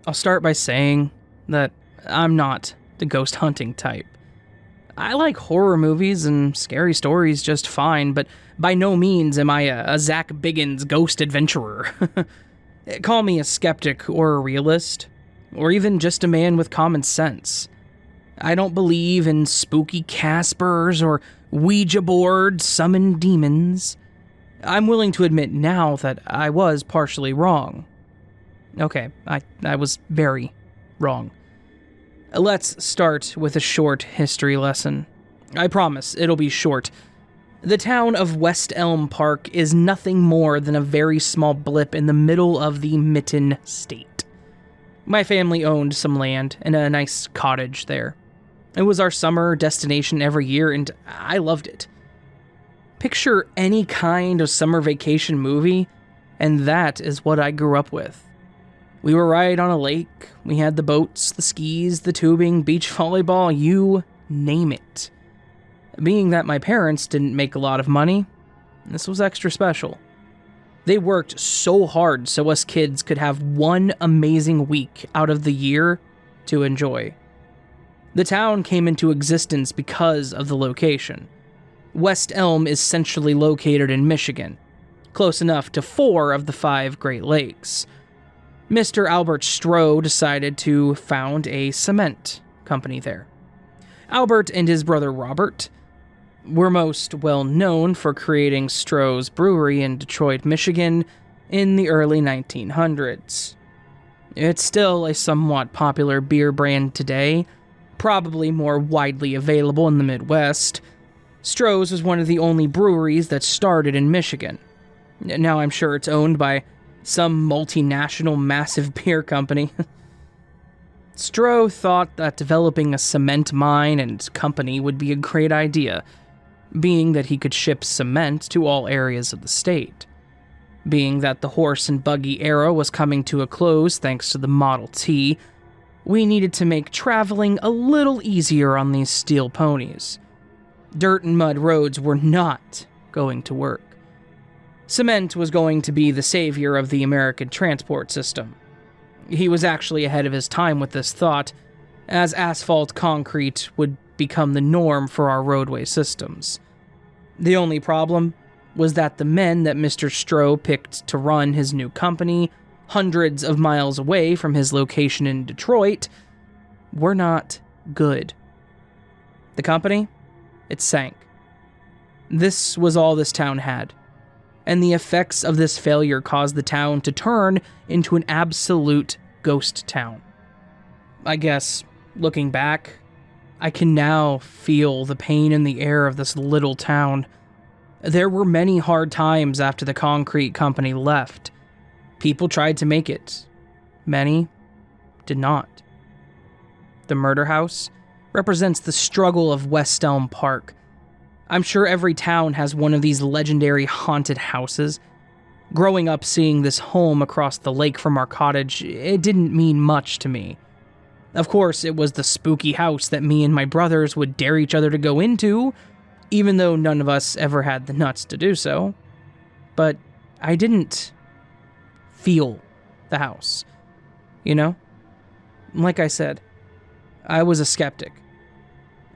I'll start by saying that I'm not the ghost hunting type. I like horror movies and scary stories just fine, but by no means am I a Zach Biggins ghost adventurer. Call me a skeptic or a realist, or even just a man with common sense. I don't believe in spooky Caspers or Ouija boards summon demons. I'm willing to admit now that I was partially wrong. Okay, I was very wrong. Let's start with a short history lesson. I promise, it'll be short. The town of West Elm Park is nothing more than a very small blip in the middle of the Mitten State. My family owned some land and a nice cottage there. It was our summer destination every year, and I loved it. Picture any kind of summer vacation movie, and that is what I grew up with. We were right on a lake, we had the boats, the skis, the tubing, beach volleyball, you name it. Being that my parents didn't make a lot of money, this was extra special. They worked so hard so us kids could have one amazing week out of the year to enjoy. The town came into existence because of the location. West Elm is centrally located in Michigan, close enough to 4 of the 5 Great Lakes. Mr. Albert Stroh decided to found a cement company there. Albert and his brother Robert were most well known for creating Stroh's Brewery in Detroit, Michigan in the early 1900s. It's still a somewhat popular beer brand today, probably more widely available in the Midwest. Stroh's was one of the only breweries that started in Michigan. Now I'm sure it's owned by some multinational massive beer company. Stroh thought that developing a cement mine and company would be a great idea, being that he could ship cement to all areas of the state. Being that the horse and buggy era was coming to a close thanks to the Model T, we needed to make traveling a little easier on these steel ponies. Dirt and mud roads were not going to work. Cement was going to be the savior of the American transport system. He was actually ahead of his time with this thought, as asphalt concrete would become the norm for our roadway systems. The only problem was that the men that Mr. Stroh picked to run his new company, hundreds of miles away from his location in Detroit, were not good. The company, it sank. This was all this town had, and the effects of this failure caused the town to turn into an absolute ghost town. I guess, looking back, I can now feel the pain in the air of this little town. There were many hard times after the concrete company left. People tried to make it. Many did not. The murder house represents the struggle of West Elm Park. I'm sure every town has one of these legendary haunted houses. Growing up seeing this home across the lake from our cottage, it didn't mean much to me. Of course, it was the spooky house that me and my brothers would dare each other to go into, even though none of us ever had the nuts to do so. But I didn't feel the house, you know? Like I said, I was a skeptic.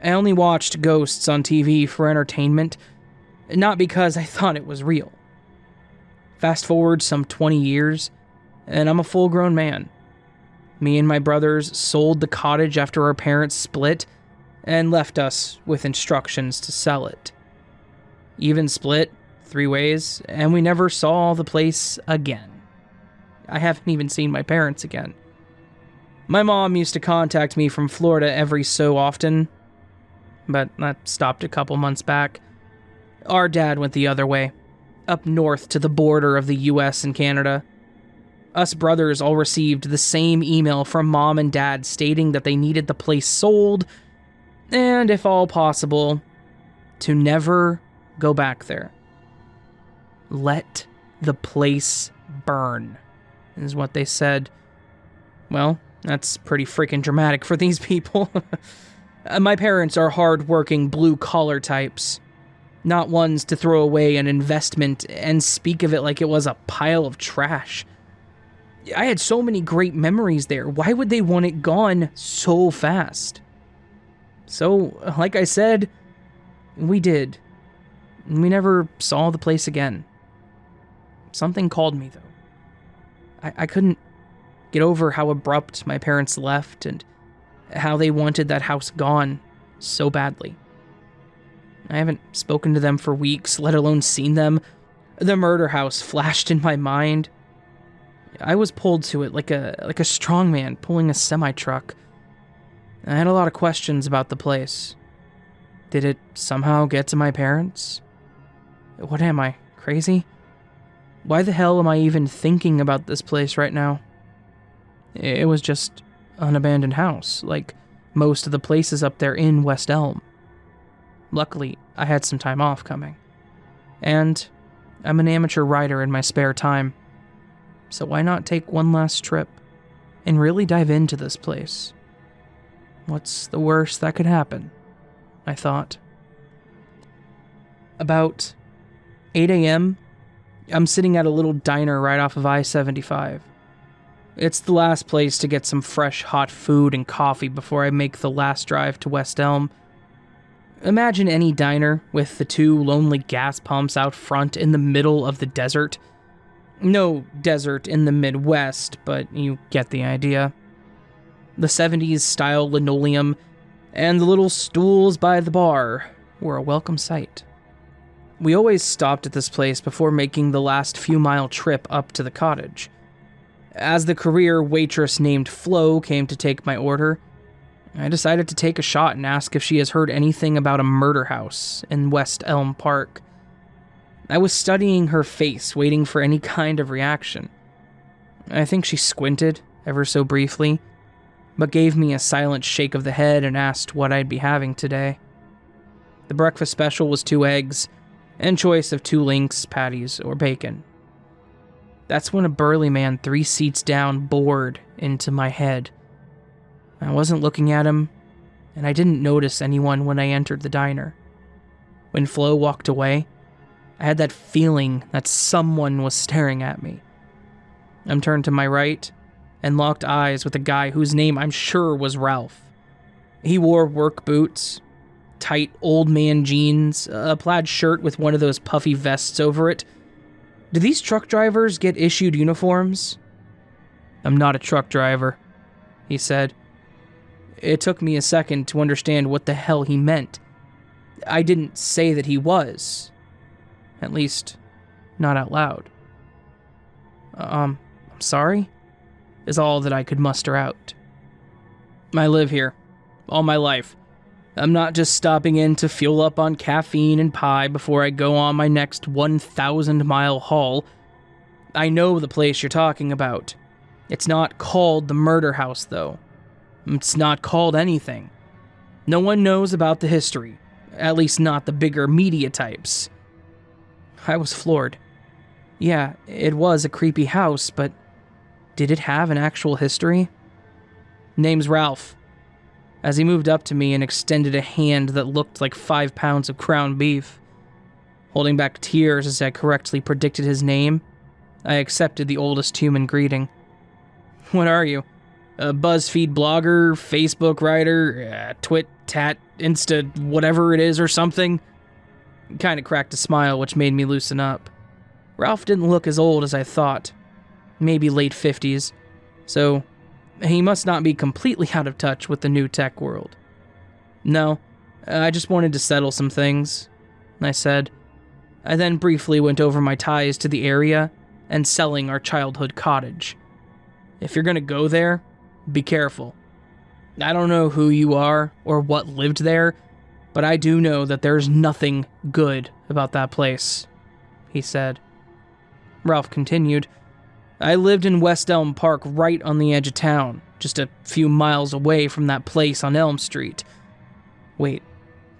I only watched ghosts on TV for entertainment, not because I thought it was real. Fast forward some 20 years, and I'm a full-grown man. Me and my brothers sold the cottage after our parents split, and left us with instructions to sell it. Even split 3 ways, and we never saw the place again. I haven't even seen my parents again. My mom used to contact me from Florida every so often, but that stopped a couple months back. Our dad went the other way, up north to the border of the US and Canada. Us brothers all received the same email from mom and dad stating that they needed the place sold, and if all possible, to never go back there. Let the place burn, is what they said. Well, that's pretty freaking dramatic for these people. My parents are hard-working, blue-collar types. Not ones to throw away an investment and speak of it like it was a pile of trash. I had so many great memories there. Why would they want it gone so fast? So, like I said, we did. We never saw the place again. Something called me, though. I couldn't get over how abrupt my parents left and how they wanted that house gone so badly. I haven't spoken to them for weeks, let alone seen them. The murder house flashed in my mind. I was pulled to it like a strong man pulling a semi-truck. I had a lot of questions about the place. Did it somehow get to my parents? What am I, crazy? Why the hell am I even thinking about this place right now? It was just an abandoned house, like most of the places up there in West Elm. Luckily, I had some time off coming. And I'm an amateur writer in my spare time. So why not take one last trip and really dive into this place? What's the worst that could happen? I thought. About 8 a.m., I'm sitting at a little diner right off of I-75. It's the last place to get some fresh, hot food and coffee before I make the last drive to West Elm. Imagine any diner with the two lonely gas pumps out front in the middle of the desert. No desert in the Midwest, but you get the idea. The 70s style linoleum and the little stools by the bar were a welcome sight. We always stopped at this place before making the last few-mile trip up to the cottage. As the career waitress named Flo came to take my order, I decided to take a shot and ask if she has heard anything about a murder house in West Elm Park. I was studying her face, waiting for any kind of reaction. I think she squinted, ever so briefly, but gave me a silent shake of the head and asked what I'd be having today. The breakfast special was 2 eggs, and choice of 2 links, patties, or bacon. That's when a burly man 3 seats down bored into my head. I wasn't looking at him, and I didn't notice anyone when I entered the diner. When Flo walked away, I had that feeling that someone was staring at me. I turned to my right and locked eyes with a guy whose name I'm sure was Ralph. He wore work boots, tight old man jeans, a plaid shirt with one of those puffy vests over it. Do these truck drivers get issued uniforms? I'm not a truck driver, he said. It took me a second to understand what the hell he meant. I didn't say that he was. At least, not out loud. I'm sorry? Is all that I could muster out. I live here, all my life. I'm not just stopping in to fuel up on caffeine and pie before I go on my next 1,000-mile haul. I know the place you're talking about. It's not called the murder house, though. It's not called anything. No one knows about the history, at least not the bigger media types. I was floored. Yeah, it was a creepy house, but did it have an actual history? Name's Ralph. As he moved up to me and extended a hand that looked like 5 pounds of ground beef. Holding back tears as I correctly predicted his name, I accepted the oldest human greeting. What are you? A BuzzFeed blogger, Facebook writer, Twit, Tat, Insta, whatever it is or something? Kinda cracked a smile, which made me loosen up. Ralph didn't look as old as I thought. Maybe late 50s. So he must not be completely out of touch with the new tech world. No, I just wanted to settle some things, I said. I then briefly went over my ties to the area and selling our childhood cottage. If you're gonna go there, be careful. I don't know who you are or what lived there, but I do know that there's nothing good about that place, he said. Ralph continued. I lived in West Elm Park right on the edge of town, just a few miles away from that place on Elm Street. Wait,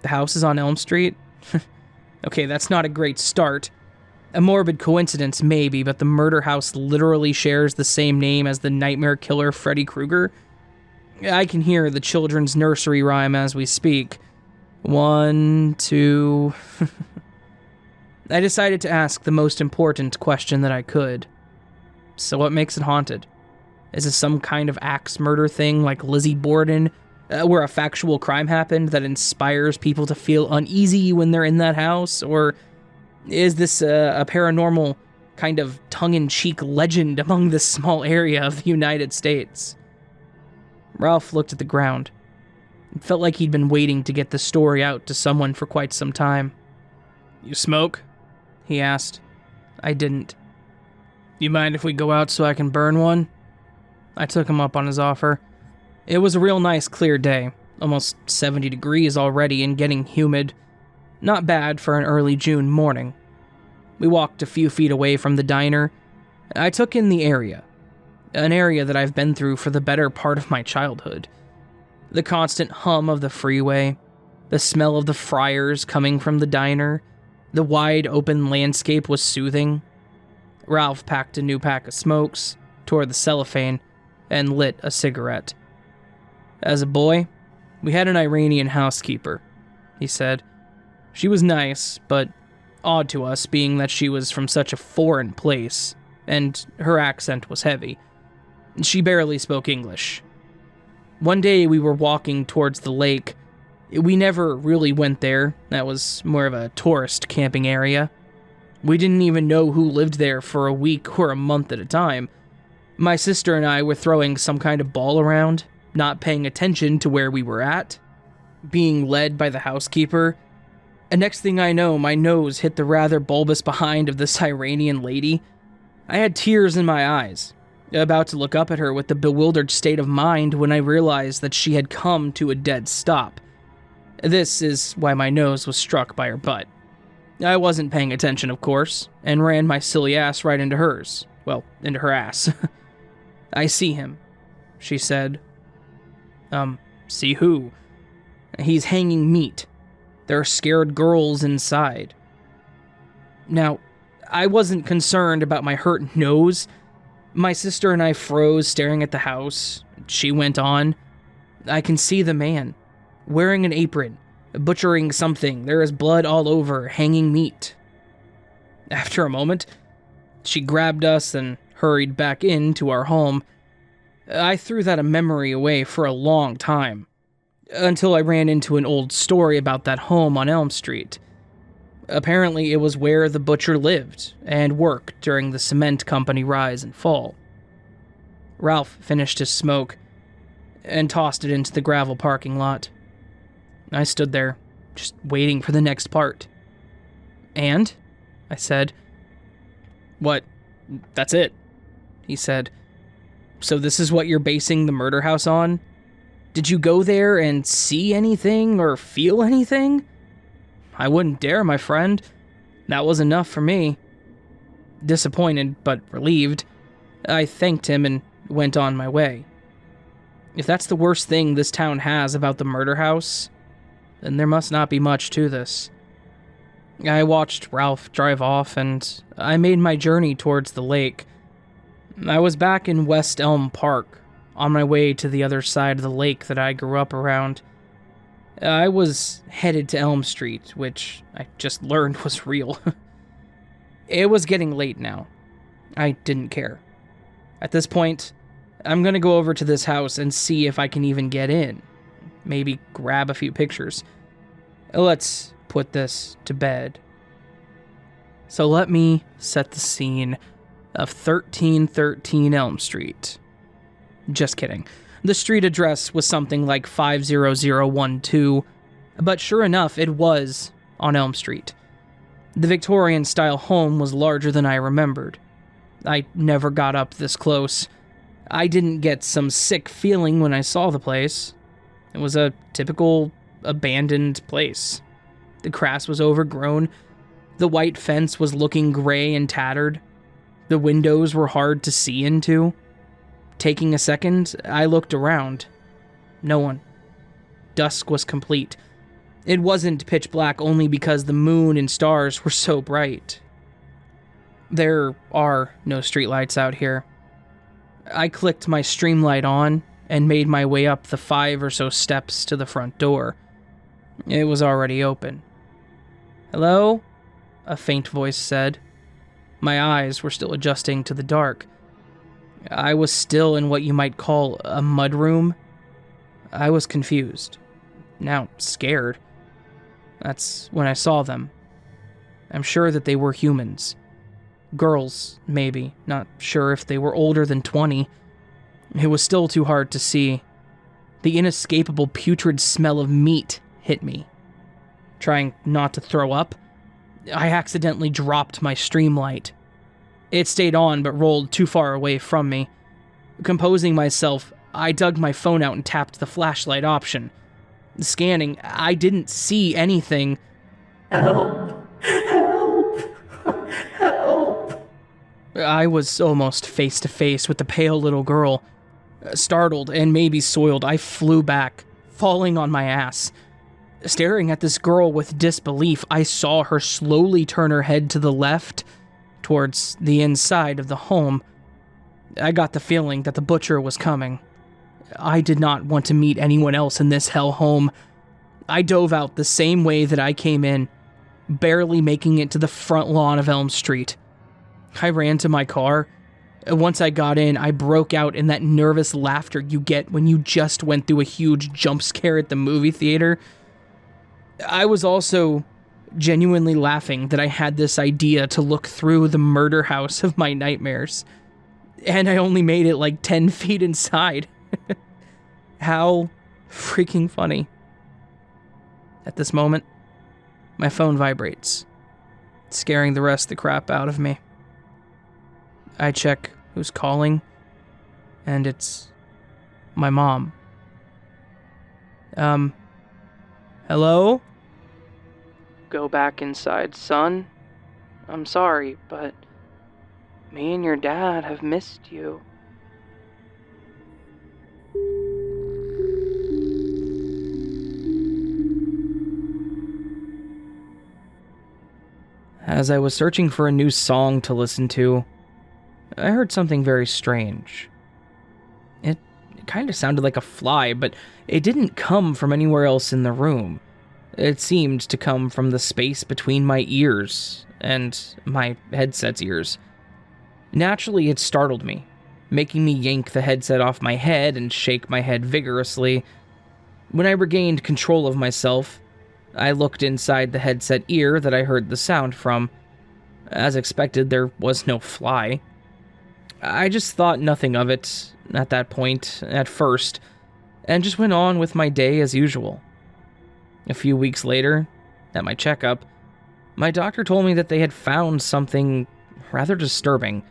the house is on Elm Street? Okay, that's not a great start. A morbid coincidence, maybe, but the murder house literally shares the same name as the nightmare killer Freddy Krueger. I can hear the children's nursery rhyme as we speak. 1, 2... I decided to ask the most important question that I could. So what makes it haunted? Is this some kind of axe murder thing like Lizzie Borden, where a factual crime happened that inspires people to feel uneasy when they're in that house? Or is this a paranormal kind of tongue-in-cheek legend among this small area of the United States? Ralph looked at the ground. It felt like he'd been waiting to get the story out to someone for quite some time. "You smoke?" he asked. I didn't. "You mind if we go out so I can burn one?" I took him up on his offer. It was a real nice clear day, almost 70 degrees already and getting humid. Not bad for an early June morning. We walked a few feet away from the diner. I took in the area, an area that I've been through for the better part of my childhood. The constant hum of the freeway, the smell of the fryers coming from the diner, the wide open landscape was soothing. Ralph packed a new pack of smokes, tore the cellophane, and lit a cigarette. "As a boy, we had an Iranian housekeeper," he said. "She was nice, but odd to us, being that she was from such a foreign place, and her accent was heavy. She barely spoke English. One day we were walking towards the lake. We never really went there. That was more of a tourist camping area. We didn't even know who lived there for a week or a month at a time. My sister and I were throwing some kind of ball around, not paying attention to where we were at, being led by the housekeeper. And next thing I know, my nose hit the rather bulbous behind of this Iranian lady. I had tears in my eyes, about to look up at her with a bewildered state of mind when I realized that she had come to a dead stop. This is why my nose was struck by her butt. I wasn't paying attention, of course, and ran my silly ass right into hers. Well, into her ass. "I see him," she said. See who?" "He's hanging meat. There are scared girls inside." Now, I wasn't concerned about my hurt nose. My sister and I froze, staring at the house. She went on. "I can see the man, wearing an apron, butchering something. There is blood all over, hanging meat." After a moment, she grabbed us and hurried back into our home. I threw that memory away for a long time, until I ran into an old story about that home on Elm Street. Apparently, it was where the butcher lived and worked during the cement company rise and fall. Ralph finished his smoke and tossed it into the gravel parking lot. I stood there, just waiting for the next part. "And?" I said. "What? That's it," he said. "So this is what you're basing the murder house on? Did you go there and see anything or feel anything?" "I wouldn't dare, my friend. That was enough for me." Disappointed, but relieved, I thanked him and went on my way. If that's the worst thing this town has about the murder house, then there must not be much to this. I watched Ralph drive off, and I made my journey towards the lake. I was back in West Elm Park, on my way to the other side of the lake that I grew up around. I was headed to Elm Street, which I just learned was real. It was getting late now. I didn't care. At this point, I'm gonna go over to this house and see if I can even get in. Maybe grab a few pictures. Let's put this to bed. So let me set the scene of 1313 Elm Street. Just kidding. The street address was something like 50012, but sure enough, it was on Elm Street. The Victorian-style home was larger than I remembered. I never got up this close. I didn't get some sick feeling when I saw the place. It was a typical abandoned place. The grass was overgrown. The white fence was looking gray and tattered. The windows were hard to see into. Taking a second, I looked around. No one. Dusk was complete. It wasn't pitch black only because the moon and stars were so bright. There are no streetlights out here. I clicked my streamlight on and made my way up the 5 or so steps to the front door. It was already open. "Hello?" a faint voice said. My eyes were still adjusting to the dark. I was still in what you might call a mudroom. I was confused. Now scared. That's when I saw them. I'm sure that they were humans. Girls, maybe. Not sure if they were older than 20. It was still too hard to see. The inescapable putrid smell of meat hit me. Trying not to throw up, I accidentally dropped my streamlight. It stayed on but rolled too far away from me. Composing myself, I dug my phone out and tapped the flashlight option. Scanning, I didn't see anything. Help! Help! Help! I was almost face to face with the pale little girl. Startled and maybe soiled, I flew back, falling on my ass. Staring at this girl with disbelief, I saw her slowly turn her head to the left, towards the inside of the home. I got the feeling that the butcher was coming. I did not want to meet anyone else in this hell home. I dove out the same way that I came in, barely making it to the front lawn of Elm Street. I ran to my car. Once I got in, I broke out in that nervous laughter you get when you just went through a huge jump scare at the movie theater. I was also genuinely laughing that I had this idea to look through the murder house of my nightmares. And I only made it like 10 feet inside. How freaking funny. At this moment, my phone vibrates, scaring the rest of the crap out of me. I check who's calling, and it's my mom. Hello? Go back inside, son. I'm sorry, but me and your dad have missed you. As I was searching for a new song to listen to, I heard something very strange. It kind of sounded like a fly, but it didn't come from anywhere else in the room. It seemed to come from the space between my ears and my headset's ears. Naturally, it startled me, making me yank the headset off my head and shake my head vigorously. When I regained control of myself, I looked inside the headset ear that I heard the sound from. As expected, there was no fly. I just thought nothing of it at that point, at first, and just went on with my day as usual. A few weeks later, at my checkup, my doctor told me that they had found something rather disturbing.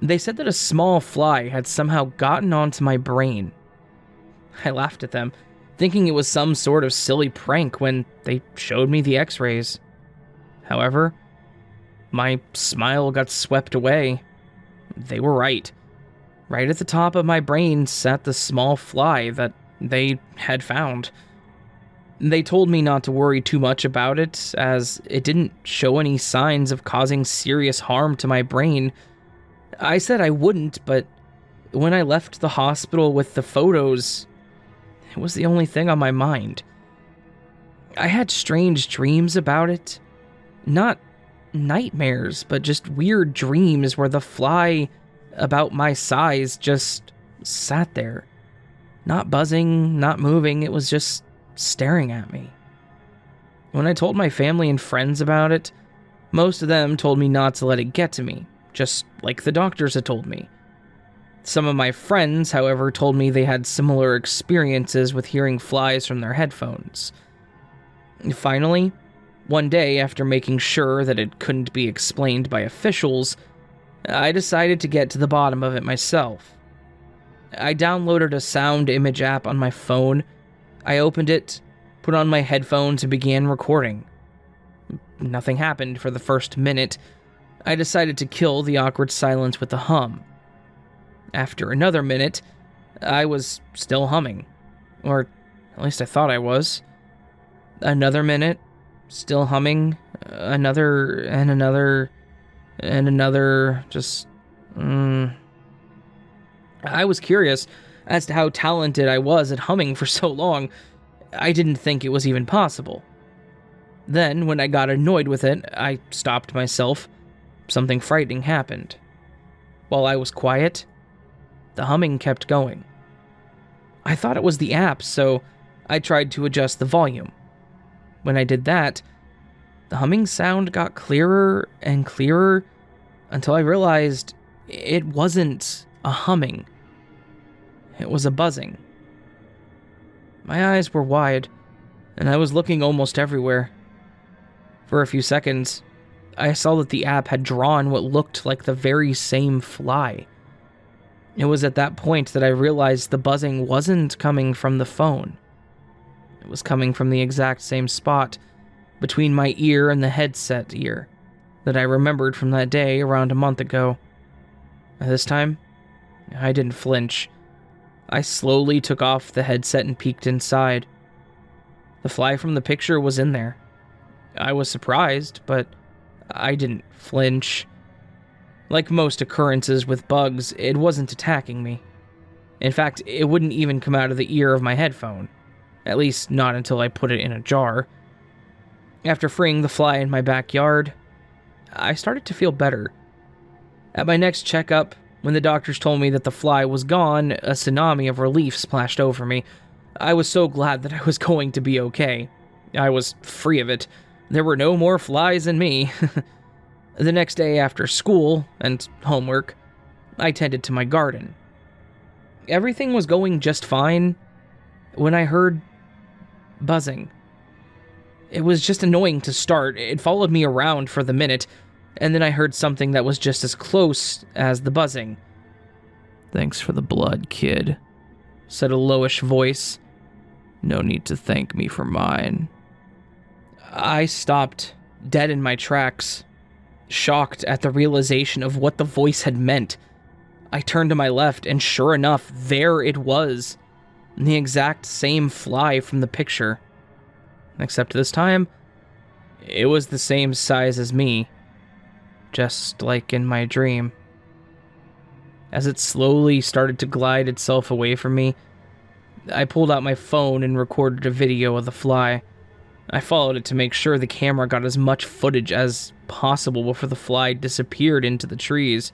They said that a small fly had somehow gotten onto my brain. I laughed at them, thinking it was some sort of silly prank when they showed me the x-rays. However, my smile got swept away. They were right. Right at the top of my brain sat the small fly that they had found. They told me not to worry too much about it, as it didn't show any signs of causing serious harm to my brain. I said I wouldn't, but when I left the hospital with the photos, it was the only thing on my mind. I had strange dreams about it. Not nightmares, but just weird dreams where the fly about my size just sat there. Not buzzing, not moving, it was just staring at me. When I told my family and friends about it, most of them told me not to let it get to me, just like the doctors had told me. Some of my friends, however, told me they had similar experiences with hearing flies from their headphones. Finally, one day, after making sure that it couldn't be explained by officials, I decided to get to the bottom of it myself. I downloaded a sound image app on my phone. I opened it, put on my headphones, and began recording. Nothing happened for the first minute. I decided to kill the awkward silence with a hum. After another minute, I was still humming. Or at least I thought I was. Another minute, still humming. Another, and another, and another, just... I was curious as to how talented I was at humming for so long. I didn't think it was even possible. Then, when I got annoyed with it, I stopped myself. Something frightening happened. While I was quiet, the humming kept going. I thought it was the app, so I tried to adjust the volume. When I did that, the humming sound got clearer and clearer until I realized it wasn't a humming. It was a buzzing. My eyes were wide, and I was looking almost everywhere. For a few seconds, I saw that the app had drawn what looked like the very same fly. It was at that point that I realized the buzzing wasn't coming from the phone. It was coming from the exact same spot between my ear and the headset ear that I remembered from that day around a month ago. This time, I didn't flinch. I slowly took off the headset and peeked inside. The fly from the picture was in there. I was surprised, but I didn't flinch. Like most occurrences with bugs, it wasn't attacking me. In fact, it wouldn't even come out of the ear of my headphone. At least not until I put it in a jar. After freeing the fly in my backyard, I started to feel better. At my next checkup, when the doctors told me that the fly was gone, a tsunami of relief splashed over me. I was so glad that I was going to be okay. I was free of it. There were no more flies in me. The next day after school and homework, I tended to my garden. Everything was going just fine when I heard buzzing. It was just annoying to start. It followed me around for the minute, and then I heard something that was just as close as the buzzing. "Thanks for the blood, kid," said a lowish voice. "No need to thank me for mine." I stopped, dead in my tracks, shocked at the realization of what the voice had meant. I turned to my left, and sure enough, there it was. The exact same fly from the picture. Except this time, it was the same size as me, just like in my dream. As it slowly started to glide itself away from me, I pulled out my phone and recorded a video of the fly. I followed it to make sure the camera got as much footage as possible before the fly disappeared into the trees.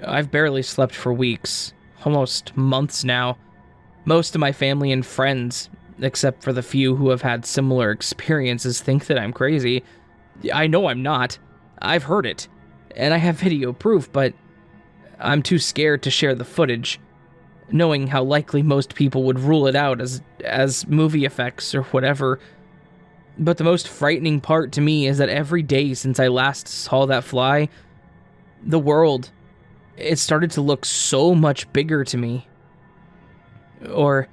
I've barely slept for weeks, almost months now. Most of my family and friends, except for the few who have had similar experiences, think that I'm crazy. I know I'm not. I've heard it, and I have video proof, but I'm too scared to share the footage, knowing how likely most people would rule it out as movie effects or whatever. But the most frightening part to me is that every day since I last saw that fly, the world, it started to look so much bigger to me. Or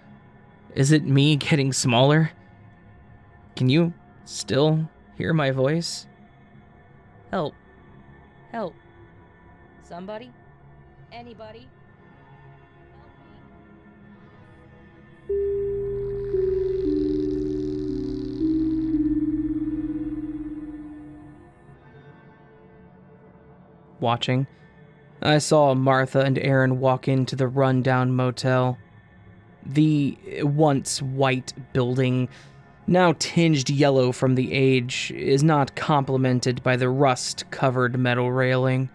is it me getting smaller? Can you still hear my voice? Help. Help. Somebody? Anybody? Help me. Watching, I saw Martha and Aaron walk into the rundown motel. The once white building, now tinged yellow from the age, is not complemented by the rust-covered metal railing.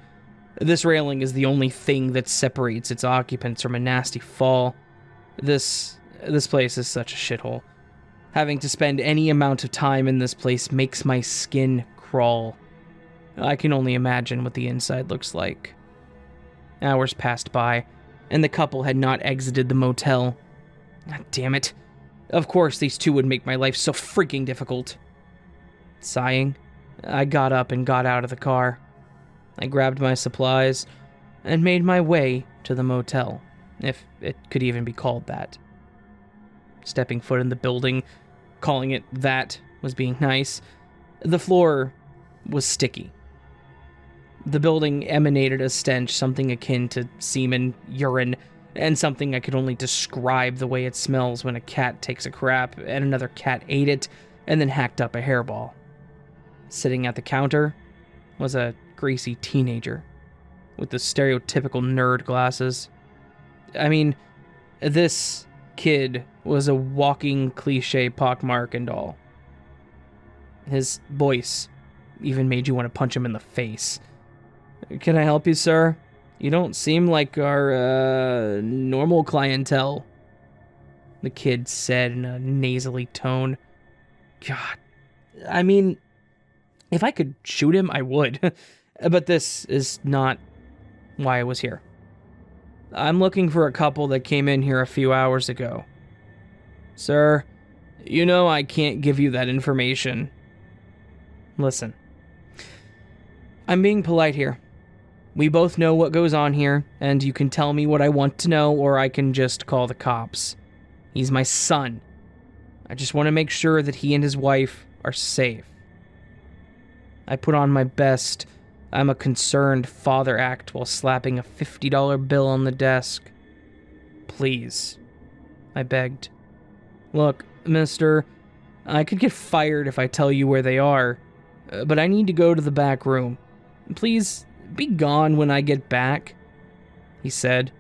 This railing is the only thing that separates its occupants from a nasty fall. This place is such a shithole. Having to spend any amount of time in this place makes my skin crawl. I can only imagine what the inside looks like. Hours passed by, and the couple had not exited the motel. God damn it. Of course these two would make my life so freaking difficult. Sighing, I got up and got out of the car. I grabbed my supplies and made my way to the motel, if it could even be called that. Stepping foot in the building, calling it that was being nice. The floor was sticky. The building emanated a stench, something akin to semen, urine, and something I could only describe the way it smells when a cat takes a crap and another cat ate it and then hacked up a hairball. Sitting at the counter was a greasy teenager with the stereotypical nerd glasses. I mean, this kid was a walking cliche pockmark and all. His voice even made you want to punch him in the face. "Can I help you, sir?" You don't seem like our, normal clientele, the kid said in a nasally tone. God, I mean, if I could shoot him, I would. But this is not why I was here. I'm looking for a couple that came in here a few hours ago. Sir, you know I can't give you that information. Listen. I'm being polite here. We both know what goes on here, and you can tell me what I want to know, or I can just call the cops. He's my son. I just want to make sure that he and his wife are safe. I put on my best I'm a concerned father act while slapping a $50 bill on the desk. Please, I begged. Look, mister, I could get fired if I tell you where they are, but I need to go to the back room. Please, be gone when I get back, he said,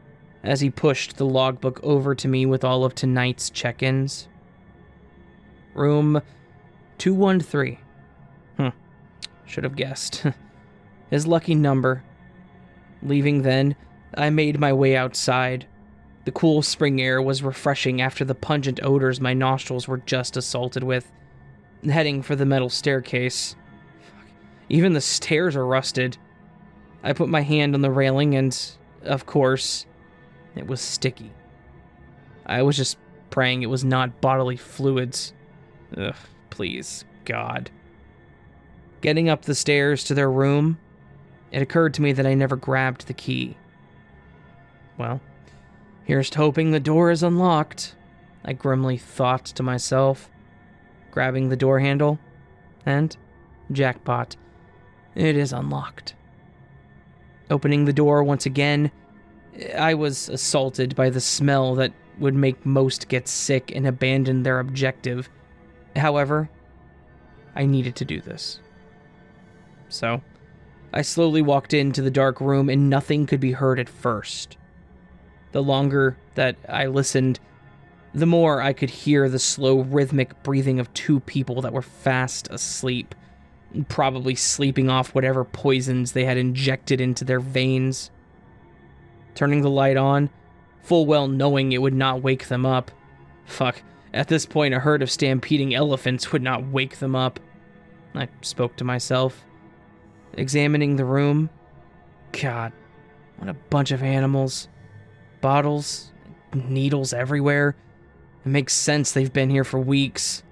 as he pushed the logbook over to me with all of tonight's check-ins. Room 213. Should have guessed. His lucky number. Leaving then, I made my way outside. The cool spring air was refreshing after the pungent odors my nostrils were just assaulted with. Heading for the metal staircase. Even the stairs are rusted. I put my hand on the railing and, of course, it was sticky. I was just praying it was not bodily fluids. Ugh, please, God. Getting up the stairs to their room, it occurred to me that I never grabbed the key. Well, here's to hoping the door is unlocked, I grimly thought to myself, grabbing the door handle, and, jackpot, it is unlocked. Opening the door once again, I was assaulted by the smell that would make most get sick and abandon their objective. However, I needed to do this. So, I slowly walked into the dark room and nothing could be heard at first. The longer that I listened, the more I could hear the slow rhythmic breathing of two people that were fast asleep, probably sleeping off whatever poisons they had injected into their veins. Turning the light on, full well knowing it would not wake them up. Fuck, at this point a herd of stampeding elephants would not wake them up. I spoke to myself. Examining the room. God, what a bunch of animals. Bottles, needles everywhere. It makes sense they've been here for weeks.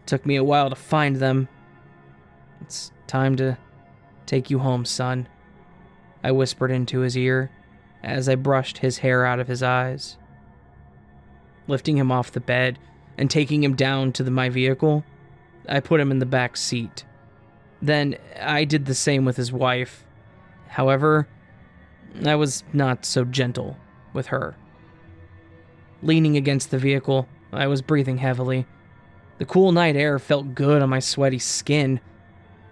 Took me a while to find them. It's time to take you home, son, I whispered into his ear as I brushed his hair out of his eyes. Lifting him off the bed and taking him down to my vehicle, I put him in the back seat. Then I did the same with his wife. However, I was not so gentle with her. Leaning against the vehicle, I was breathing heavily. The cool night air felt good on my sweaty skin.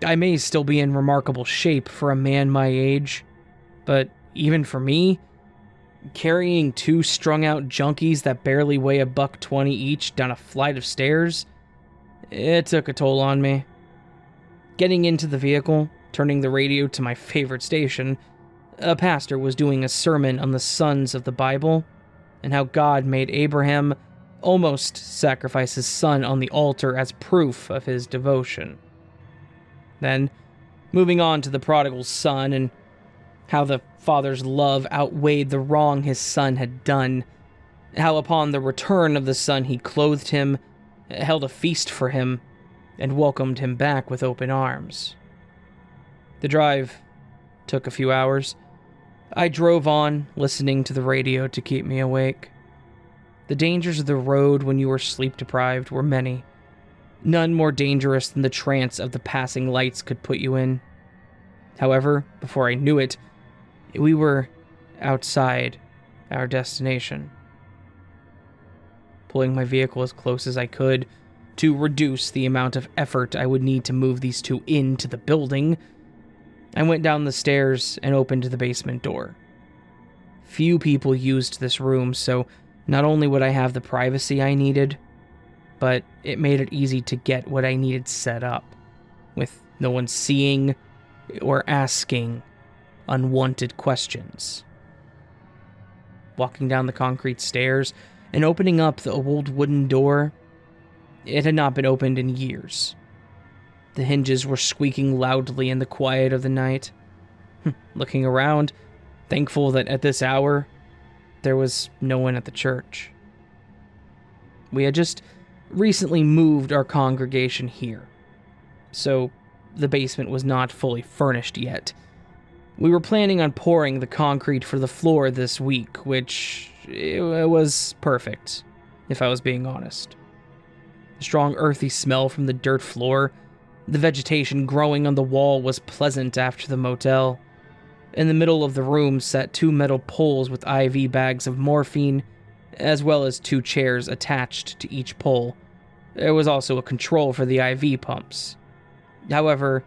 I may still be in remarkable shape for a man my age, but even for me, carrying two strung-out junkies that barely weigh $120 each down a flight of stairs, it took a toll on me. Getting into the vehicle, turning the radio to my favorite station, a pastor was doing a sermon on the sons of the Bible and how God made Abraham almost sacrifice his son on the altar as proof of his devotion. Then, moving on to the prodigal son and how the father's love outweighed the wrong his son had done, how upon the return of the son he clothed him, held a feast for him, and welcomed him back with open arms. The drive took a few hours. I drove on, listening to the radio to keep me awake. The dangers of the road when you were sleep-deprived were many. None more dangerous than the trance of the passing lights could put you in. However, before I knew it, we were outside our destination. Pulling my vehicle as close as I could, to reduce the amount of effort I would need to move these two into the building, I went down the stairs and opened the basement door. Few people used this room, so not only would I have the privacy I needed, but it made it easy to get what I needed set up, with no one seeing or asking unwanted questions. Walking down the concrete stairs and opening up the old wooden door, it had not been opened in years. The hinges were squeaking loudly in the quiet of the night. Looking around, thankful that at this hour, there was no one at the church. We had just recently moved our congregation here, so the basement was not fully furnished yet. We were planning on pouring the concrete for the floor this week, which it was perfect, if I was being honest. The strong earthy smell from the dirt floor, the vegetation growing on the wall was pleasant after the motel. In the middle of the room sat 2 metal poles with IV bags of morphine, as well as 2 chairs attached to each pole. There was also a control for the IV pumps. However,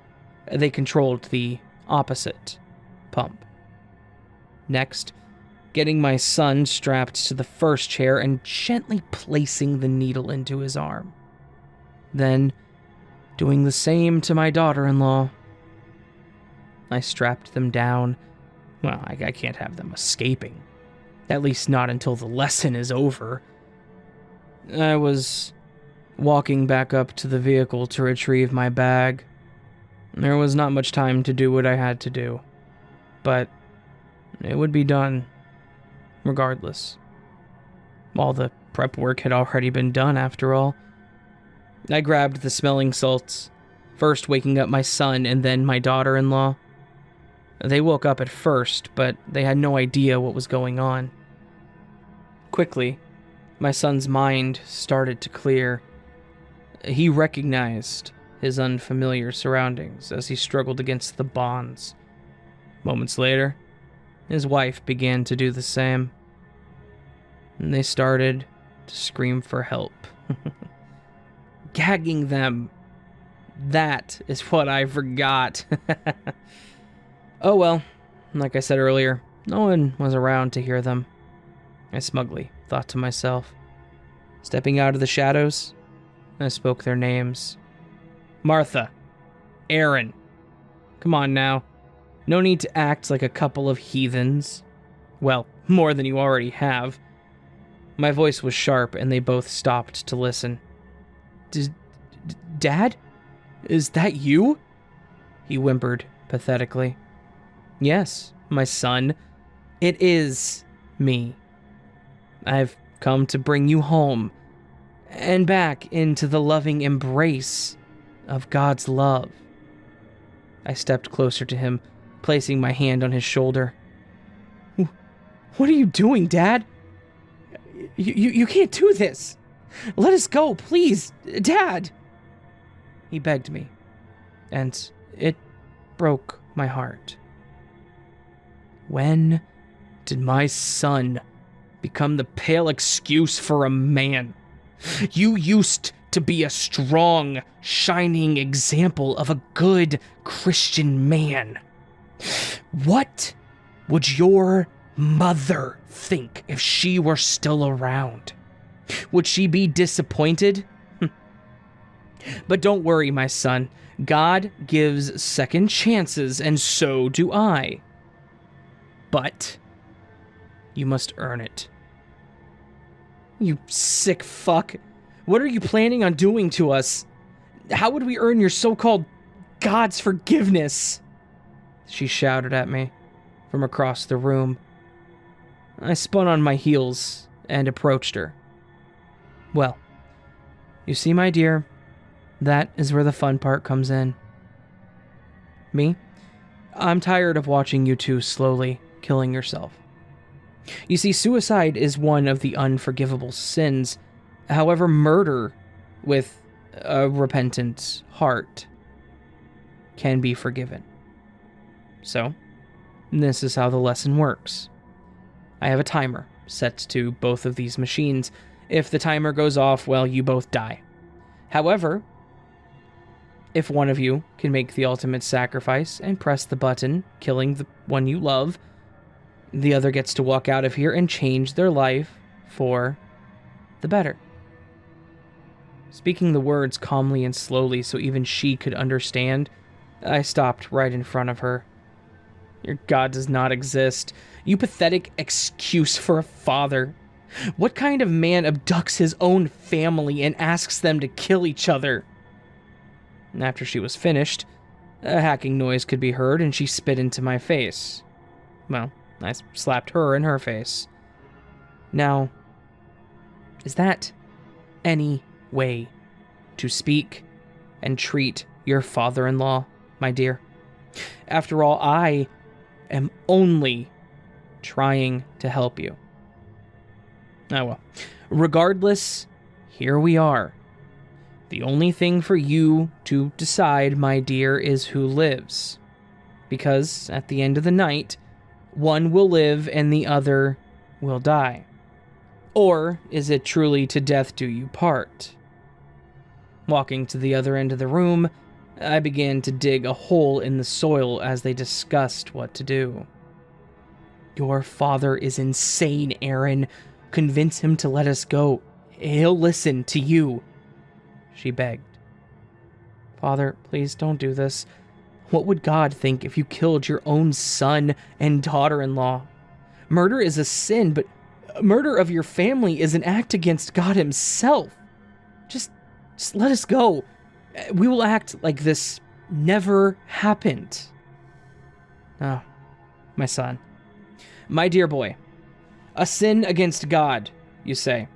they controlled the opposite pump. Next, getting my son strapped to the first chair and gently placing the needle into his arm. Then, doing the same to my daughter-in-law. I strapped them down. Well, I can't have them escaping. At least not until the lesson is over. I was walking back up to the vehicle to retrieve my bag. There was not much time to do what I had to do, but it would be done regardless. All the prep work had already been done, after all. I grabbed the smelling salts, first waking up my son and then my daughter-in-law. They woke up at first, but they had no idea what was going on. Quickly, my son's mind started to clear. He recognized his unfamiliar surroundings as he struggled against the bonds. Moments later, his wife began to do the same. And they started to scream for help. Gagging them. That is what I forgot. Oh well, like I said earlier, no one was around to hear them. I smugly thought to myself. Stepping out of the shadows, I spoke their names. Martha. Aaron. Come on now. No need to act like a couple of heathens. Well, more than you already have. My voice was sharp and they both stopped to listen. Dad? Is that you? He whimpered pathetically. Yes, my son. It is me. I've come to bring you home and back into the loving embrace of God's love. I stepped closer to him, placing my hand on his shoulder. What are you doing, Dad? You can't do this. Let us go, please, Dad. He begged me, and it broke my heart. When did my son become the pale excuse for a man? You used to be a strong, shining example of a good Christian man. What would your mother think if she were still around? Would she be disappointed? But don't worry, my son. God gives second chances, and so do I. But you must earn it. You sick fuck. What are you planning on doing to us? How would we earn your so-called God's forgiveness? She shouted at me from across the room. I spun on my heels and approached her. Well, you see, my dear, that is where the fun part comes in. Me? I'm tired of watching you two slowly killing yourself. You see, suicide is one of the unforgivable sins. However, murder with a repentant heart can be forgiven. So, this is how the lesson works. I have a timer set to both of these machines. If the timer goes off, well, you both die. However, if one of you can make the ultimate sacrifice and press the button, killing the one you love, the other gets to walk out of here and change their life for the better. Speaking the words calmly and slowly so even she could understand, I stopped right in front of her. Your God does not exist. You pathetic excuse for a father. What kind of man abducts his own family and asks them to kill each other? And after she was finished, a hacking noise could be heard and she spit into my face. Well, I slapped her in her face. Now, is that any way to speak and treat your father-in-law, my dear? After all, I am only trying to help you. Oh well. Regardless, here we are. The only thing for you to decide, my dear, is who lives. Because at the end of the night, one will live and the other will die. Or is it truly to death do you part? Walking to the other end of the room, I began to dig a hole in the soil as they discussed what to do. Your father is insane, Aaron. Convince him to let us go. He'll listen to you, she begged. Father, please don't do this. What would God think if you killed your own son and daughter-in-law? Murder is a sin, but murder of your family is an act against God himself. Just let us go. We will act like this never happened. Oh, my son. My dear boy. A sin against God, you say.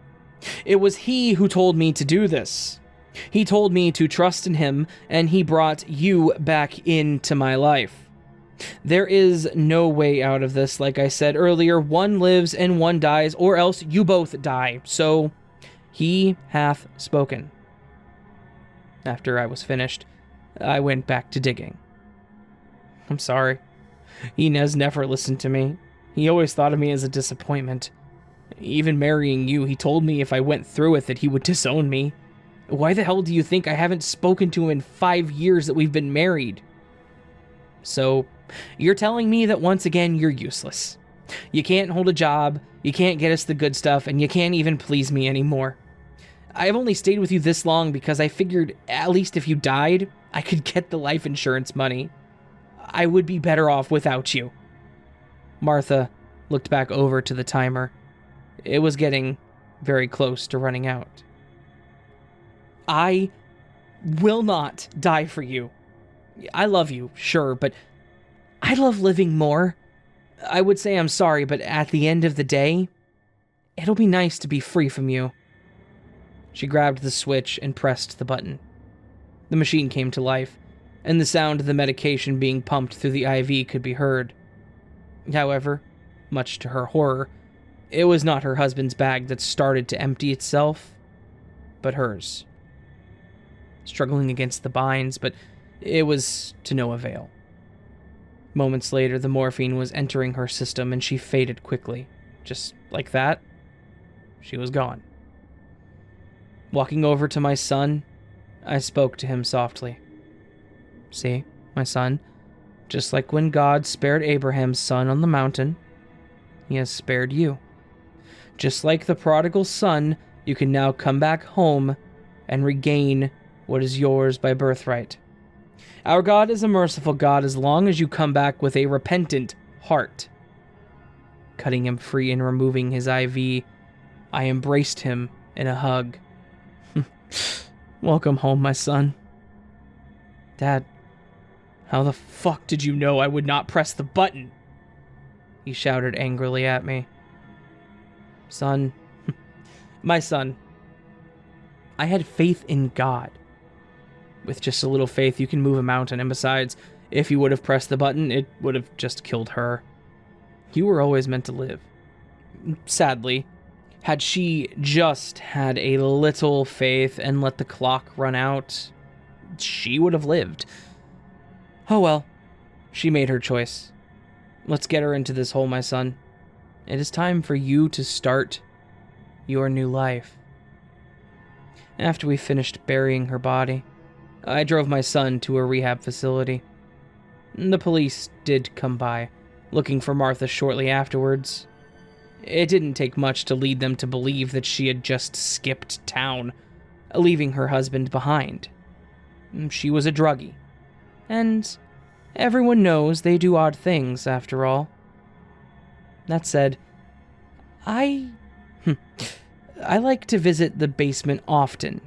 It was he who told me to do this. He told me to trust in him, and he brought you back into my life. There is no way out of this, like I said earlier. One lives and one dies, or else you both die. So, he hath spoken. After I was finished, I went back to digging. I'm sorry. He has never listened to me. He always thought of me as a disappointment. Even marrying you, he told me if I went through with it, he would disown me. Why the hell do you think I haven't spoken to him in 5 years that we've been married? So, you're telling me that once again, you're useless. You can't hold a job, you can't get us the good stuff, and you can't even please me anymore. I've only stayed with you this long because I figured at least if you died, I could get the life insurance money. I would be better off without you. Martha looked back over to the timer. It was getting very close to running out. I will not die for you. I love you, sure, but I love living more. I would say I'm sorry, but at the end of the day, it'll be nice to be free from you. She grabbed the switch and pressed the button. The machine came to life, and the sound of the medication being pumped through the IV could be heard. However, much to her horror, it was not her husband's bag that started to empty itself, but hers. Struggling against the binds, but it was to no avail. Moments later, the morphine was entering her system and she faded quickly. Just like that, she was gone. Walking over to my son, I spoke to him softly. See, my son, just like when God spared Abraham's son on the mountain, he has spared you. Just like the prodigal son, you can now come back home and regain what is yours by birthright. Our God is a merciful God as long as you come back with a repentant heart. Cutting him free and removing his IV, I embraced him in a hug. Welcome home, my son. Dad, how the fuck did you know I would not press the button? He shouted angrily at me. Son, my son, I had faith in God. With just a little faith, you can move a mountain, and besides, if you would have pressed the button, it would have just killed her. You were always meant to live. Sadly, had she just had a little faith and let the clock run out, she would have lived. Oh well, she made her choice. Let's get her into this hole, my son. It is time for you to start your new life. After we finished burying her body, I drove my son to a rehab facility. The police did come by, looking for Martha shortly afterwards. It didn't take much to lead them to believe that she had just skipped town, leaving her husband behind. She was a druggie, and Everyone knows they do odd things, after all. That said, I like to visit the basement often,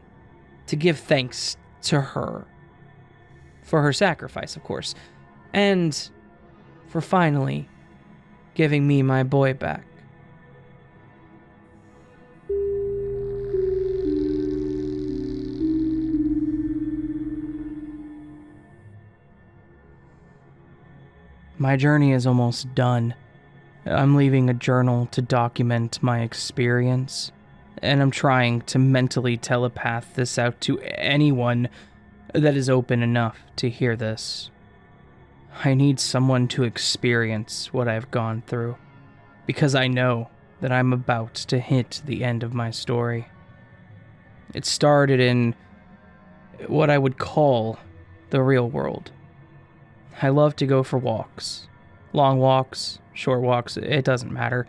to give thanks to her. For her sacrifice, of course, and for finally giving me my boy back. My journey is almost done. I'm leaving a journal to document my experience, and I'm trying to mentally telepath this out to anyone that is open enough to hear this. I need someone to experience what I've gone through, because I know that I'm about to hit the end of my story. It started in what I would call the real world. I love to go for walks. Long walks, short walks, it doesn't matter.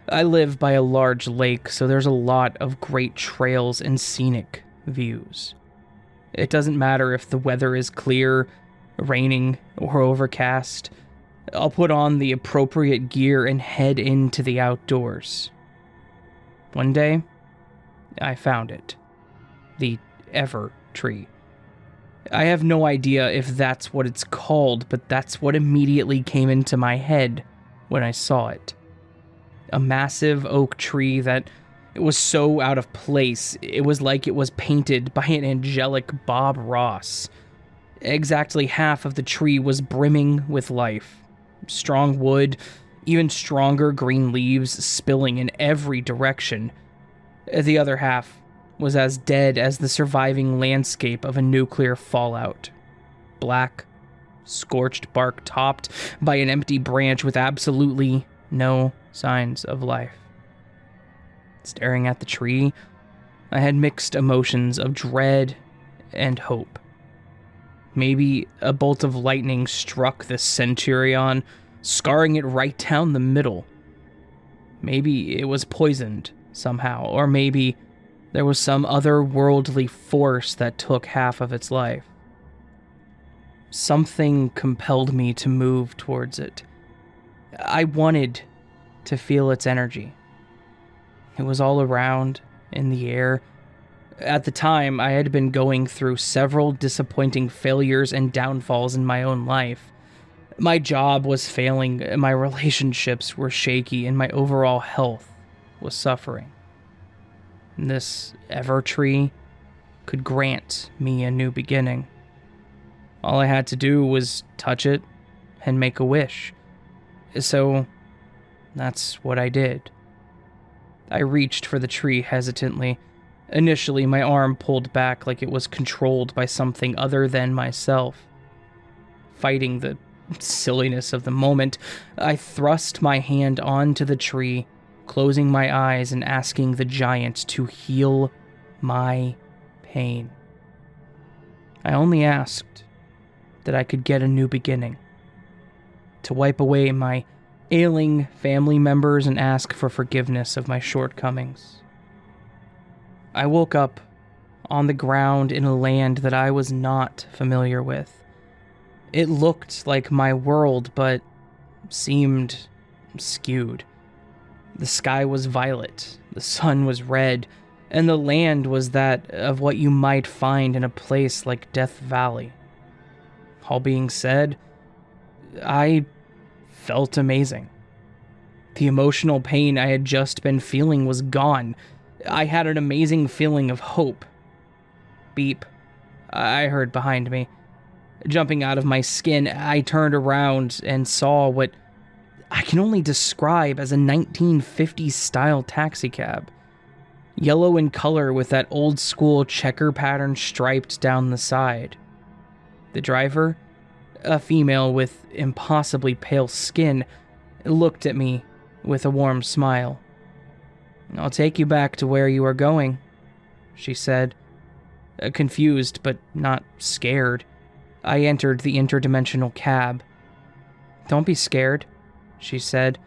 I live by a large lake, so there's a lot of great trails and scenic views. It doesn't matter if the weather is clear, raining, or overcast. I'll put on the appropriate gear and head into the outdoors. One day, I found it. The Evertree. I have no idea if that's what it's called, but that's what immediately came into my head when I saw it. A massive oak tree that it was so out of place, it was like it was painted by an angelic Bob Ross. Exactly half of the tree was brimming with life. Strong wood, even stronger green leaves spilling in every direction. The other half was as dead as the surviving landscape of a nuclear fallout. Black, scorched bark topped by an empty branch with absolutely no signs of life. Staring at the tree, I had mixed emotions of dread and hope. Maybe a bolt of lightning struck the centurion, scarring it right down the middle. Maybe it was poisoned somehow, or maybe there was some otherworldly force that took half of its life. Something compelled me to move towards it. I wanted to feel its energy. It was all around, in the air. At the time, I had been going through several disappointing failures and downfalls in my own life. My job was failing, my relationships were shaky, and my overall health was suffering. This Evertree could grant me a new beginning. All I had to do was touch it and make a wish. So, that's what I did. I reached for the tree hesitantly. Initially, my arm pulled back like it was controlled by something other than myself. Fighting the silliness of the moment, I thrust my hand onto the tree, closing my eyes and asking the giant to heal my pain. I only asked that I could get a new beginning, to wipe away my ailing family members and ask for forgiveness of my shortcomings. I woke up on the ground in a land that I was not familiar with. It looked like my world, but seemed skewed. The sky was violet, the sun was red, and the land was that of what you might find in a place like Death Valley. All being said, I felt amazing. The emotional pain I had just been feeling was gone. I had an amazing feeling of hope. Beep. I heard behind me. Jumping out of my skin, I turned around and saw what I can only describe as a 1950s-style taxicab. Yellow in color with that old-school checker pattern striped down the side. The driver, a female with impossibly pale skin, looked at me with a warm smile. "I'll take you back to where you are going," she said. Confused, but not scared, I entered the interdimensional cab. "Don't be scared," she said.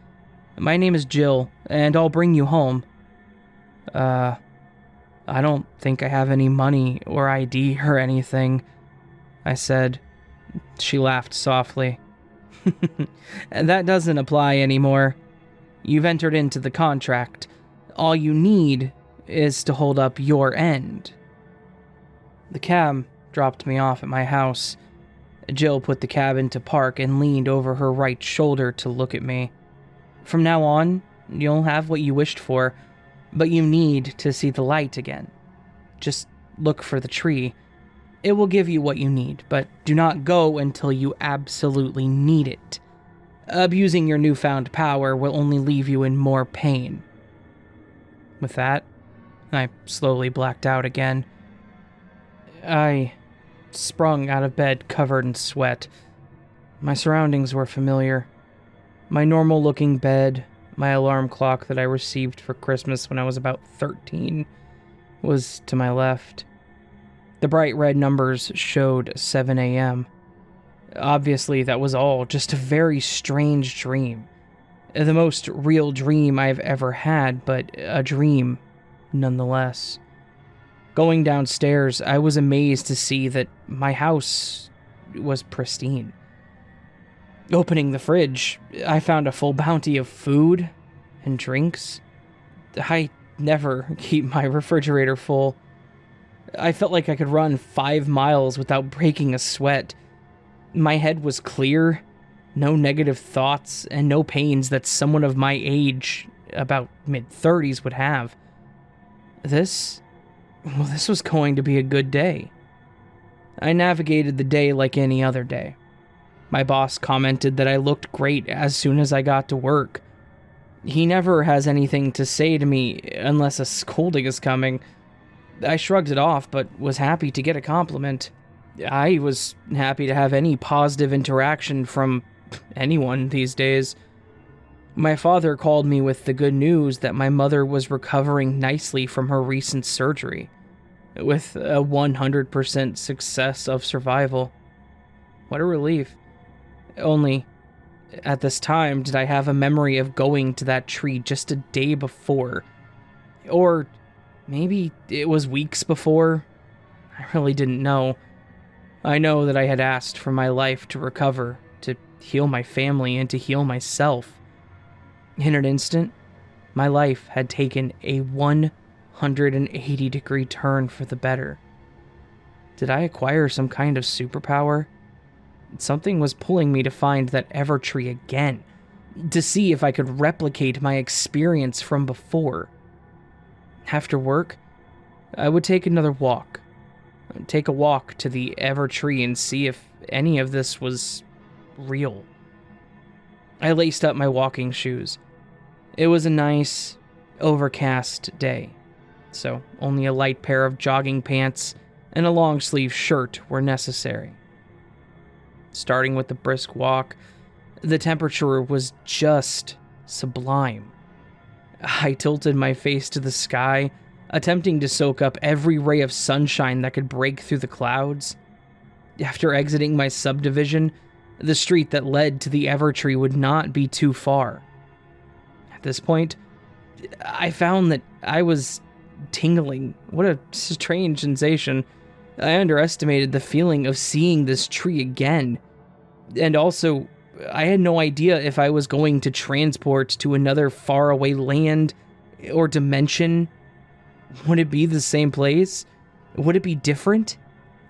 "My name is Jill, and I'll bring you home." I don't think I have any money or ID or anything," I said, She laughed softly. That doesn't apply anymore. You've entered into the contract. All you need is to hold up your end. The cab dropped me off at my house. Jill put the cab into park and leaned over her right shoulder to look at me. From now on, you'll have what you wished for, but you need to see the light again. Just look for the tree. It will give you what you need, but do not go until you absolutely need it. Abusing your newfound power will only leave you in more pain. With that, I slowly blacked out again. I sprung out of bed covered in sweat. My surroundings were familiar. My normal-looking bed, my alarm clock that I received for Christmas when I was about 13, was to my left. The bright red numbers showed 7 a.m. Obviously, that was all just a very strange dream. The most real dream I've ever had, but a dream nonetheless. Going downstairs, I was amazed to see that my house was pristine. Opening the fridge, I found a full bounty of food and drinks. I never keep my refrigerator full. I felt like I could run 5 miles without breaking a sweat. My head was clear, no negative thoughts, and no pains that someone of my age, about mid-30s, would have. This was going to be a good day. I navigated the day like any other day. My boss commented that I looked great as soon as I got to work. He never has anything to say to me unless a scolding is coming. I shrugged it off, but was happy to get a compliment. I was happy to have any positive interaction from anyone these days. My father called me with the good news that my mother was recovering nicely from her recent surgery, with a 100% success of survival. What a relief. Only, at this time, did I have a memory of going to that tree just a day before. Or maybe it was weeks before. I really didn't know. I know that I had asked for my life to recover, to heal my family, and to heal myself. In an instant, my life had taken a 180-degree turn for the better. Did I acquire some kind of superpower? Something was pulling me to find that Evertree again, to see if I could replicate my experience from before. After work, I would take another walk. Take a walk to the Evertree and see if any of this was real. I laced up my walking shoes. It was a nice, overcast day, so only a light pair of jogging pants and a long-sleeve shirt were necessary. Starting with the brisk walk, the temperature was just sublime. I tilted my face to the sky, attempting to soak up every ray of sunshine that could break through the clouds. After exiting my subdivision, the street that led to the Evertree would not be too far. At this point, I found that I was tingling. What a strange sensation. I underestimated the feeling of seeing this tree again. And also, I had no idea if I was going to transport to another faraway land or dimension. Would it be the same place? Would it be different?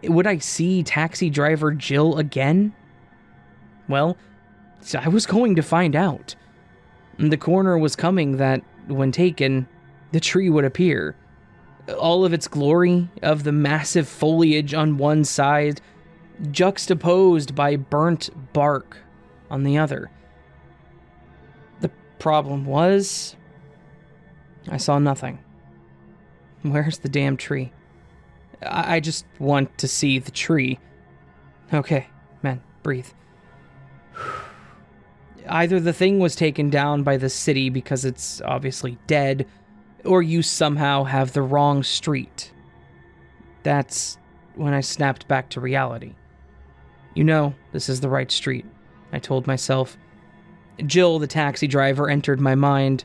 Would I see taxi driver Jill again? Well, I was going to find out. The corner was coming that, when taken, the tree would appear. All of its glory, of the massive foliage on one side, juxtaposed by burnt bark on the other. The problem was, I saw nothing. Where's the damn tree? I just want to see the tree. Okay, man, breathe. Either the thing was taken down by the city because it's obviously dead, or you somehow have the wrong street. That's when I snapped back to reality. You know, this is the right street, I told myself. Jill, the taxi driver, entered my mind.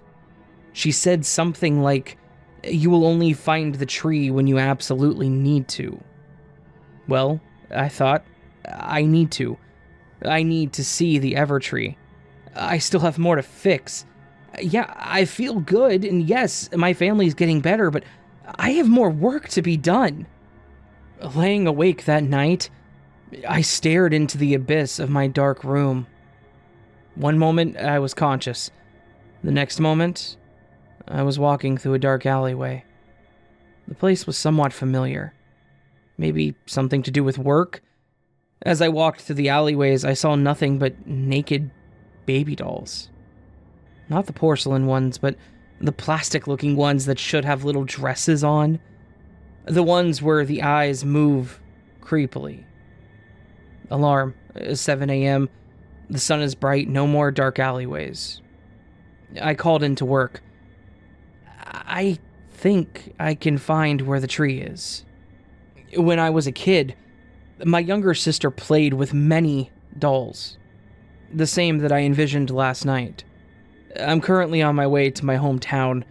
She said something like, "You will only find the tree when you absolutely need to." Well, I thought, I need to. I need to see the Evertree. I still have more to fix. Yeah, I feel good, and yes, my family's getting better, but I have more work to be done. Laying awake that night, I stared into the abyss of my dark room. One moment, I was conscious. The next moment, I was walking through a dark alleyway. The place was somewhat familiar. Maybe something to do with work? As I walked through the alleyways, I saw nothing but naked baby dolls. Not the porcelain ones, but the plastic-looking ones that should have little dresses on. The ones where the eyes move creepily. Alarm, 7 a.m. The sun is bright, no more dark alleyways. I called into work. I think I can find where the tree is. When I was a kid, my younger sister played with many dolls. The same that I envisioned last night. I'm currently on my way to my hometown.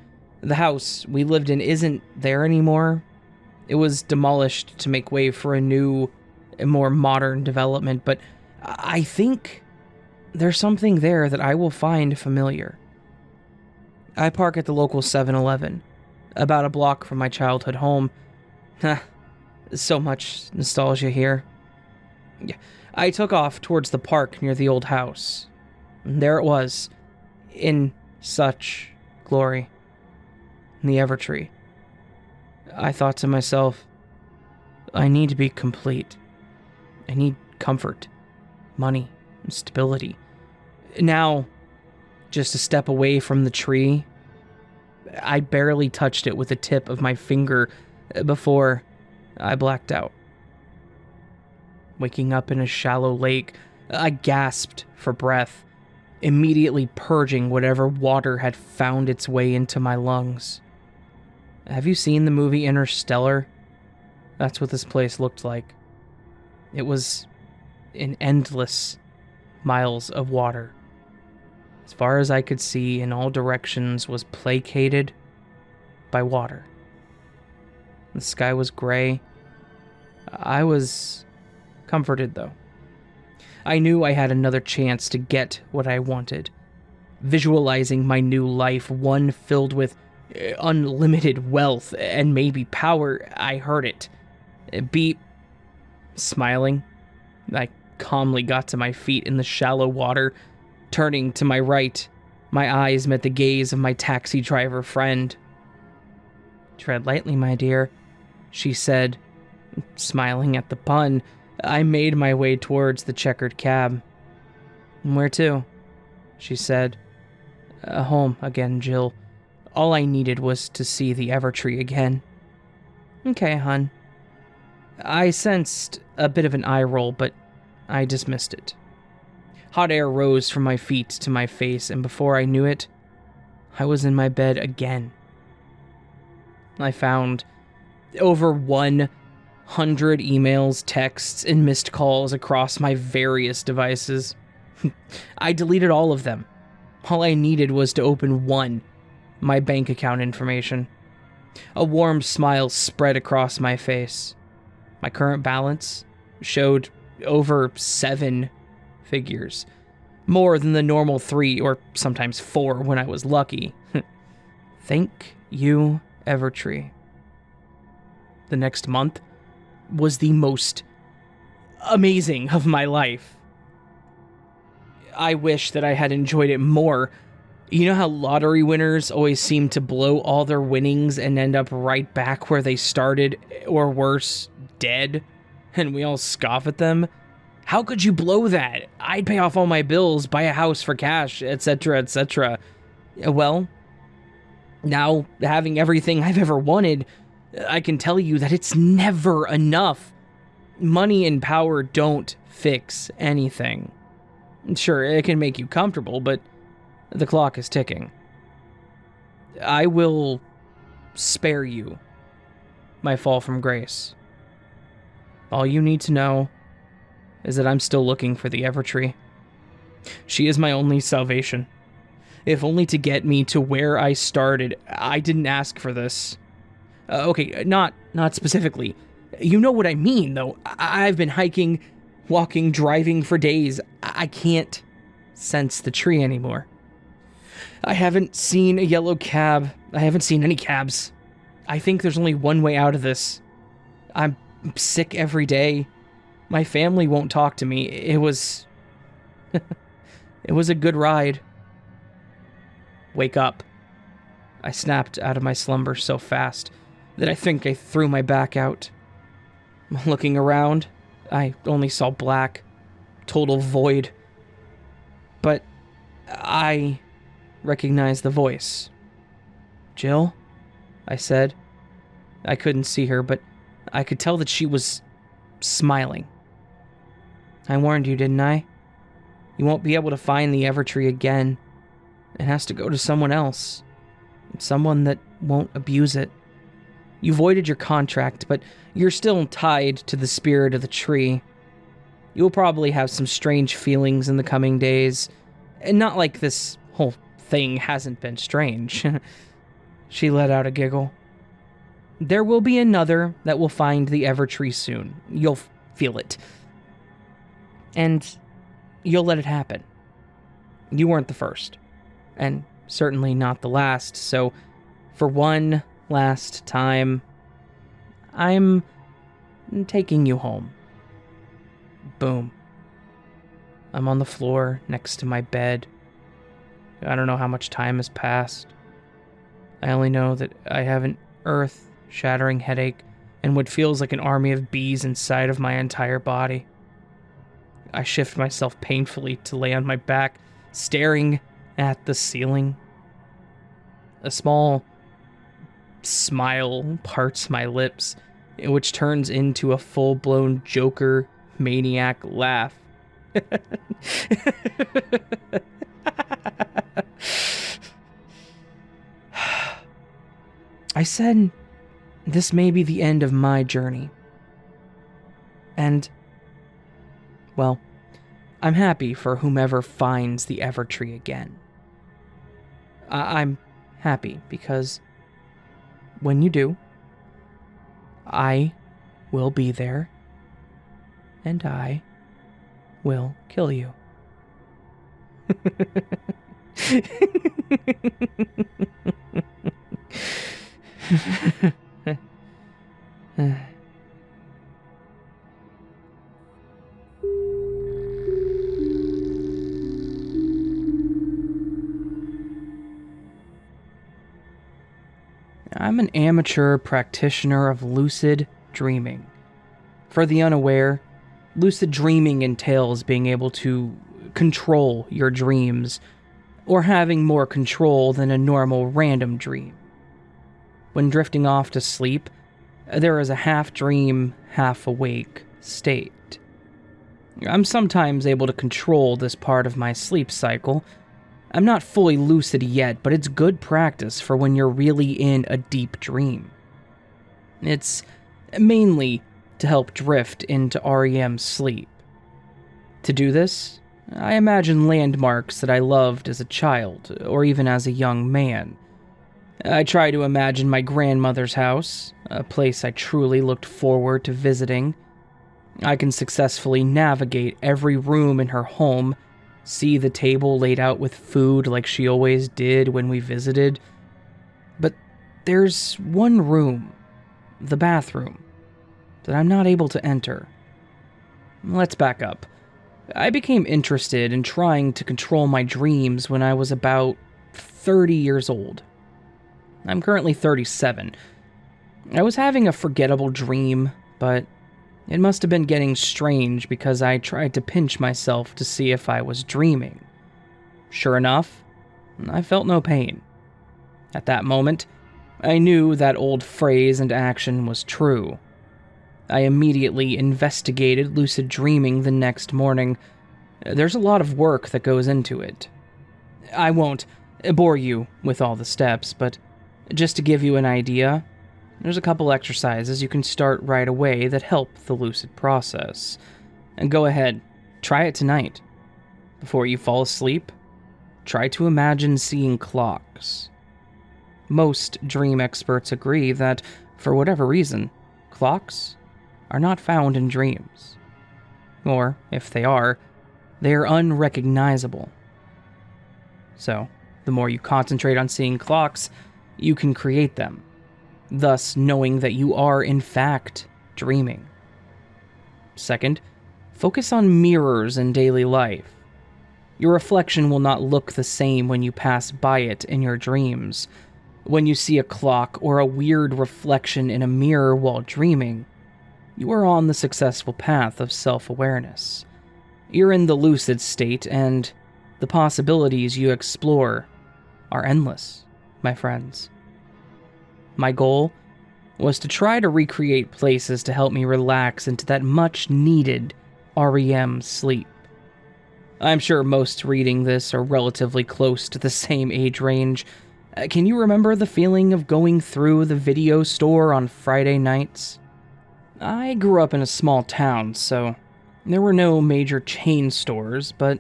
The house we lived in isn't there anymore. It was demolished to make way for a new, more modern development, but I think there's something there that I will find familiar. I park at the local 7-Eleven, about a block from my childhood home. So much nostalgia here. I took off towards the park near the old house. There it was, in such glory. The Evertree. I thought to myself, I need to be complete. I need comfort, money, and stability. Now, just a step away from the tree, I barely touched it with the tip of my finger before I blacked out. Waking up in a shallow lake, I gasped for breath, immediately purging whatever water had found its way into my lungs. Have you seen the movie Interstellar? That's what this place looked like. It was an endless miles of water. As far as I could see, in all directions was placated by water. The sky was gray. I was comforted, though. I knew I had another chance to get what I wanted. Visualizing my new life, one filled with unlimited wealth and maybe power, I heard it. Beep. Smiling, I calmly got to my feet in the shallow water. Turning to my right, my eyes met the gaze of my taxi driver friend. "Tread lightly, my dear," she said. Smiling at the pun, I made my way towards the checkered cab. "Where to?" she said. "Home again, Jill. All I needed was to see the Evertree again." "Okay, hun." I sensed a bit of an eye roll, but I dismissed it. Hot air rose from my feet to my face, and before I knew it, I was in my bed again. I found over 100 emails, texts, and missed calls across my various devices. I deleted all of them. All I needed was to open one, my bank account information. A warm smile spread across my face. My current balance showed over 7 figures. More than the normal 3 or sometimes 4 when I was lucky. Thank you, Evertree. The next month was the most amazing of my life. I wish that I had enjoyed it more. You know how lottery winners always seem to blow all their winnings and end up right back where they started, or worse, dead, and we all scoff at them? How could you blow that? I'd pay off all my bills, buy a house for cash, etc., etc. Well, now having everything I've ever wanted, I can tell you that it's never enough. Money and power don't fix anything. Sure, it can make you comfortable, but the clock is ticking. I will spare you my fall from grace. All you need to know is that I'm still looking for the Evertree. She is my only salvation. If only to get me to where I started. I didn't ask for this. Okay, not specifically. You know what I mean, though. I've been hiking, walking, driving for days. I can't sense the tree anymore. I haven't seen a yellow cab. I haven't seen any cabs. I think there's only one way out of this. I'm sick every day. My family won't talk to me. It was... it was a good ride. Wake up. I snapped out of my slumber so fast that I think I threw my back out. Looking around, I only saw black, total void. But I recognized the voice. Jill? I said. I couldn't see her, but I could tell that she was smiling. I warned you, didn't I? You won't be able to find the Evertree again. It has to go to someone else. Someone that won't abuse it. You voided your contract, but you're still tied to the spirit of the tree. You'll probably have some strange feelings in the coming days. And not like this whole thing hasn't been strange. She let out a giggle. There will be another that will find the Evertree soon. You'll feel it. And you'll let it happen. You weren't the first. And certainly not the last, so for one last time, I'm taking you home. Boom. I'm on the floor next to my bed. I don't know how much time has passed. I only know that I have an earth-shattering headache and what feels like an army of bees inside of my entire body. I shift myself painfully to lay on my back, staring at the ceiling. A small smile parts my lips, which turns into a full-blown Joker maniac laugh. I said this may be the end of my journey. And, well, I'm happy for whomever finds the Evertree again. I'm happy because when you do, I will be there, and I will kill you. I'm an amateur practitioner of lucid dreaming. For the unaware, lucid dreaming entails being able to control your dreams, or having more control than a normal random dream. When drifting off to sleep, there is a half-dream, half-awake state. I'm sometimes able to control this part of my sleep cycle. I'm not fully lucid yet, but it's good practice for when you're really in a deep dream. It's mainly to help drift into REM sleep. To do this, I imagine landmarks that I loved as a child, or even as a young man. I try to imagine my grandmother's house, a place I truly looked forward to visiting. I can successfully navigate every room in her home, see the table laid out with food like she always did when we visited. But there's one room, the bathroom, that I'm not able to enter. Let's back up. I became interested in trying to control my dreams when I was about 30 years old. I'm currently 37. I was having a forgettable dream, but it must have been getting strange because I tried to pinch myself to see if I was dreaming. Sure enough, I felt no pain. At that moment, I knew that old phrase and action was true. I immediately investigated lucid dreaming the next morning. There's a lot of work that goes into it. I won't bore you with all the steps, but just to give you an idea, there's a couple exercises you can start right away that help the lucid process. And go ahead, try it tonight. Before you fall asleep, try to imagine seeing clocks. Most dream experts agree that, for whatever reason, clocks are not found in dreams. or if they are unrecognizable. So, the more you concentrate on seeing clocks, you can create them, thus knowing that you are, in fact, dreaming. Second, focus on mirrors in daily life. Your reflection will not look the same when you pass by it in your dreams. When you see a clock or a weird reflection in a mirror while dreaming, you are on the successful path of self-awareness. You're in the lucid state, and the possibilities you explore are endless, my friends. My goal was to try to recreate places to help me relax into that much-needed REM sleep. I'm sure most reading this are relatively close to the same age range. Can you remember the feeling of going through the video store on Friday nights? I grew up in a small town, so there were no major chain stores, but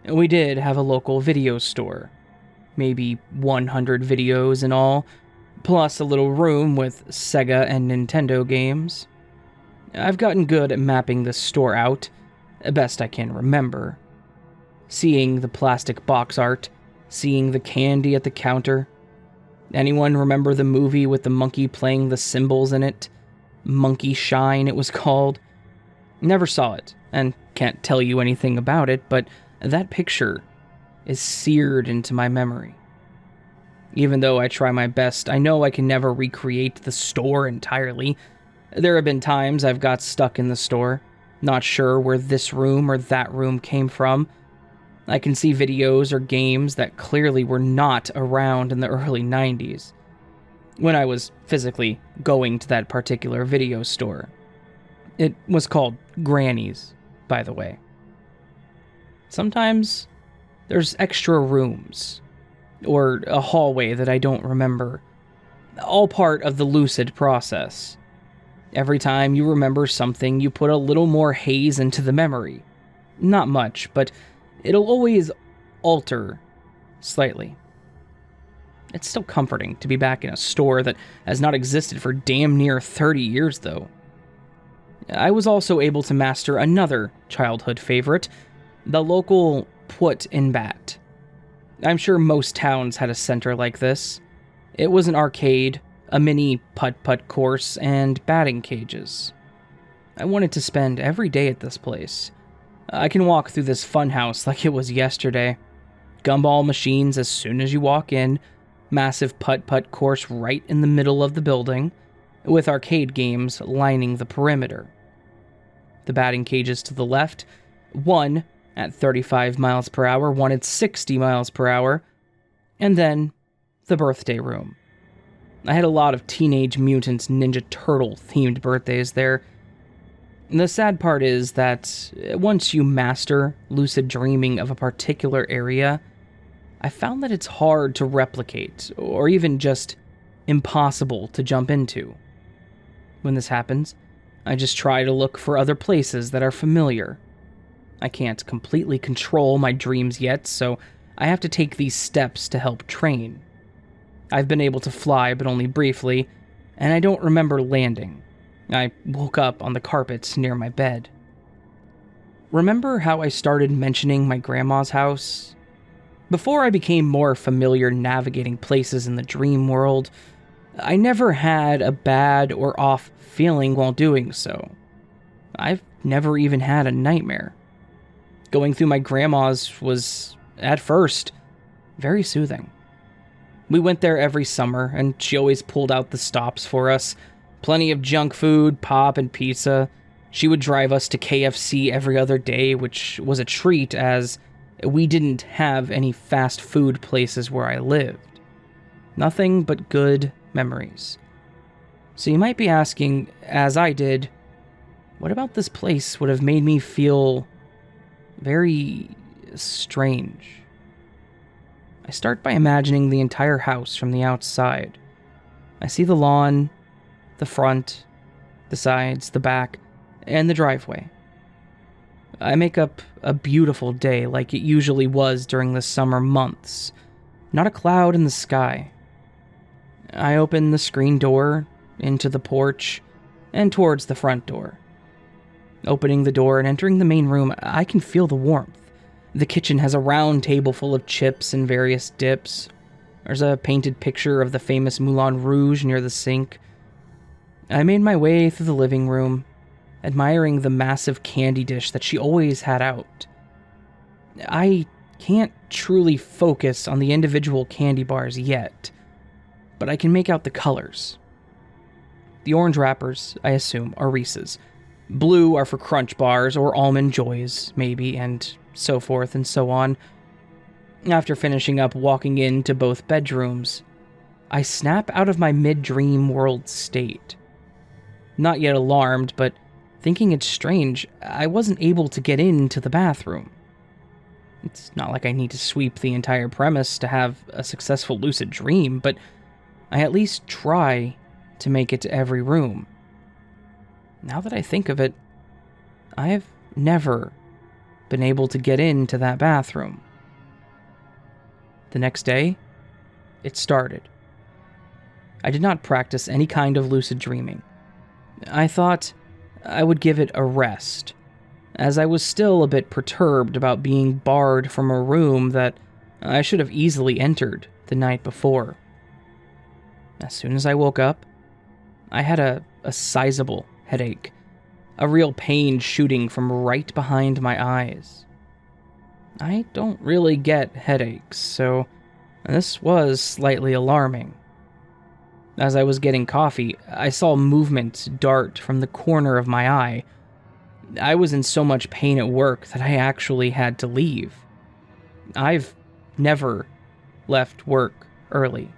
we did have a local video store. Maybe 100 videos in all, plus a little room with Sega and Nintendo games. I've gotten good at mapping this store out, best I can remember. Seeing the plastic box art, seeing the candy at the counter. Anyone remember the movie with the monkey playing the cymbals in it? Monkey Shine, it was called. Never saw it, and can't tell you anything about it, but that picture is seared into my memory. Even though I try my best, I know I can never recreate the store entirely. There have been times I've got stuck in the store, not sure where this room or that room came from. I can see videos or games that clearly were not around in the early 90s, when I was physically going to that particular video store. It was called Granny's, by the way. Sometimes there's extra rooms, or a hallway that I don't remember, all part of the lucid process. Every time you remember something, you put a little more haze into the memory. Not much, but it'll always alter slightly. It's still comforting to be back in a store that has not existed for damn near 30 years, though. I was also able to master another childhood favorite, the local Put in Bat. I'm sure most towns had a center like this. It was an arcade, a mini putt-putt course, and batting cages. I wanted to spend every day at this place. I can walk through this funhouse like it was yesterday. Gumball machines as soon as you walk in, massive putt-putt course right in the middle of the building, with arcade games lining the perimeter. The batting cages to the left, one at 35 miles per hour, one at 60 miles per hour, and then the birthday room. I had a lot of Teenage Mutant Ninja Turtle themed birthdays there. The sad part is that once you master lucid dreaming of a particular area, I found that it's hard to replicate, or even just impossible to jump into. When this happens, I just try to look for other places that are familiar. I can't completely control my dreams yet, so I have to take these steps to help train. I've been able to fly, but only briefly, and I don't remember landing. I woke up on the carpet near my bed. Remember how I started mentioning my grandma's house? Before I became more familiar navigating places in the dream world, I never had a bad or off feeling while doing so. I've never even had a nightmare. Going through my grandma's was, at first, very soothing. We went there every summer, and she always pulled out the stops for us. Plenty of junk food, pop, and pizza. She would drive us to KFC every other day, which was a treat as we didn't have any fast food places where I lived. Nothing but good memories. So you might be asking, as I did, what about this place would have made me feel very strange? I start by imagining the entire house from the outside. I see the lawn, the front, the sides, the back, and the driveway. I make up a beautiful day like it usually was during the summer months. Not a cloud in the sky. I open the screen door into the porch and towards the front door. Opening the door and entering the main room, I can feel the warmth. The kitchen has a round table full of chips and various dips. There's a painted picture of the famous Moulin Rouge near the sink. I made my way through the living room, admiring the massive candy dish that she always had out. I can't truly focus on the individual candy bars yet, but I can make out the colors. The orange wrappers, I assume, are Reese's. Blue are for Crunch bars or Almond Joys, maybe, and so forth and so on. After finishing up walking into both bedrooms, I snap out of my mid-dream world state. Not yet alarmed, but thinking it's strange, I wasn't able to get into the bathroom. It's not like I need to sweep the entire premise to have a successful lucid dream, but I at least try to make it to every room. Now that I think of it, I have never been able to get into that bathroom. The next day, it started. I did not practice any kind of lucid dreaming. I thought I would give it a rest, as I was still a bit perturbed about being barred from a room that I should have easily entered the night before. As soon as I woke up, I had a sizable headache, a real pain shooting from right behind my eyes. I don't really get headaches, so this was slightly alarming. As I was getting coffee, I saw movement dart from the corner of my eye. I was in so much pain at work that I actually had to leave. I've never left work early.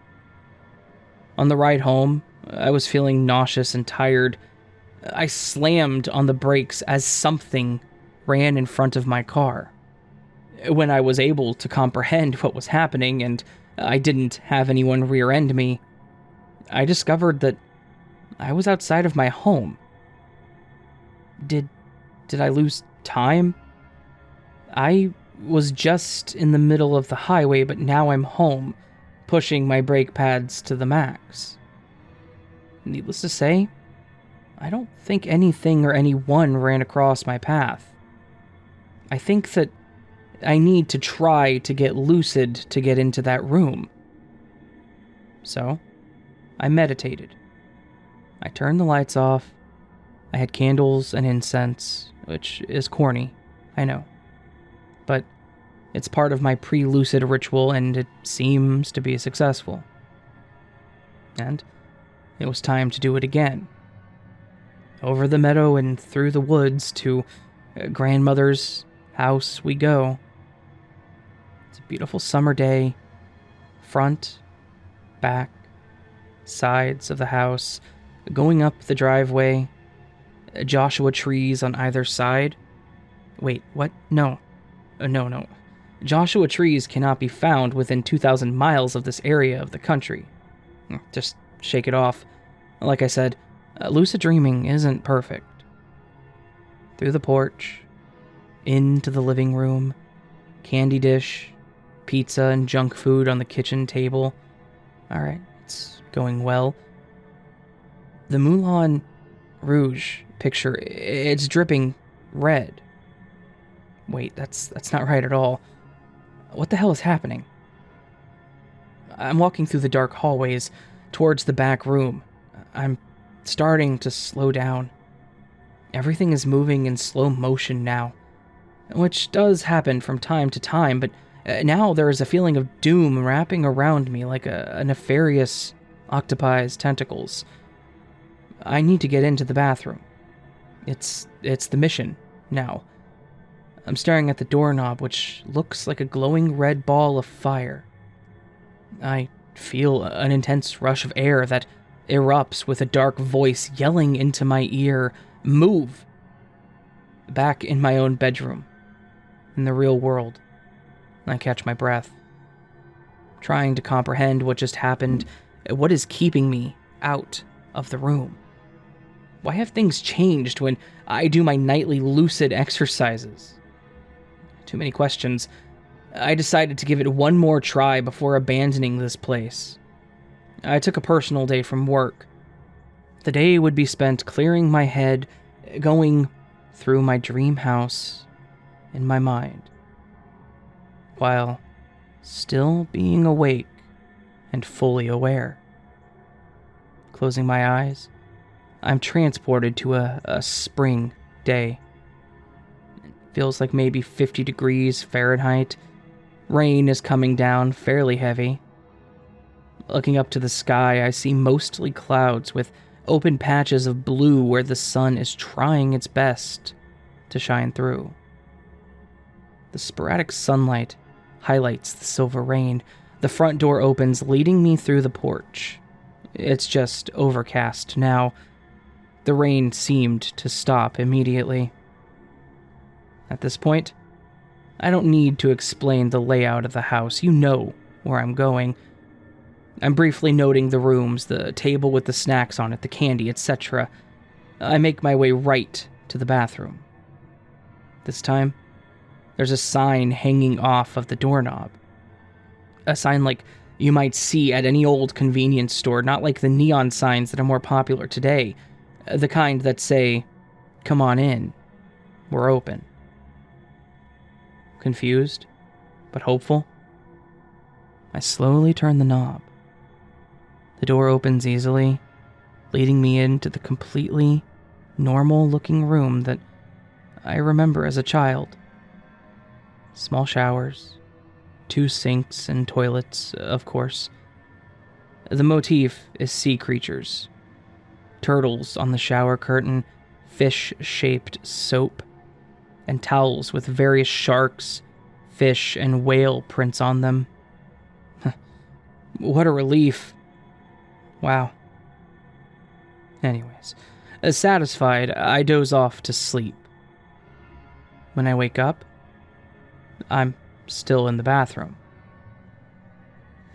On the ride home, I was feeling nauseous and tired. I slammed on the brakes as something ran in front of my car. When I was able to comprehend what was happening and I didn't have anyone rear-end me, I discovered that I was outside of my home. Did I lose time? I was just in the middle of the highway, but now I'm home, pushing my brake pads to the max. Needless to say, I don't think anything or anyone ran across my path. I think that I need to try to get lucid to get into that room. So, I meditated. I turned the lights off. I had candles and incense, which is corny, I know. But it's part of my pre-lucid ritual, and it seems to be successful. And it was time to do it again. Over the meadow and through the woods to grandmother's house we go. It's a beautiful summer day. Front, back, sides of the house, going up the driveway, Joshua trees on either side. Wait, what? No. No. Joshua trees cannot be found within 2,000 miles of this area of the country. Just shake it off. Like I said, lucid dreaming isn't perfect. Through the porch, into the living room, candy dish, pizza and junk food on the kitchen table. Alright, it's going well. The Moulin Rouge picture, it's dripping red. Wait, that's not right at all. What the hell is happening? I'm walking through the dark hallways towards the back room. I'm starting to slow down. Everything is moving in slow motion now, which does happen from time to time, but now there is a feeling of doom wrapping around me like a nefarious octopi's tentacles. I need to get into the bathroom. It's the mission now. I'm staring at the doorknob, which looks like a glowing red ball of fire. I feel an intense rush of air that erupts with a dark voice yelling into my ear, "Move!" Back in my own bedroom, in the real world, I catch my breath, trying to comprehend what just happened. What is keeping me out of the room? Why have things changed when I do my nightly lucid exercises? Too many questions. I decided to give it one more try before abandoning this place. I took a personal day from work. The day would be spent clearing my head, going through my dream house in my mind, while still being awake and fully aware. Closing my eyes, I'm transported to a spring day. It feels like maybe 50 degrees Fahrenheit. Rain is coming down fairly heavy. Looking up to the sky, I see mostly clouds with open patches of blue where the sun is trying its best to shine through. The sporadic sunlight highlights the silver rain. The front door opens, leading me through the porch. It's just overcast now. The rain seemed to stop immediately. At this point, I don't need to explain the layout of the house. You know where I'm going. I'm briefly noting the rooms, the table with the snacks on it, the candy, etc. I make my way right to the bathroom. This time, there's a sign hanging off of the doorknob. A sign like you might see at any old convenience store, not like the neon signs that are more popular today. The kind that say, "Come on in, we're open." Confused, but hopeful, I slowly turn the knob. The door opens easily, leading me into the completely normal-looking room that I remember as a child. Small showers, 2 sinks and toilets, of course. The motif is sea creatures. Turtles on the shower curtain, fish-shaped soap, and towels with various sharks, fish, and whale prints on them. What a relief. Wow. Anyways, satisfied, I doze off to sleep. When I wake up, I'm still in the bathroom.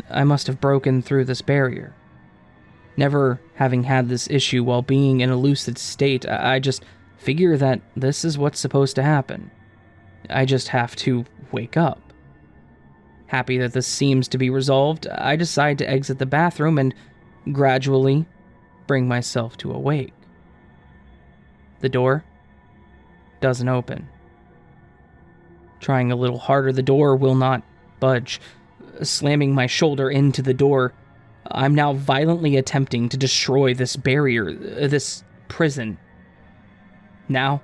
I must have broken through this barrier. Never having had this issue while being in a lucid state, I just figure that this is what's supposed to happen. I just have to wake up. Happy that this seems to be resolved, I decide to exit the bathroom and gradually bring myself to awake. The door doesn't open. Trying a little harder, the door will not budge. Slamming my shoulder into the door, I'm now violently attempting to destroy this barrier, this prison. Now,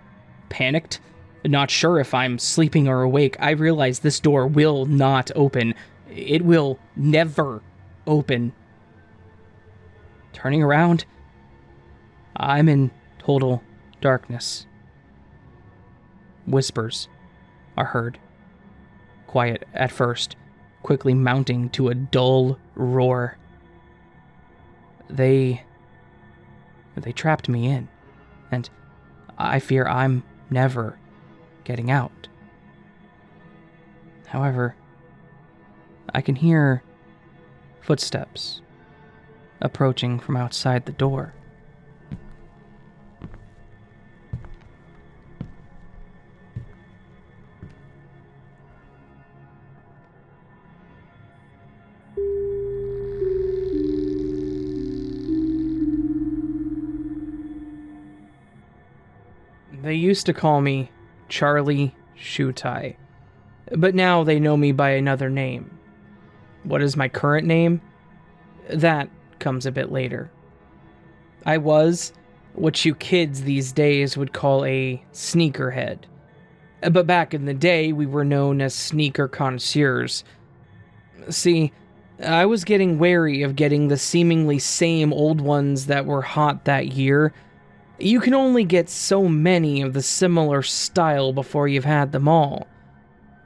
panicked, not sure if I'm sleeping or awake, I realize this door will not open. It will never open. Turning around, I'm in total darkness. Whispers are heard. Quiet at first, quickly mounting to a dull roar. They trapped me in, and I fear I'm never getting out. However, I can hear footsteps approaching from outside the door. They used to call me Charlie Shutai, but now they know me by another name. What is my current name? That comes a bit later. I was what you kids these days would call a sneakerhead, but back in the day we were known as sneaker connoisseurs. See, I was getting wary of getting the seemingly same old ones that were hot that year. You can only get so many of the similar style before you've had them all.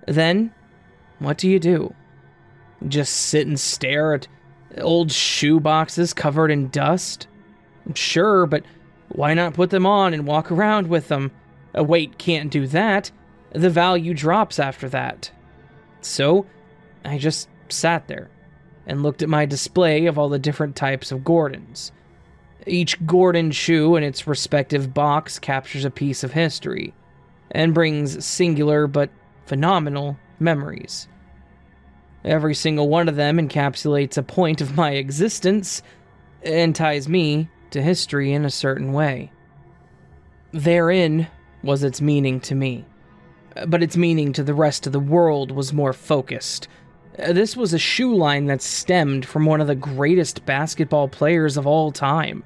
Then, what do? Just sit and stare at old shoe boxes covered in dust? Sure, but why not put them on and walk around with them? Wait, can't do that. The value drops after that. So, I just sat there and looked at my display of all the different types of Gordons. Each Gordon shoe in its respective box captures a piece of history, and brings singular but phenomenal memories. Every single one of them encapsulates a point of my existence, and ties me to history in a certain way. Therein was its meaning to me. But its meaning to the rest of the world was more focused. This was a shoe line that stemmed from one of the greatest basketball players of all time.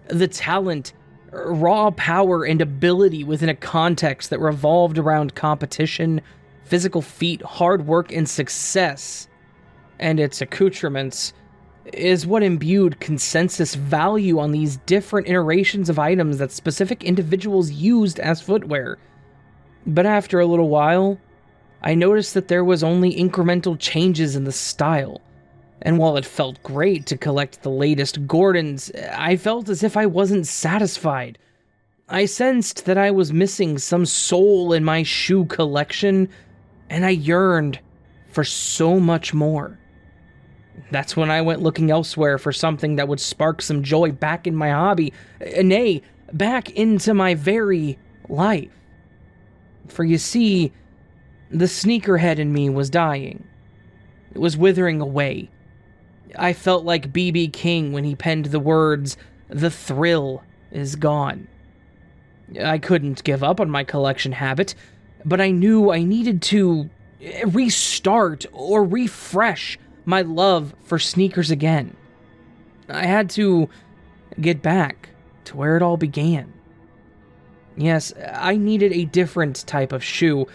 The talent, raw power, and ability within a context that revolved around competition, physical feat, hard work, and success, and its accoutrements, is what imbued consensus value on these different iterations of items that specific individuals used as footwear. But after a little while, I noticed that there was only incremental changes in the style. And while it felt great to collect the latest Gordons, I felt as if I wasn't satisfied. I sensed that I was missing some soul in my shoe collection, and I yearned for so much more. That's when I went looking elsewhere for something that would spark some joy back in my hobby, nay, back into my very life. For you see, the sneakerhead in me was dying. It was withering away. I felt like B.B. King when he penned the words, "The thrill is gone." I couldn't give up on my collection habit, but I knew I needed to restart or refresh my love for sneakers again. I had to get back to where it all began. Yes, I needed a different type of shoe.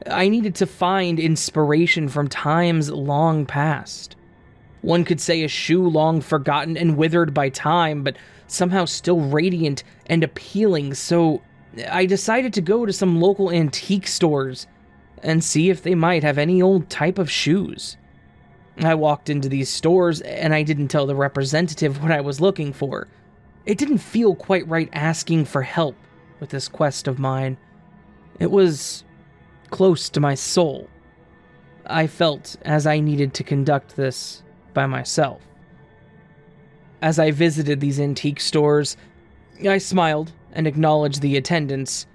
I needed to find inspiration from times long past. One could say a shoe long forgotten and withered by time, but somehow still radiant and appealing, so I decided to go to some local antique stores and see if they might have any old type of shoes. I walked into these stores, and I didn't tell the representative what I was looking for. It didn't feel quite right asking for help with this quest of mine. It was close to my soul. I felt as I needed to conduct this by myself. As I visited these antique stores, I smiled and acknowledged the attendants,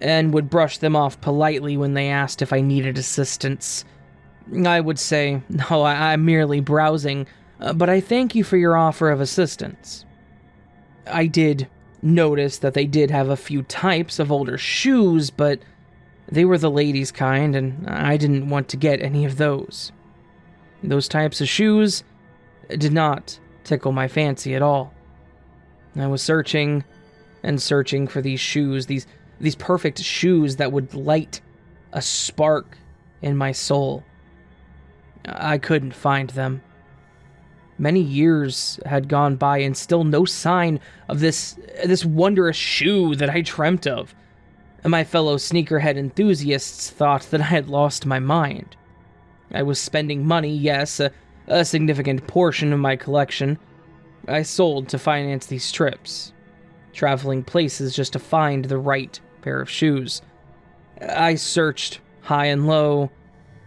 and would brush them off politely when they asked if I needed assistance. I would say, "No, I'm merely browsing, but I thank you for your offer of assistance." I did notice that they did have a few types of older shoes, but they were the ladies' kind, and I didn't want to get any of those. Those types of shoes did not tickle my fancy at all. I was searching and searching for these shoes, these perfect shoes that would light a spark in my soul. I couldn't find them. Many years had gone by and still no sign of this wondrous shoe that I dreamt of. My fellow sneakerhead enthusiasts thought that I had lost my mind. I was spending money, yes, a significant portion of my collection. I sold to finance these trips, traveling places just to find the right pair of shoes. I searched high and low,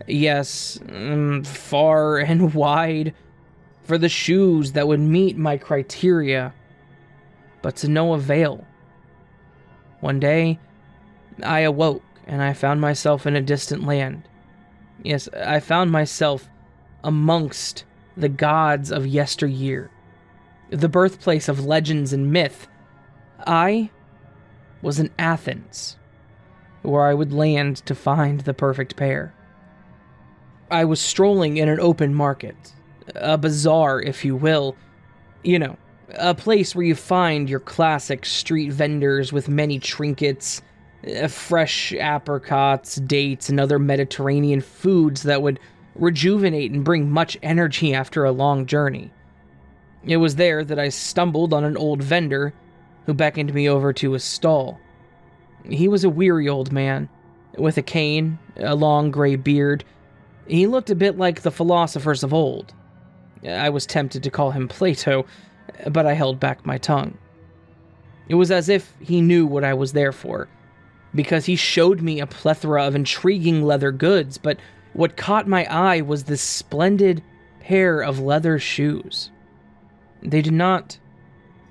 yes, far and wide, for the shoes that would meet my criteria, but to no avail. One day, I awoke and I found myself in a distant land. Yes, I found myself amongst the gods of yesteryear, the birthplace of legends and myth. I was in Athens, where I would land to find the perfect pair. I was strolling in an open market, a bazaar, if you will. You know, a place where you find your classic street vendors with many trinkets, fresh apricots, dates, and other Mediterranean foods that would rejuvenate and bring much energy after a long journey. It was there that I stumbled on an old vendor who beckoned me over to his stall. He was a weary old man, with a cane, a long gray beard. He looked a bit like the philosophers of old. I was tempted to call him Plato, but I held back my tongue. It was as if he knew what I was there for, because he showed me a plethora of intriguing leather goods, but what caught my eye was this splendid pair of leather shoes. They did not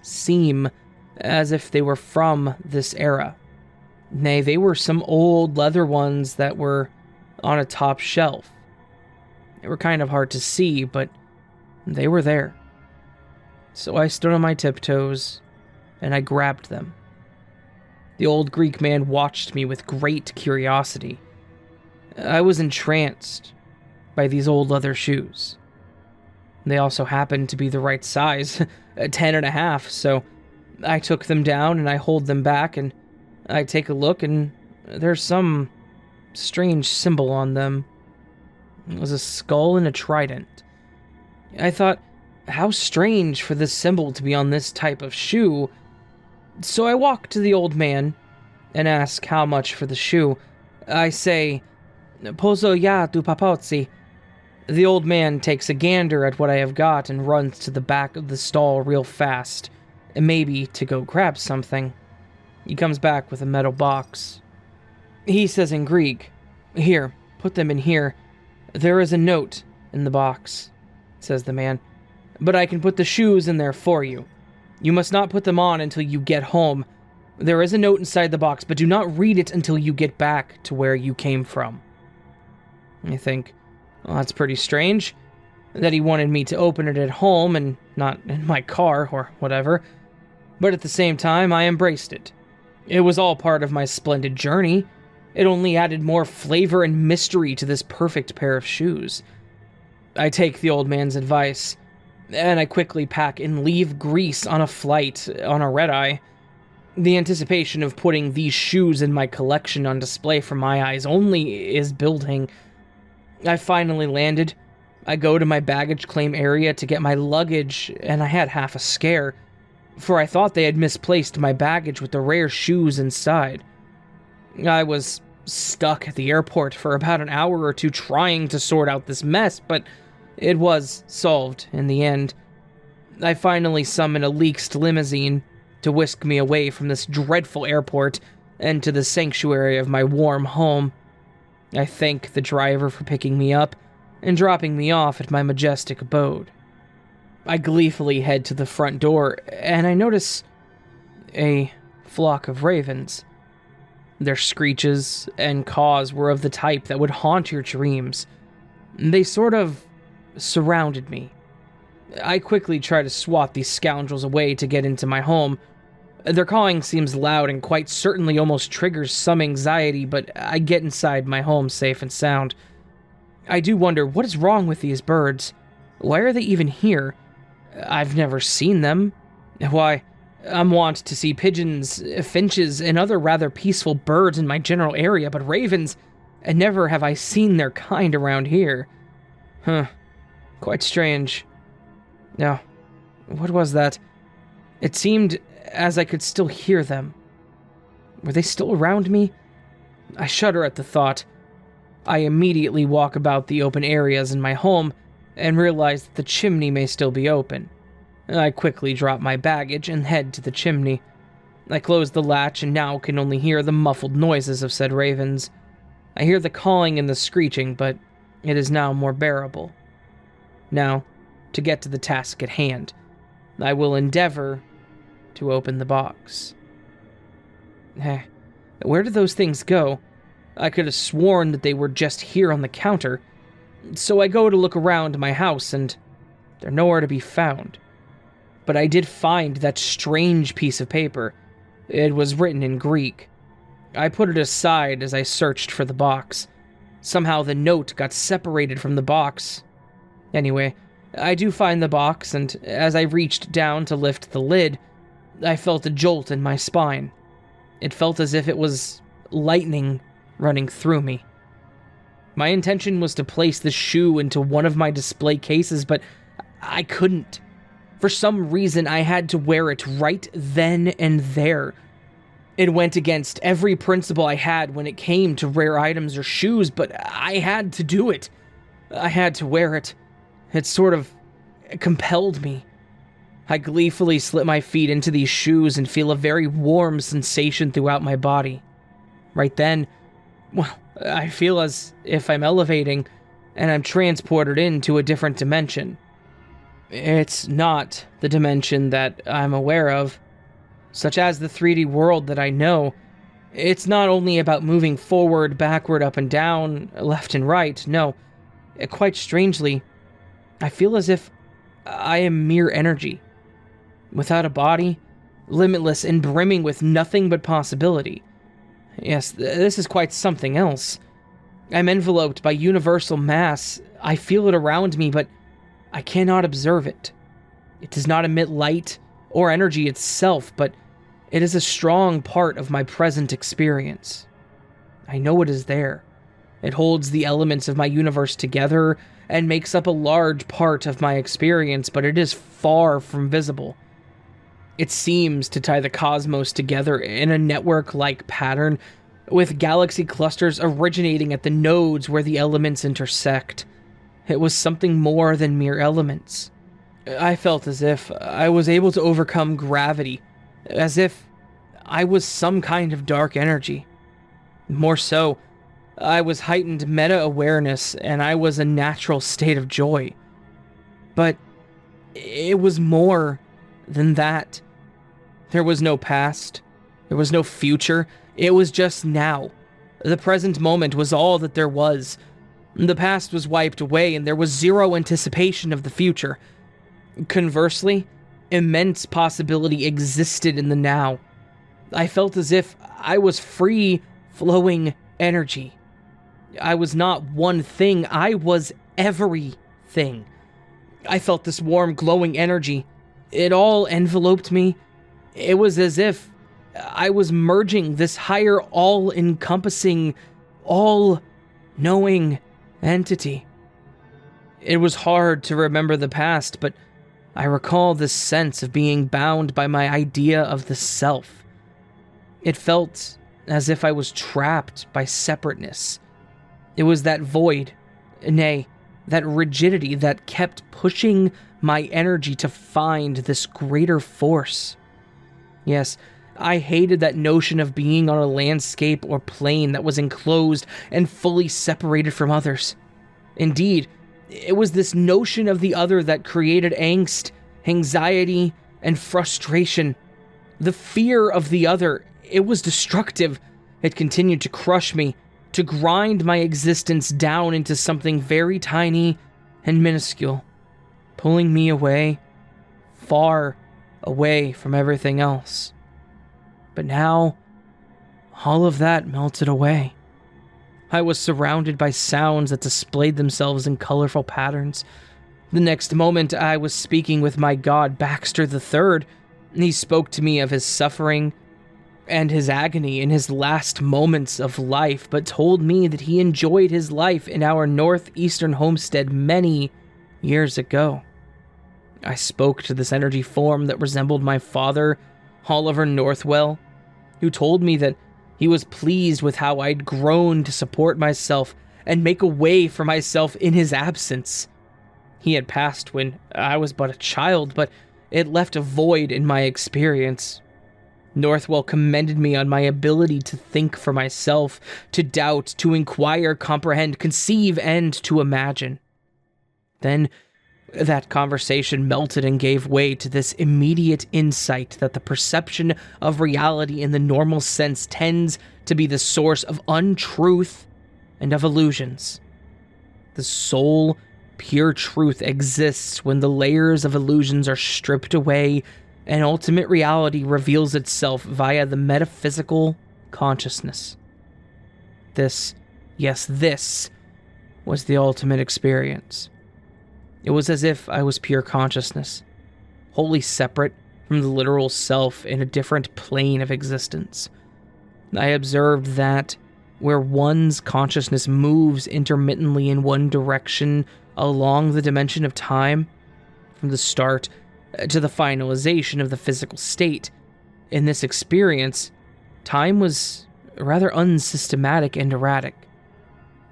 seem as if they were from this era. Nay, they were some old leather ones that were on a top shelf. They were kind of hard to see, but they were there. So I stood on my tiptoes, and I grabbed them. The old Greek man watched me with great curiosity. I was entranced by these old leather shoes. They also happened to be the right size, 10.5, so I took them down and I hold them back and I take a look and there's some strange symbol on them. It was a skull and a trident. I thought, how strange for this symbol to be on this type of shoe. So I walk to the old man and ask how much for the shoe. I say, "Pozo ya tu papozzi." The old man takes a gander at what I have got and runs to the back of the stall real fast, maybe to go grab something. He comes back with a metal box. He says in Greek, "Here, put them in here. There is a note in the box," says the man, "but I can put the shoes in there for you. You must not put them on until you get home. There is a note inside the box, but do not read it until you get back to where you came from." I think, well, that's pretty strange, that he wanted me to open it at home and not in my car or whatever, but at the same time, I embraced it. It was all part of my splendid journey. It only added more flavor and mystery to this perfect pair of shoes. I take the old man's advice, and I quickly pack and leave Greece on a flight on a red-eye. The anticipation of putting these shoes in my collection on display for my eyes only is building. I finally landed. I go to my baggage claim area to get my luggage, and I had half a scare, for I thought they had misplaced my baggage with the rare shoes inside. I was stuck at the airport for about an hour or two trying to sort out this mess, but it was solved in the end. I finally summoned a leased limousine to whisk me away from this dreadful airport and to the sanctuary of my warm home. I thank the driver for picking me up and dropping me off at my majestic abode. I gleefully head to the front door, and I notice a flock of ravens. Their screeches and caws were of the type that would haunt your dreams. They sort of surrounded me. I quickly try to swat these scoundrels away to get into my home. Their cawing seems loud and quite certainly almost triggers some anxiety, but I get inside my home safe and sound. I do wonder what is wrong with these birds. Why are they even here? I've never seen them. Why, I'm wont to see pigeons, finches, and other rather peaceful birds in my general area, but ravens, and never have I seen their kind around here. Quite strange. Now, what was that? It seemed as I could still hear them. Were they still around me? I shudder at the thought. I immediately walk about the open areas in my home and realize that the chimney may still be open. I quickly drop my baggage and head to the chimney. I close the latch and now can only hear the muffled noises of said ravens. I hear the cawing and the screeching, but it is now more bearable. Now, to get to the task at hand, I will endeavor to open the box. Where did those things go? I could have sworn that they were just here on the counter. So I go to look around my house, and they're nowhere to be found. But I did find that strange piece of paper. It was written in Greek. I put it aside as I searched for the box. Somehow the note got separated from the box. Anyway, I do find the box, and as I reached down to lift the lid, I felt a jolt in my spine. It felt as if it was lightning running through me. My intention was to place the shoe into one of my display cases, but I couldn't. For some reason, I had to wear it right then and there. It went against every principle I had when it came to rare items or shoes, but I had to do it. I had to wear it. It sort of compelled me. I gleefully slip my feet into these shoes and feel a very warm sensation throughout my body. Right then, well, I feel as if I'm elevating and I'm transported into a different dimension. It's not the dimension that I'm aware of, such as the 3D world that I know. It's not only about moving forward, backward, up and down, left and right. No, quite strangely, I feel as if I am mere energy, without a body, limitless and brimming with nothing but possibility. Yes, this is quite something else. I'm enveloped by universal mass. I feel it around me, but I cannot observe it. It does not emit light or energy itself, but it is a strong part of my present experience. I know it is there. It holds the elements of my universe together and makes up a large part of my experience, but it is far from visible. It seems to tie the cosmos together in a network-like pattern, with galaxy clusters originating at the nodes where the elements intersect. It was something more than mere elements. I felt as if I was able to overcome gravity, as if I was some kind of dark energy. More so, I was heightened meta-awareness, and I was a natural state of joy. But it was more than that. There was no past. There was no future. It was just now. The present moment was all that there was. The past was wiped away, and there was zero anticipation of the future. Conversely, immense possibility existed in the now. I felt as if I was free, flowing energy. I was not one thing, I was everything. I felt this warm, glowing energy. It all enveloped me. It was as if I was merging this higher, all-encompassing, all-knowing entity. It was hard to remember the past, but I recall this sense of being bound by my idea of the self. It felt as if I was trapped by separateness. It was that void, nay, that rigidity that kept pushing my energy to find this greater force. Yes, I hated that notion of being on a landscape or plane that was enclosed and fully separated from others. Indeed, it was this notion of the other that created angst, anxiety, and frustration. The fear of the other, it was destructive. It continued to crush me, to grind my existence down into something very tiny and minuscule, pulling me away, far away from everything else. But now, all of that melted away. I was surrounded by sounds that displayed themselves in colorful patterns. The next moment, I was speaking with my god, Baxter III, and he spoke to me of his suffering and his agony in his last moments of life, but told me that he enjoyed his life in our northeastern homestead many years ago. I spoke to this energy form that resembled my father, Oliver Northwell, who told me that he was pleased with how I'd grown to support myself and make a way for myself in his absence. He had passed when I was but a child, but it left a void in my experience. Northwell commended me on my ability to think for myself, to doubt, to inquire, comprehend, conceive, and to imagine. Then, that conversation melted and gave way to this immediate insight that the perception of reality in the normal sense tends to be the source of untruth and of illusions. The sole, pure truth exists when the layers of illusions are stripped away and ultimate reality reveals itself via the metaphysical consciousness. This, yes, this was the ultimate experience. It was as if I was pure consciousness, wholly separate from the literal self in a different plane of existence. I observed that where one's consciousness moves intermittently in one direction along the dimension of time, from the start to the finalization of the physical state, in this experience, time was rather unsystematic and erratic.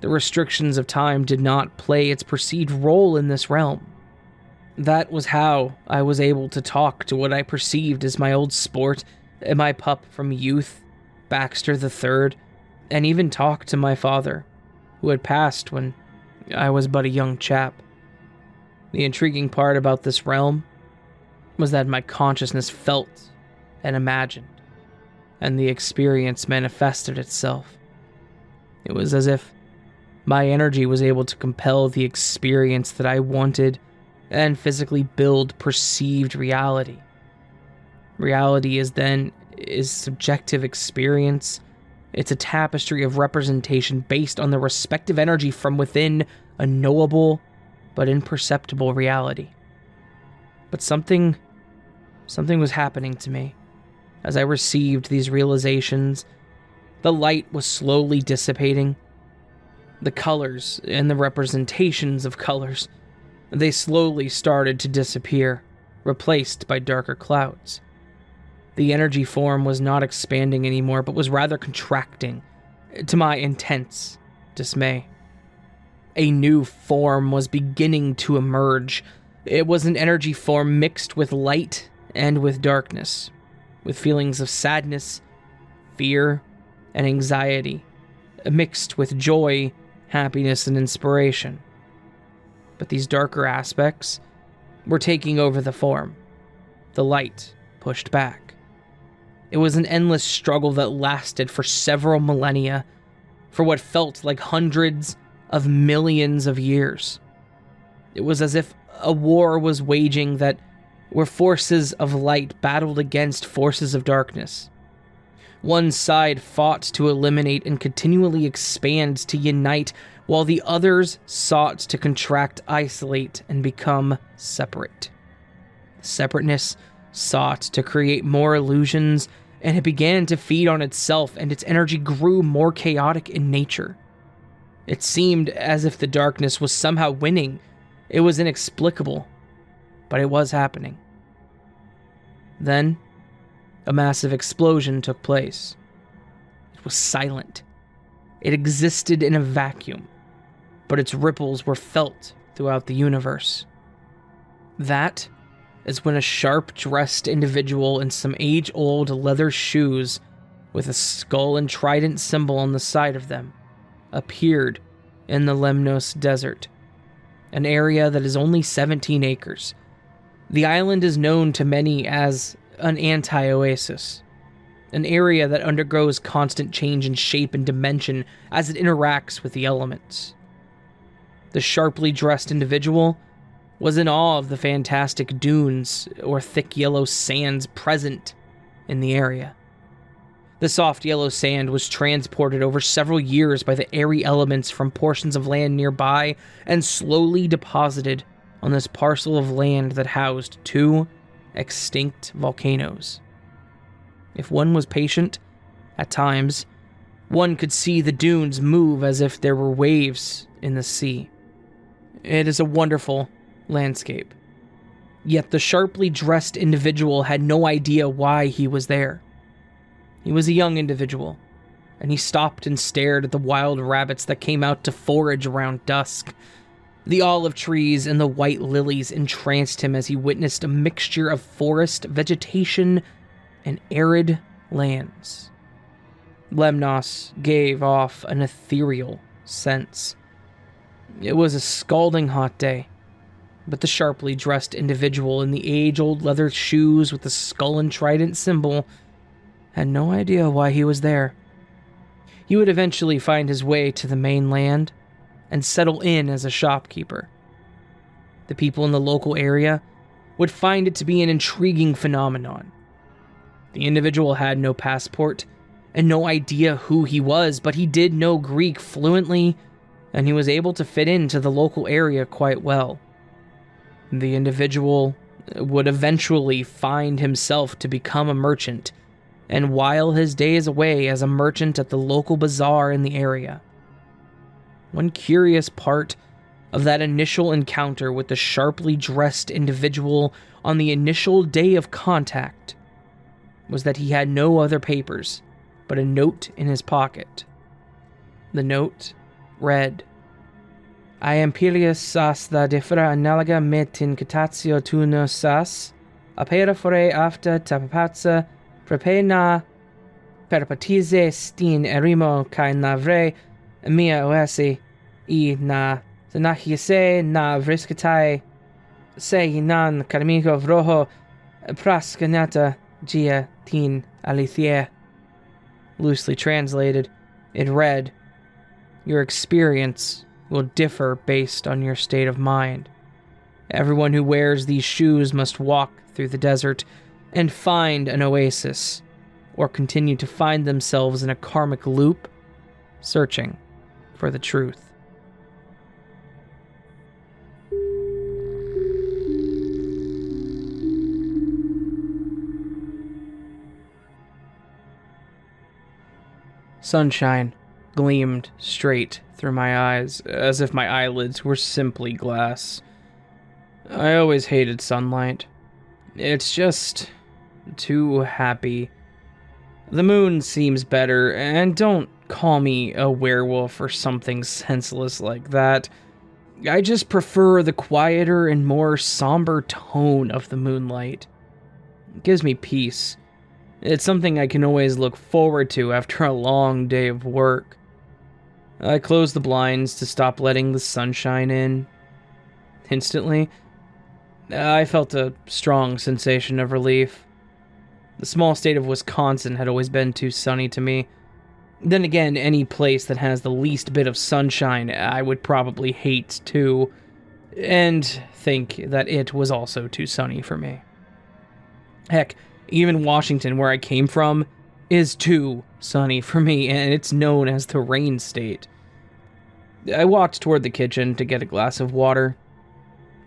The restrictions of time did not play its perceived role in this realm. That was how I was able to talk to what I perceived as my old sport and my pup from youth, Baxter III, and even talk to my father, who had passed when I was but a young chap. The intriguing part about this realm was that my consciousness felt and imagined, and the experience manifested itself. It was as if my energy was able to compel the experience that I wanted and physically build perceived reality. Reality is subjective experience. It's a tapestry of representation based on the respective energy from within a knowable but imperceptible reality. But something was happening to me as I received these realizations. The light was slowly dissipating. The colors and the representations of colors, they slowly started to disappear, replaced by darker clouds. The energy form was not expanding anymore, but was rather contracting, to my intense dismay. A new form was beginning to emerge. It was an energy form mixed with light and with darkness, with feelings of sadness, fear, and anxiety, mixed with joy, happiness, and inspiration. But these darker aspects were taking over the form. The light pushed back. It was an endless struggle that lasted for several millennia, for what felt like hundreds of millions of years. It was as if a war was waging where forces of light battled against forces of darkness. One side fought to eliminate and continually expand to unite, while the others sought to contract, isolate, and become separate. Separateness sought to create more illusions, and it began to feed on itself, and its energy grew more chaotic in nature. It seemed as if the darkness was somehow winning. It was inexplicable, but it was happening. Then, a massive explosion took place. It was silent. It existed in a vacuum, but its ripples were felt throughout the universe. That is when a sharp-dressed individual in some age-old leather shoes with a skull and trident symbol on the side of them appeared in the Lemnos Desert, an area that is only 17 acres. The island is known to many as an anti-oasis, an area that undergoes constant change in shape and dimension as it interacts with the elements. The sharply dressed individual was in awe of the fantastic dunes or thick yellow sands present in the area. The soft yellow sand was transported over several years by the airy elements from portions of land nearby and slowly deposited on this parcel of land that housed 2 extinct volcanoes. If one was patient, at times, one could see the dunes move as if there were waves in the sea. It is a wonderful landscape. Yet the sharply dressed individual had no idea why he was there. He was a young individual, and he stopped and stared at the wild rabbits that came out to forage around dusk. The olive trees and the white lilies entranced him as he witnessed a mixture of forest, vegetation, and arid lands. Lemnos gave off an ethereal sense. It was a scalding hot day, but the sharply dressed individual in the age-old leather shoes with the skull and trident symbol had no idea why he was there. He would eventually find his way to the mainland and settle in as a shopkeeper. The people in the local area would find it to be an intriguing phenomenon. The individual had no passport and no idea who he was, but he did know Greek fluently, and he was able to fit into the local area quite well. The individual would eventually find himself to become a merchant and while his days away as a merchant at the local bazaar in the area. One curious part of that initial encounter with the sharply dressed individual on the initial day of contact was that he had no other papers but a note in his pocket. The note read, I am Pelias sas da defra analaga metin catatio tuno sas, apera fore after tapapatsa, prepena perpatize stin erimo kai navre, mia oasi, I na zanahise na vriskatai, se nan karamigo vroho, praskanata gia tin alithie. Loosely translated, it read, your experience will differ based on your state of mind. Everyone who wears these shoes must walk through the desert, and find an oasis, or continue to find themselves in a karmic loop, searching for the truth. Sunshine gleamed straight through my eyes, as if my eyelids were simply glass. I always hated sunlight. It's just too happy. The moon seems better, and don't call me a werewolf or something senseless like that. I just prefer the quieter and more somber tone of the moonlight. It gives me peace. It's something I can always look forward to after a long day of work. I closed the blinds to stop letting the sunshine in. Instantly, I felt a strong sensation of relief. The small state of Wisconsin had always been too sunny to me. Then again, any place that has the least bit of sunshine I would probably hate too, and think that it was also too sunny for me. Heck, even Washington, where I came from, is too sunny for me, and it's known as the rain state. I walked toward the kitchen to get a glass of water.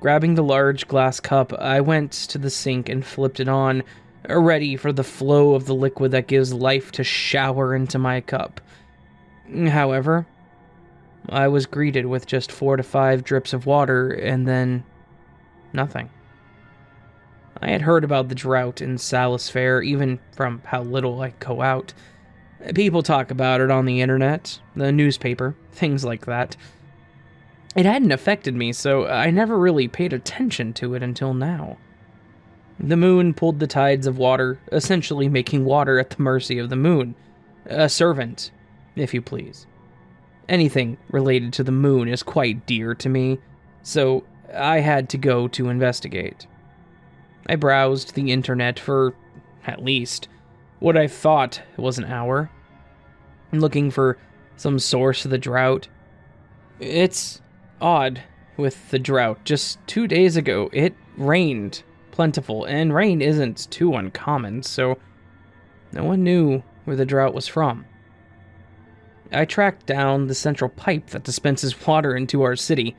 Grabbing the large glass cup, I went to the sink and flipped it on, ready for the flow of the liquid that gives life to shower into my cup. However, I was greeted with just 4 to 5 drips of water, and then nothing. I had heard about the drought in Salisbury, even from how little I go out. People talk about it on the internet, the newspaper, things like that. It hadn't affected me, so I never really paid attention to it until now. The moon pulled the tides of water, essentially making water at the mercy of the moon. A servant, if you please. Anything related to the moon is quite dear to me, so I had to go to investigate. I browsed the internet for, at least, what I thought was an hour, looking for some source of the drought. It's odd with the drought. Just 2 days ago, it rained plentiful, and rain isn't too uncommon, so no one knew where the drought was from. I tracked down the central pipe that dispenses water into our city.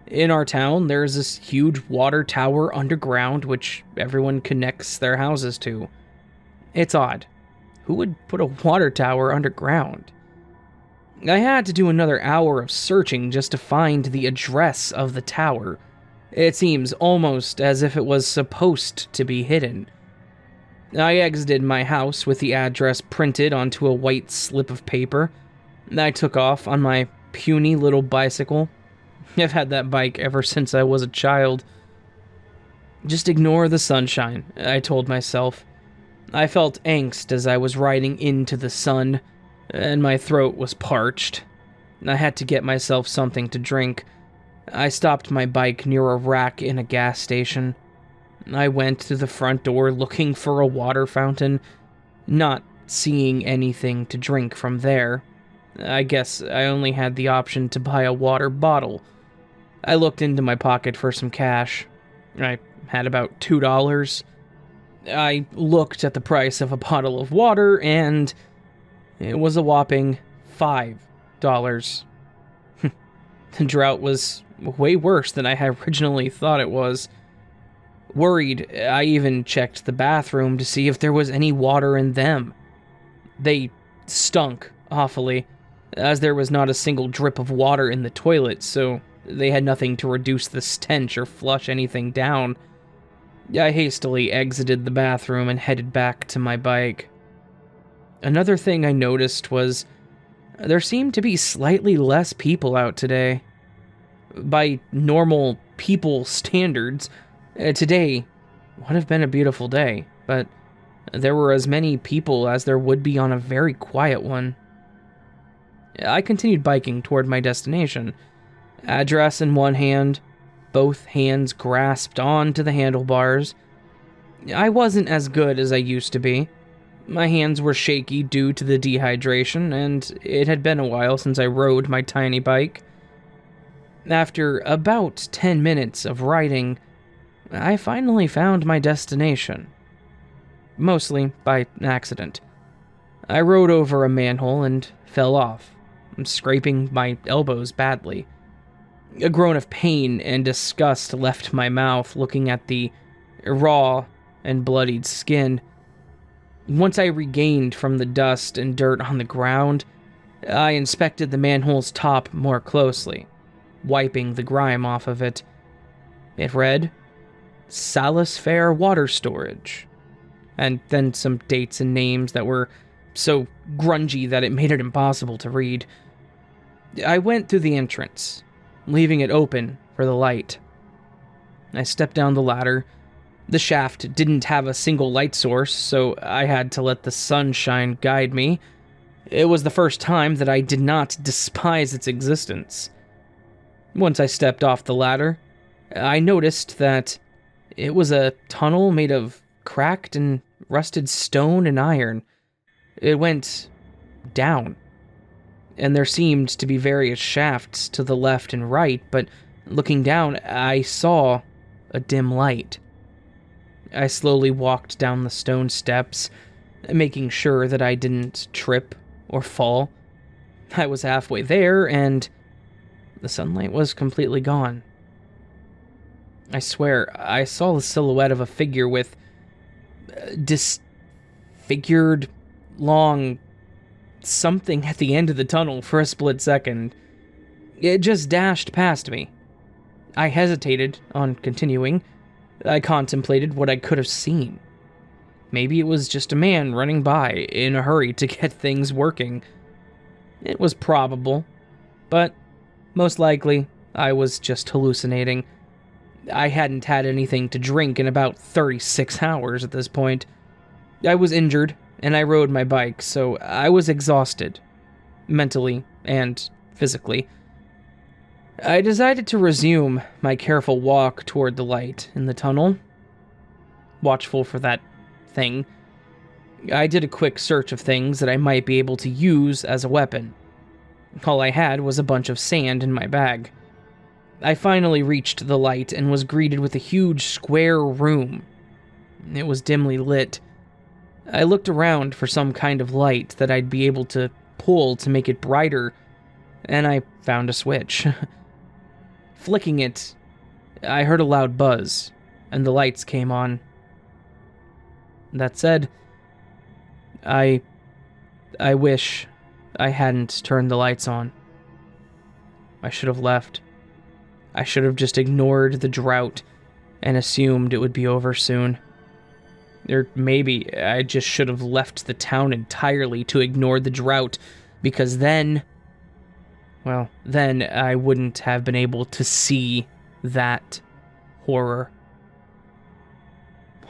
In our town, there's this huge water tower underground which everyone connects their houses to. It's odd. Who would put a water tower underground? I had to do another hour of searching just to find the address of the tower. It seems almost as if it was supposed to be hidden. I exited my house with the address printed onto a white slip of paper. I took off on my puny little bicycle. I've had that bike ever since I was a child. Just ignore the sunshine, I told myself. I felt angst as I was riding into the sun, and my throat was parched. I had to get myself something to drink. I stopped my bike near a rack in a gas station. I went to the front door looking for a water fountain, not seeing anything to drink from there. I guess I only had the option to buy a water bottle. I looked into my pocket for some cash. I had about $2. I looked at the price of a bottle of water, and it was a whopping $5. The drought was way worse than I had originally thought it was. Worried, I even checked the bathroom to see if there was any water in them. They stunk awfully, as there was not a single drip of water in the toilet, so they had nothing to reduce the stench or flush anything down. I hastily exited the bathroom and headed back to my bike. Another thing I noticed was there seemed to be slightly less people out today. By normal people standards, today would have been a beautiful day, but there were as many people as there would be on a very quiet one. I continued biking toward my destination, address in one hand, both hands grasped onto the handlebars. I wasn't as good as I used to be. My hands were shaky due to the dehydration, and it had been a while since I rode my tiny bike. After about 10 minutes of riding, I finally found my destination. mostly by accident. I rode over a manhole and fell off, scraping my elbows badly. A groan of pain and disgust left my mouth looking at the raw and bloodied skin. Once I regained from the dust and dirt on the ground, I inspected the manhole's top more closely, wiping the grime off of it. It read, Salisfair Water Storage, and then some dates and names that were so grungy that it made it impossible to read. I went through the entrance, leaving it open for the light. I stepped down the ladder. The shaft didn't have a single light source, so I had to let the sunshine guide me. It was the first time that I did not despise its existence. Once I stepped off the ladder, I noticed that it was a tunnel made of cracked and rusted stone and iron. It went down, and there seemed to be various shafts to the left and right, but looking down, I saw a dim light. I slowly walked down the stone steps, making sure that I didn't trip or fall. I was halfway there, and the sunlight was completely gone. I swear, I saw the silhouette of a figure with disfigured, long something at the end of the tunnel for a split second. It just dashed past me. I hesitated on continuing. I contemplated what I could have seen. Maybe it was just a man running by in a hurry to get things working. It was probable, but most likely I was just hallucinating. I hadn't had anything to drink in about 36 hours at this point. I was injured, and I rode my bike, so I was exhausted, mentally and physically. I decided to resume my careful walk toward the light in the tunnel, watchful for that thing. I did a quick search of things that I might be able to use as a weapon. All I had was a bunch of sand in my bag. I finally reached the light and was greeted with a huge square room. It was dimly lit. I looked around for some kind of light that I'd be able to pull to make it brighter, and I found a switch. Flicking it, I heard a loud buzz, and the lights came on. That said, I wish I hadn't turned the lights on. I should have left. I should have just ignored the drought and assumed it would be over soon. Or maybe I just should have left the town entirely to ignore the drought, because then I wouldn't have been able to see that horror.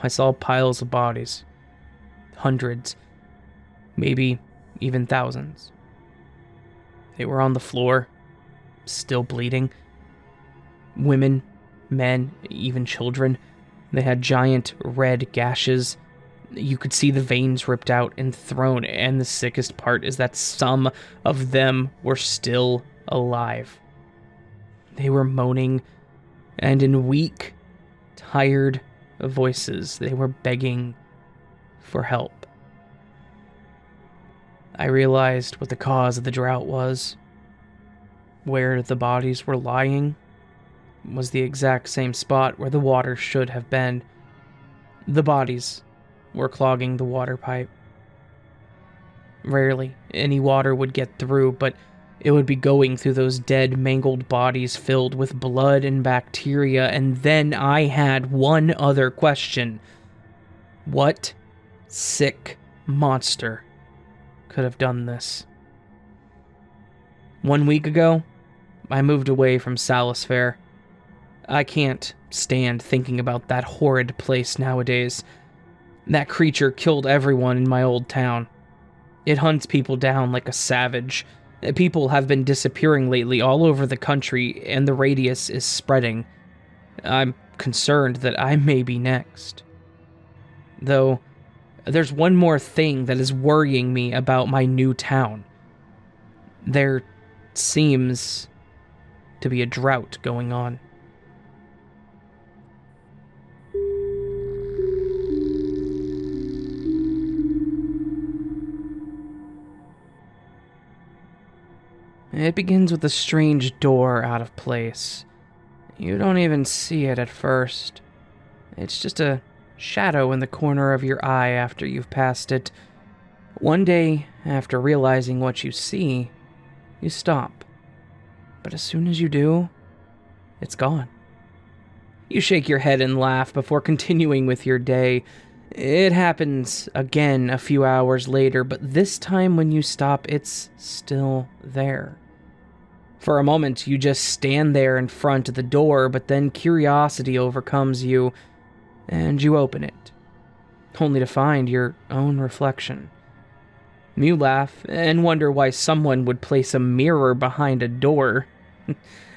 I saw piles of bodies. Hundreds. Maybe even thousands. They were on the floor, still bleeding. Women, men, even children. They had giant red gashes. You could see the veins ripped out and thrown, and the sickest part is that some of them were still alive. They were moaning, and in weak, tired voices, they were begging for help. I realized what the cause of the drought was. Where the bodies were lying was the exact same spot where the water should have been. The bodies were clogging the water pipe. Rarely any water would get through, but it would be going through those dead, mangled bodies filled with blood and bacteria, and then I had one other question. What sick monster could have done this? 1 week ago, I moved away from Salisfair. I can't stand thinking about that horrid place nowadays. That creature killed everyone in my old town. It hunts people down like a savage. People have been disappearing lately all over the country, and the radius is spreading. I'm concerned that I may be next. Though, there's one more thing that is worrying me about my new town. There seems to be a drought going on. It begins with a strange door out of place. You don't even see it at first. It's just a shadow in the corner of your eye after you've passed it. One day, after realizing what you see, you stop. But as soon as you do, it's gone. You shake your head and laugh before continuing with your day. It happens again a few hours later, but this time when you stop, it's still there. For a moment, you just stand there in front of the door, but then curiosity overcomes you, and you open it, only to find your own reflection. You laugh and wonder why someone would place a mirror behind a door.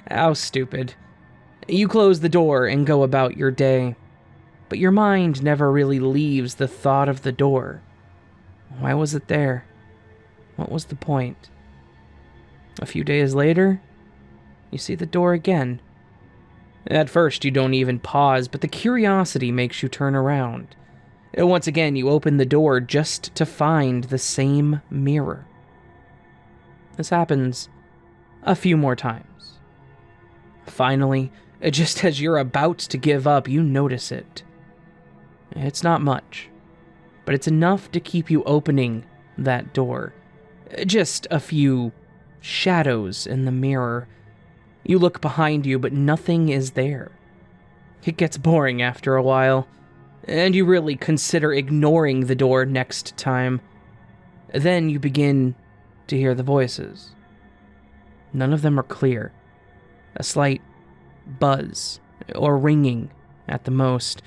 How stupid. You close the door and go about your day, but your mind never really leaves the thought of the door. Why was it there? What was the point? A few days later, you see the door again. At first, you don't even pause, but the curiosity makes you turn around. Once again, you open the door just to find the same mirror. This happens a few more times. Finally, just as you're about to give up, you notice it. It's not much, but it's enough to keep you opening that door. Just a few shadows in the mirror. You look behind you, but nothing is there. It gets boring after a while, and you really consider ignoring the door next time. Then you begin to hear the voices. None of them are clear. A slight buzz or ringing at the most,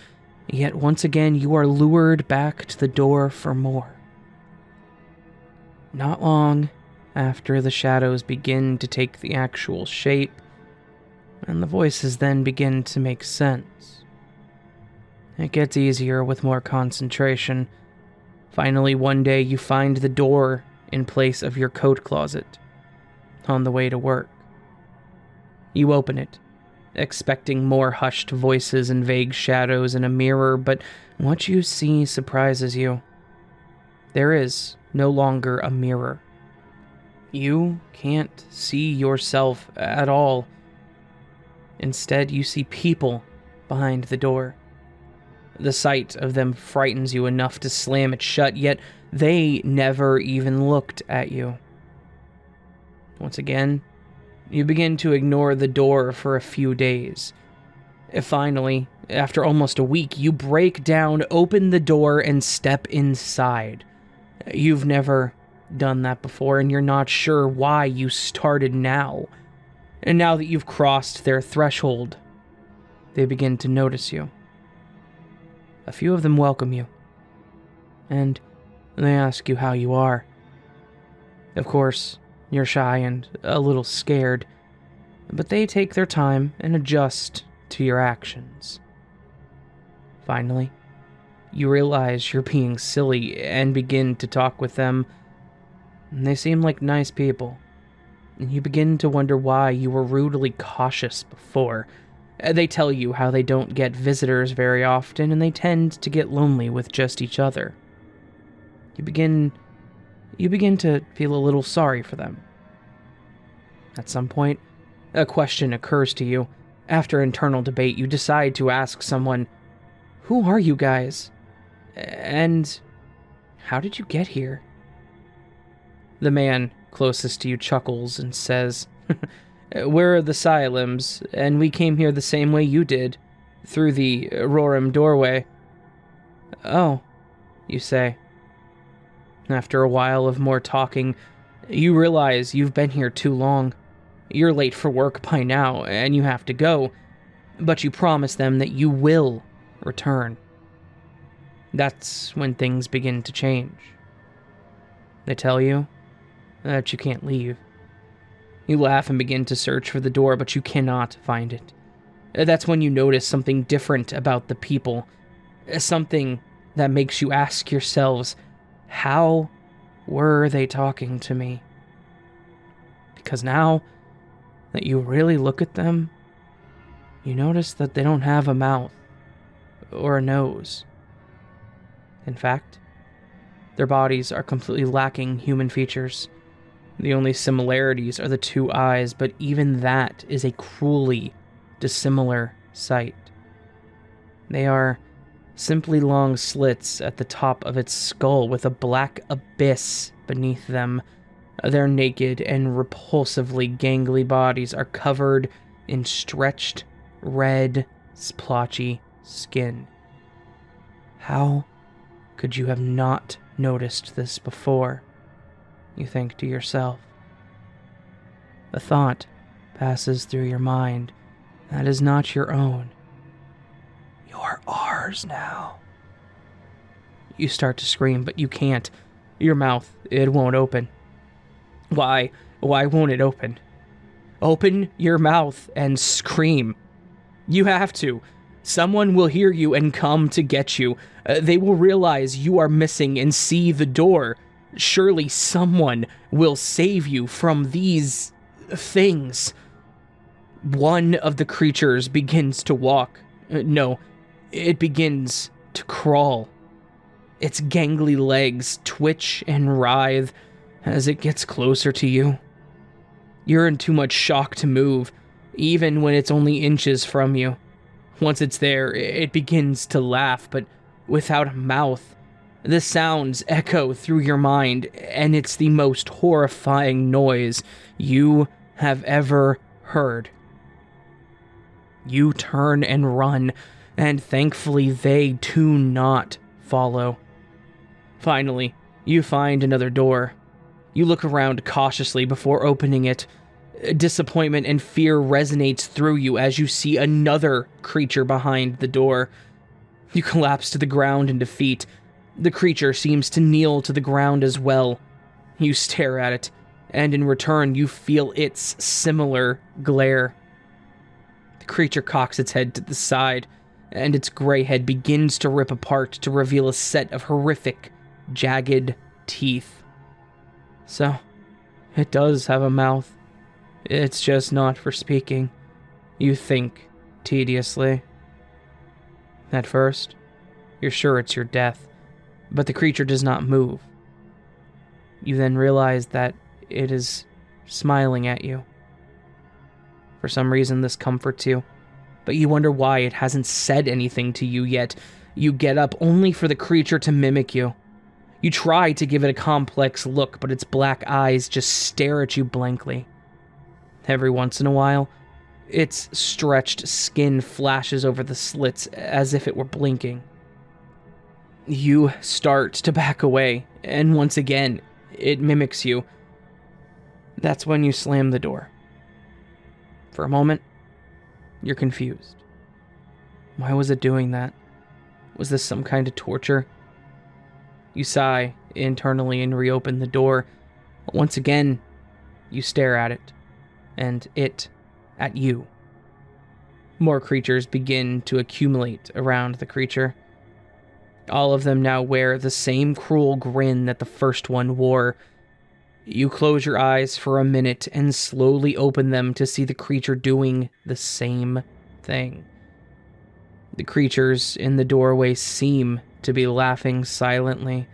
yet once again you are lured back to the door for more. Not long after the shadows begin to take the actual shape, and the voices then begin to make sense. It gets easier with more concentration. Finally, one day you find the door in place of your coat closet, on the way to work. You open it, expecting more hushed voices and vague shadows in a mirror, but what you see surprises you. There is no longer a mirror. You can't see yourself at all. Instead, you see people behind the door. The sight of them frightens you enough to slam it shut, yet they never even looked at you. Once again, you begin to ignore the door for a few days. Finally, after almost a week, you break down, open the door, and step inside. You've never done that before, and you're not sure why you started now. And now that you've crossed their threshold, they begin to notice you. A few of them welcome you, and they ask you how you are. Of course, you're shy and a little scared, but they take their time and adjust to your actions. Finally, you realize you're being silly and begin to talk with them. They seem like nice people, and you begin to wonder why you were rudely cautious before. They tell you how they don't get visitors very often, and they tend to get lonely with just each other. You begin to feel a little sorry for them. At some point, a question occurs to you. After internal debate, you decide to ask someone, "Who are you guys? And how did you get here?" The man closest to you chuckles and says, "We're the Syelims, and we came here the same way you did, through the Roram doorway." "Oh," you say. After a while of more talking, you realize you've been here too long. You're late for work by now, and you have to go, but you promise them that you will return. That's when things begin to change. They tell you that you can't leave. You laugh and begin to search for the door, but you cannot find it. That's when you notice something different about the people. Something that makes you ask yourselves, how were they talking to me? Because now that you really look at them, you notice that they don't have a mouth or a nose. In fact, their bodies are completely lacking human features. The only similarities are the two eyes, but even that is a cruelly dissimilar sight. They are simply long slits at the top of its skull with a black abyss beneath them. Their naked and repulsively gangly bodies are covered in stretched, red, splotchy skin. How could you have not noticed this before? You think to yourself. A thought passes through your mind that is not your own. You're ours now. You start to scream, but you can't. Your mouth, it won't open. Why won't it open? Open your mouth and scream. You have to. Someone will hear you and come to get you. They will realize you are missing and see the door. Surely someone will save you from these things. One of the creatures begins to walk. No, it begins to crawl. Its gangly legs twitch and writhe as it gets closer to you. You're in too much shock to move, even when it's only inches from you. Once it's there, it begins to laugh, but without a mouth. The sounds echo through your mind, and it's the most horrifying noise you have ever heard. You turn and run, and thankfully they do not follow. Finally, you find another door. You look around cautiously before opening it. Disappointment and fear resonates through you as you see another creature behind the door. You collapse to the ground in defeat. The creature seems to kneel to the ground as well. You stare at it, and in return you feel its similar glare. The creature cocks its head to the side, and its gray head begins to rip apart to reveal a set of horrific, jagged teeth. So, it does have a mouth. It's just not for speaking. You think tediously. At first, you're sure it's your death, but the creature does not move. You then realize that it is smiling at you. For some reason, this comforts you, but you wonder why it hasn't said anything to you yet. You get up only for the creature to mimic you. You try to give it a complex look, but its black eyes just stare at you blankly. Every once in a while, its stretched skin flashes over the slits as if it were blinking. You start to back away, and once again, it mimics you. That's when you slam the door. For a moment, you're confused. Why was it doing that? Was this some kind of torture? You sigh internally and reopen the door. Once again, you stare at it, and it at you. More creatures begin to accumulate around the creature. All of them now wear the same cruel grin that the first one wore. You close your eyes for a minute and slowly open them to see the creature doing the same thing. The creatures in the doorway seem to be laughing silently,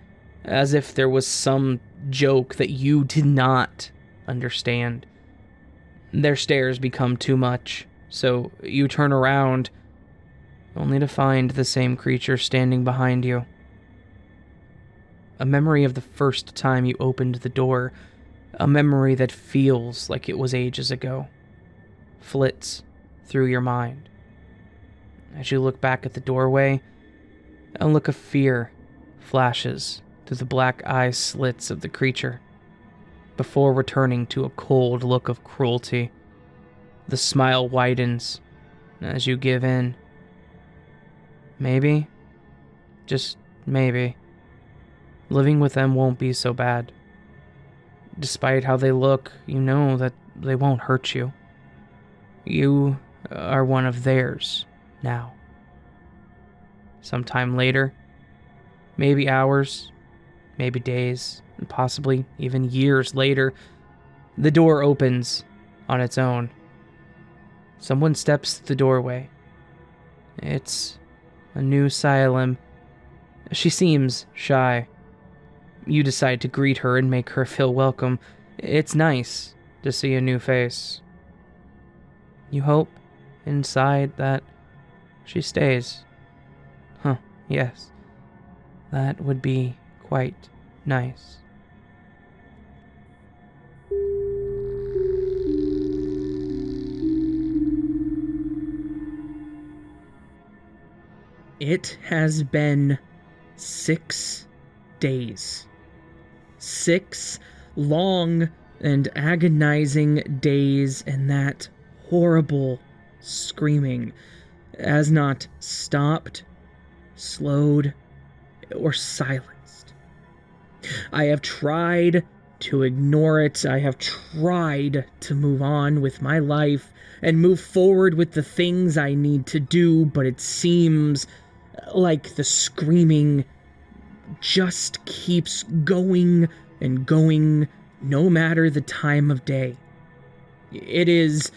as if there was some joke that you did not understand. Their stares become too much, so you turn around, only to find the same creature standing behind you. A memory of the first time you opened the door, a memory that feels like it was ages ago, flits through your mind. As you look back at the doorway, a look of fear flashes through the black eye slits of the creature, before returning to a cold look of cruelty. The smile widens as you give in. Maybe, just maybe, living with them won't be so bad. Despite how they look, you know that they won't hurt you. You are one of theirs now. Sometime later, maybe hours, maybe days, and possibly even years later, the door opens on its own. Someone steps through the doorway. It's a new Syelim. She seems shy. You decide to greet her and make her feel welcome, It's nice to see a new face. You hope inside that she stays. Huh, yes. That would be quite nice. It has been 6 days. 6 long and agonizing days, and that horrible screaming has not stopped, slowed, or silenced. I have tried to ignore it. I have tried to move on with my life and move forward with the things I need to do, but it seems like the screaming just keeps going and going, no matter the time of day. It is,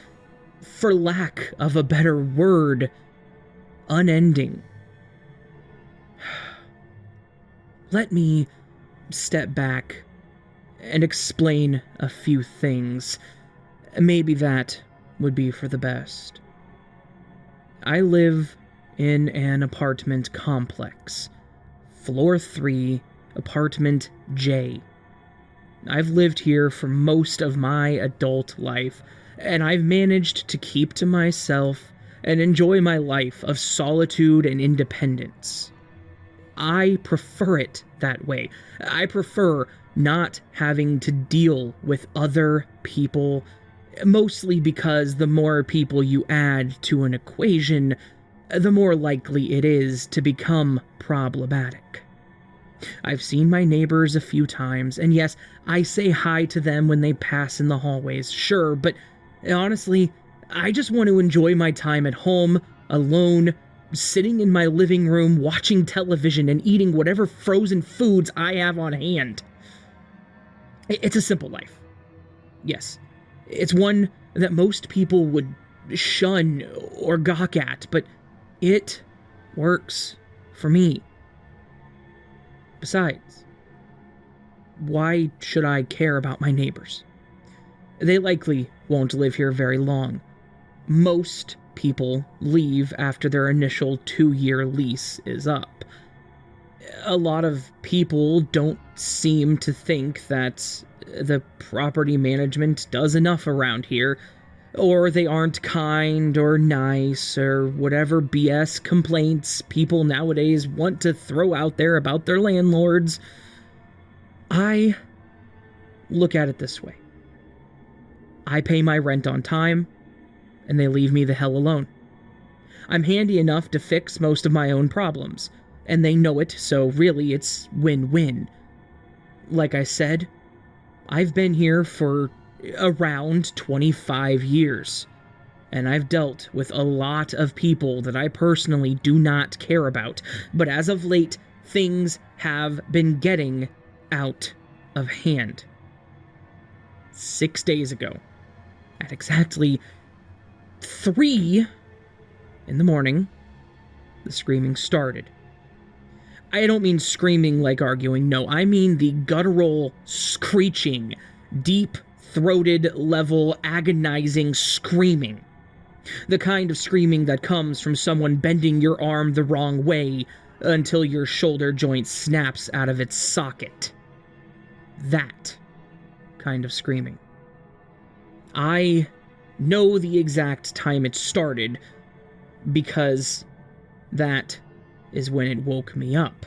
for lack of a better word, unending. Let me step back and explain a few things. Maybe that would be for the best. I live in an apartment complex. Floor 3, apartment J. I've lived here for most of my adult life, and I've managed to keep to myself and enjoy my life of solitude and independence. I prefer it that way. I prefer not having to deal with other people, mostly because the more people you add to an equation, the more likely it is to become problematic. I've seen my neighbors a few times, and yes, I say hi to them when they pass in the hallways, sure, but honestly, I just want to enjoy my time at home, alone, sitting in my living room, watching television and eating whatever frozen foods I have on hand. It's a simple life. Yes, it's one that most people would shun or gawk at, but it works for me. Besides, why should I care about my neighbors? They likely won't live here very long. Most people leave after their initial 2-year lease is up. A lot of people don't seem to think that the property management does enough around here, or they aren't kind or nice, or whatever BS complaints people nowadays want to throw out there about their landlords. I look at it this way. I pay my rent on time, and they leave me the hell alone. I'm handy enough to fix most of my own problems, and they know it, so really it's win-win. Like I said, I've been here for around 25 years, and I've dealt with a lot of people that I personally do not care about, but as of late, things have been getting out of hand. 6 days ago, at exactly 3 in the morning, the screaming started. I don't mean screaming like arguing, no, I mean the guttural, screeching, deep-throated level, agonizing screaming. The kind of screaming that comes from someone bending your arm the wrong way until your shoulder joint snaps out of its socket. That kind of screaming. I know the exact time it started because that is when it woke me up.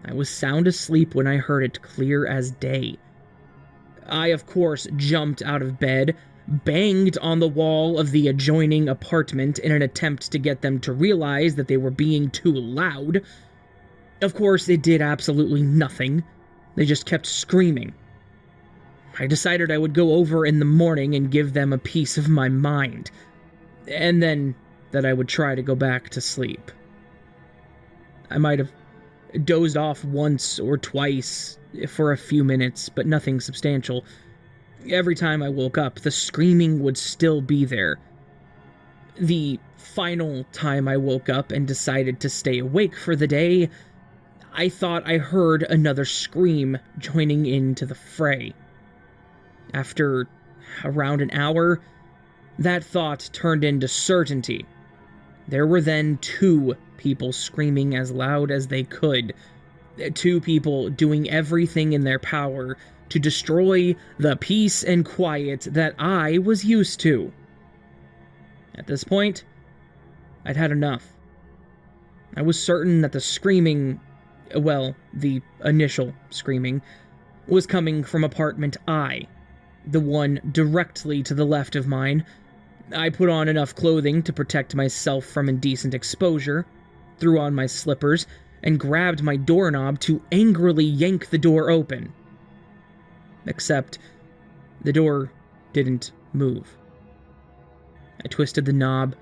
I was sound asleep when I heard it clear as day. I, of course, jumped out of bed, banged on the wall of the adjoining apartment in an attempt to get them to realize that they were being too loud. Of course, it did absolutely nothing. They just kept screaming. I decided I would go over in the morning and give them a piece of my mind, and then that I would try to go back to sleep. I might have dozed off once or twice for a few minutes, but nothing substantial. Every time I woke up, the screaming would still be there. The final time I woke up and decided to stay awake for the day, I thought I heard another scream joining into the fray. After around an hour, that thought turned into certainty. There were then 2 people screaming as loud as they could. 2 people doing everything in their power to destroy the peace and quiet that I was used to. At this point, I'd had enough. I was certain that the screaming, well, the initial screaming, was coming from apartment I, the one directly to the left of mine. I put on enough clothing to protect myself from indecent exposure, threw on my slippers, and grabbed my doorknob to angrily yank the door open. Except, the door didn't move. I twisted the knob.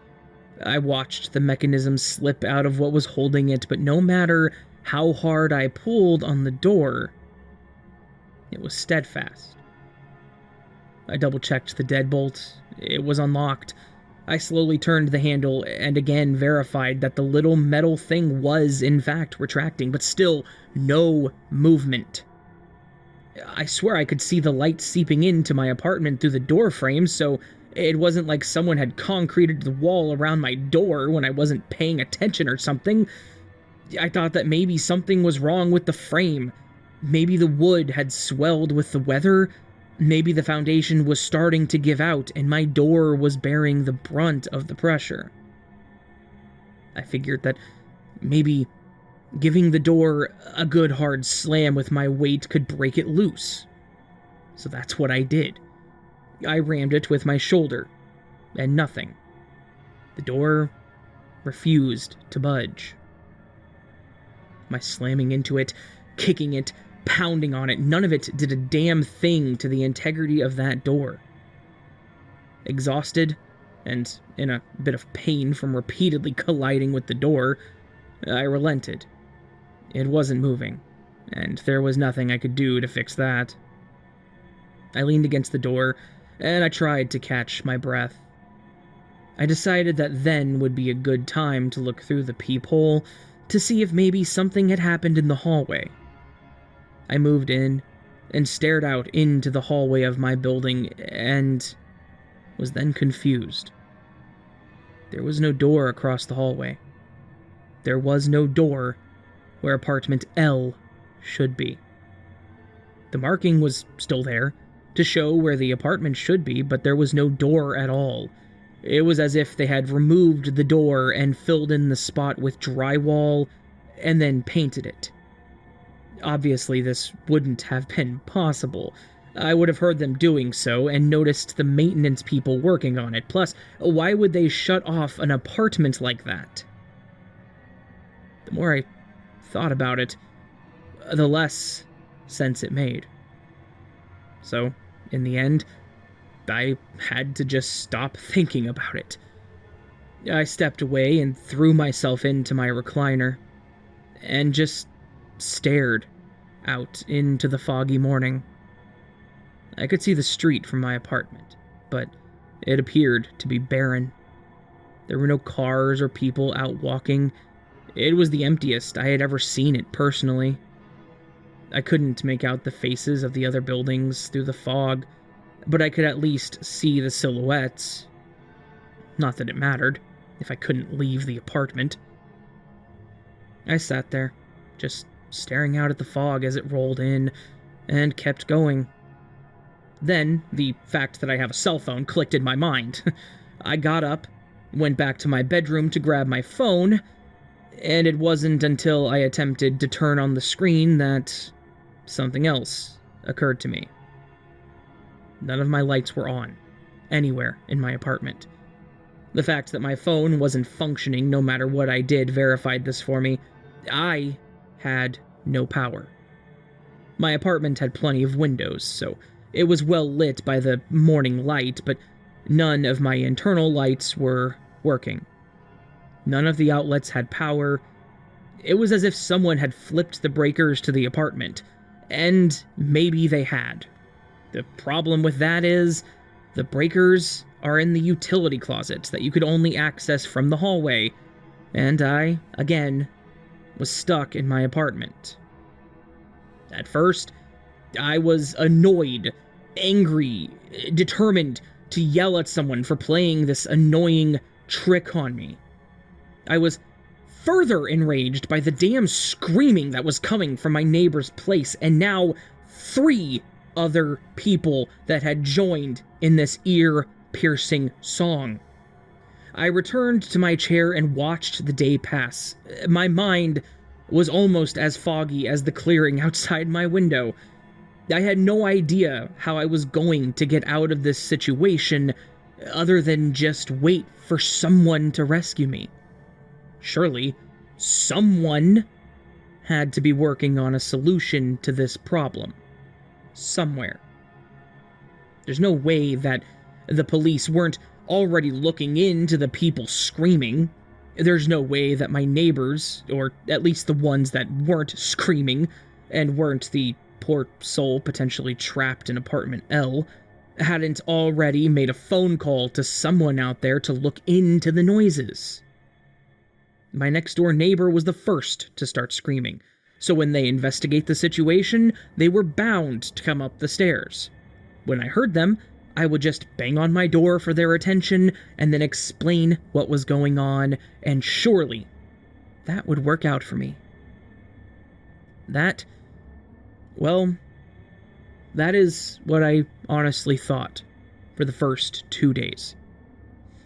I watched the mechanism slip out of what was holding it, but no matter how hard I pulled on the door, it was steadfast. I double-checked the deadbolt. It was unlocked. I slowly turned the handle and again verified that the little metal thing was, in fact, retracting, but still no movement. I swear I could see the light seeping into my apartment through the door frame, so it wasn't like someone had concreted the wall around my door when I wasn't paying attention or something. I thought that maybe something was wrong with the frame. Maybe the wood had swelled with the weather. Maybe the foundation was starting to give out and my door was bearing the brunt of the pressure. I figured that maybe giving the door a good hard slam with my weight could break it loose. So that's what I did. I rammed it with my shoulder, and nothing. The door refused to budge. My slamming into it, kicking it, pounding on it, none of it did a damn thing to the integrity of that door. Exhausted, and in a bit of pain from repeatedly colliding with the door, I relented. It wasn't moving, and there was nothing I could do to fix that. I leaned against the door, and I tried to catch my breath. I decided that then would be a good time to look through the peephole to see if maybe something had happened in the hallway. I moved in and stared out into the hallway of my building and was then confused. There was no door across the hallway. There was no door where apartment L should be. The marking was still there to show where the apartment should be, but there was no door at all. It was as if they had removed the door and filled in the spot with drywall and then painted it. Obviously, this wouldn't have been possible. I would have heard them doing so and noticed the maintenance people working on it. Plus, why would they shut off an apartment like that? The more I thought about it, the less sense it made. So, in the end, I had to just stop thinking about it. I stepped away and threw myself into my recliner, and just stared out into the foggy morning. I could see the street from my apartment, but it appeared to be barren. There were no cars or people out walking. It was the emptiest I had ever seen it personally. I couldn't make out the faces of the other buildings through the fog, but I could at least see the silhouettes. Not that it mattered, if I couldn't leave the apartment. I sat there, just staring out at the fog as it rolled in, and kept going. Then, the fact that I have a cell phone clicked in my mind. I got up, went back to my bedroom to grab my phone, and it wasn't until I attempted to turn on the screen that something else occurred to me. None of my lights were on, anywhere in my apartment. The fact that my phone wasn't functioning no matter what I did verified this for me. I had no power. My apartment had plenty of windows, so it was well lit by the morning light, but none of my internal lights were working. None of the outlets had power. It was as if someone had flipped the breakers to the apartment, and maybe they had. The problem with that is, the breakers are in the utility closets that you could only access from the hallway, and I, again, was stuck in my apartment. At first, I was annoyed angry, determined to yell at someone for playing this annoying trick on me. I was further enraged by the damn screaming that was coming from my neighbor's place, and now 3 other people that had joined in this ear-piercing song. I returned to my chair and watched the day pass. My mind was almost as foggy as the clearing outside my window. I had no idea how I was going to get out of this situation other than just wait for someone to rescue me. Surely, someone had to be working on a solution to this problem. Somewhere. There's no way that the police weren't already looking into the people screaming. There's no way that my neighbors, or at least the ones that weren't screaming and weren't the poor soul potentially trapped in apartment L, hadn't already made a phone call to someone out there to look into the noises. My next-door neighbor was the first to start screaming, so when they investigate the situation, they were bound to come up the stairs. When I heard them, I would just bang on my door for their attention and then explain what was going on, and surely that would work out for me. That is what I honestly thought for the first 2 days.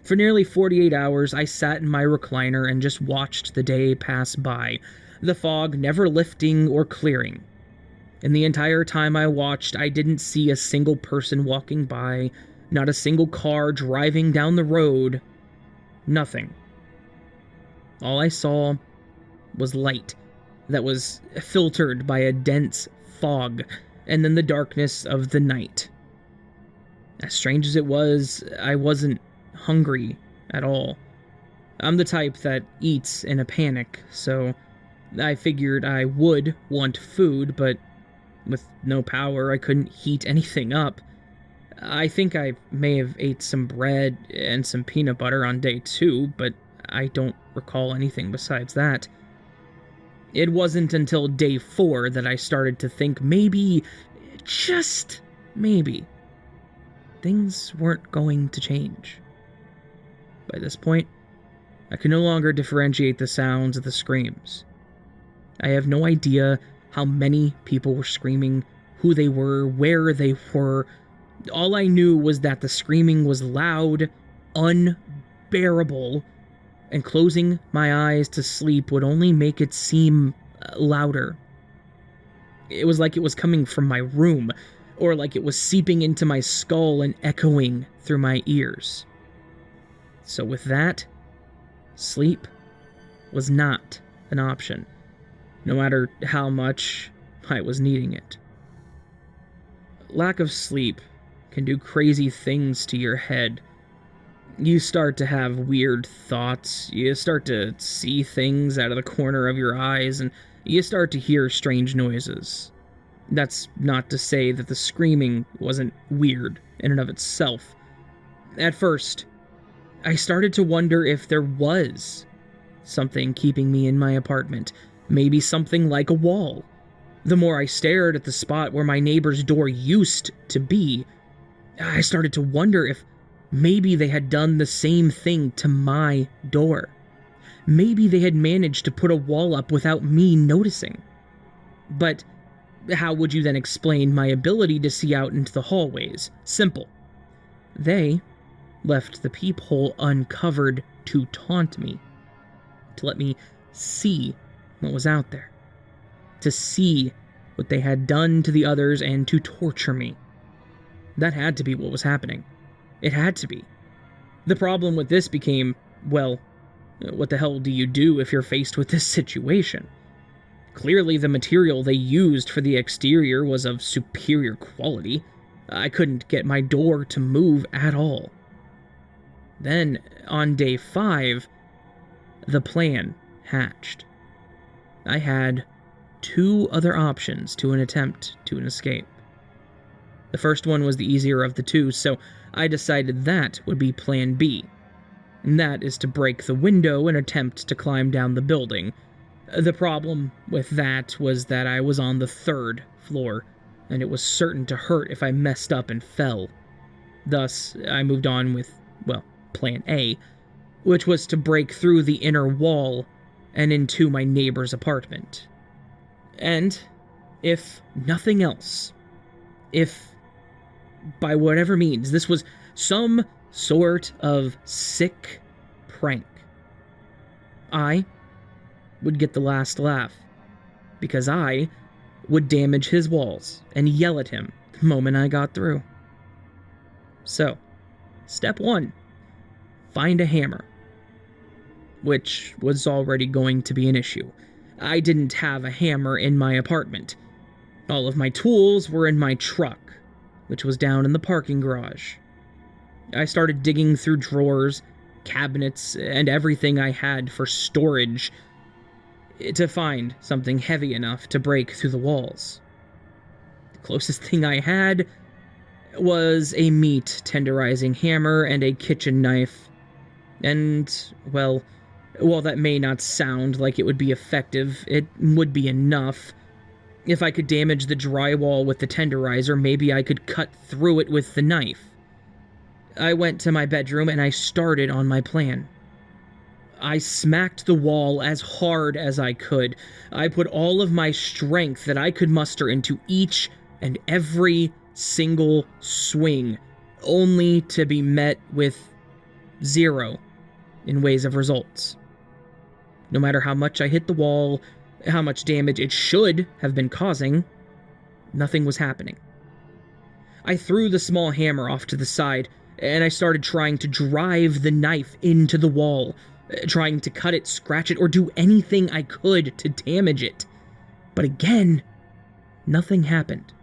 For nearly 48 hours, I sat in my recliner and just watched the day pass by, the fog never lifting or clearing. In the entire time I watched, I didn't see a single person walking by, not a single car driving down the road, nothing. All I saw was light that was filtered by a dense fog, and then the darkness of the night. As strange as it was, I wasn't hungry at all. I'm the type that eats in a panic, so I figured I would want food, but with no power, I couldn't heat anything up. I think I may have ate some bread and some peanut butter on day 2, but I don't recall anything besides that. It wasn't until day 4 that I started to think maybe, just maybe, things weren't going to change. By this point, I could no longer differentiate the sounds of the screams. I have no idea how many people were screaming, who they were, where they were. All I knew was that the screaming was loud, unbearable, and closing my eyes to sleep would only make it seem louder. It was like it was coming from my room, or like it was seeping into my skull and echoing through my ears. So with that, sleep was not an option, no matter how much I was needing it. Lack of sleep can do crazy things to your head. You start to have weird thoughts, you start to see things out of the corner of your eyes, and you start to hear strange noises. That's not to say that the screaming wasn't weird in and of itself. At first, I started to wonder if there was something keeping me in my apartment, maybe something like a wall. The more I stared at the spot where my neighbor's door used to be, I started to wonder if maybe they had done the same thing to my door. Maybe they had managed to put a wall up without me noticing. But how would you then explain my ability to see out into the hallways? Simple. They left the peephole uncovered to taunt me, to let me see what was out there, to see what they had done to the others and to torture me. That had to be what was happening. It had to be. The problem with this became, well, what the hell do you do if you're faced with this situation? Clearly the material they used for the exterior was of superior quality. I couldn't get my door to move at all. Then, on day 5, the plan hatched. I had 2 other options to an attempt to an escape. The first one was the easier of the 2, so I decided that would be plan B. And that is to break the window and attempt to climb down the building. The problem with that was that I was on the 3rd floor, and it was certain to hurt if I messed up and fell. Thus, I moved on with, well, plan A, which was to break through the inner wall and into my neighbor's apartment. And, if nothing else, if, by whatever means, this was some sort of sick prank, I would get the last laugh, because I would damage his walls and yell at him the moment I got through. So, step 1, find a hammer, which was already going to be an issue. I didn't have a hammer in my apartment. All of my tools were in my truck, which was down in the parking garage. I started digging through drawers, cabinets, and everything I had for storage to find something heavy enough to break through the walls. The closest thing I had was a meat tenderizing hammer and a kitchen knife. And, well, while that may not sound like it would be effective, it would be enough. If I could damage the drywall with the tenderizer, maybe I could cut through it with the knife. I went to my bedroom and I started on my plan. I smacked the wall as hard as I could. I put all of my strength that I could muster into each and every single swing, only to be met with 0 in ways of results. No matter how much I hit the wall, how much damage it should have been causing, nothing was happening. I threw the small hammer off to the side, and I started trying to drive the knife into the wall, trying to cut it, scratch it, or do anything I could to damage it. But again, nothing happened.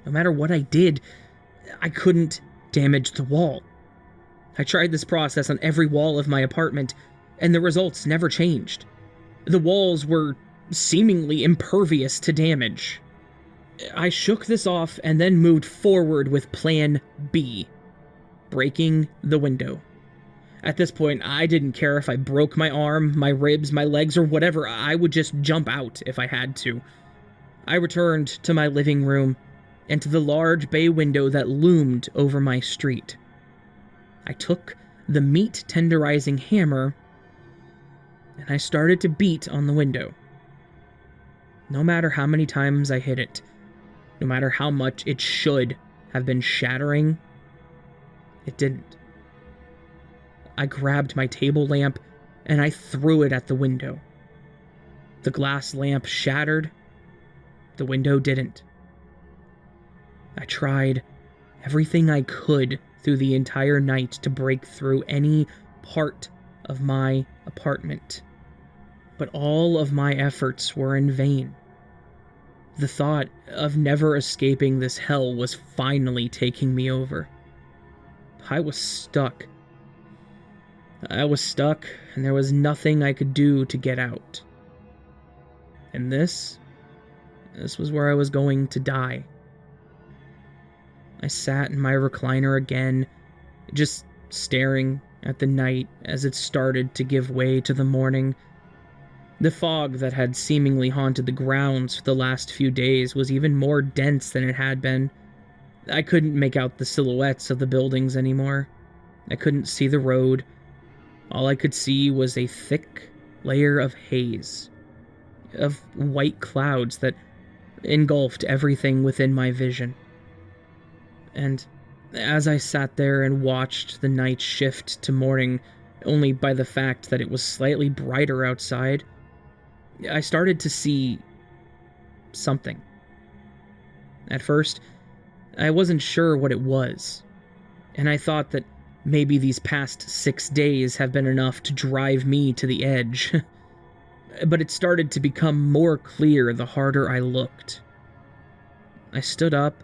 No matter what I did, I couldn't damage the wall. I tried this process on every wall of my apartment, and the results never changed. The walls were seemingly impervious to damage. I shook this off and then moved forward with plan B, breaking the window. At this point, I didn't care if I broke my arm, my ribs, my legs, or whatever. I would just jump out if I had to. I returned to my living room and to the large bay window that loomed over my street. I took the meat tenderizing hammer and I started to beat on the window. No matter how many times I hit it, no matter how much it should have been shattering, it didn't. I grabbed my table lamp and I threw it at the window. The glass lamp shattered. The window didn't. I tried everything I could through the entire night to break through any part of my apartment, but all of my efforts were in vain. The thought of never escaping this hell was finally taking me over. I was stuck. And there was nothing I could do to get out. And this was where I was going to die. I sat in my recliner again, just staring at the night as it started to give way to the morning. The fog that had seemingly haunted the grounds for the last few days was even more dense than it had been. I couldn't make out the silhouettes of the buildings anymore. I couldn't see the road. All I could see was a thick layer of haze, of white clouds that engulfed everything within my vision. And as I sat there and watched the night shift to morning, only by the fact that it was slightly brighter outside, I started to see something. At first, I wasn't sure what it was, and I thought that maybe these past 6 days have been enough to drive me to the edge. But it started to become more clear the harder I looked. I stood up,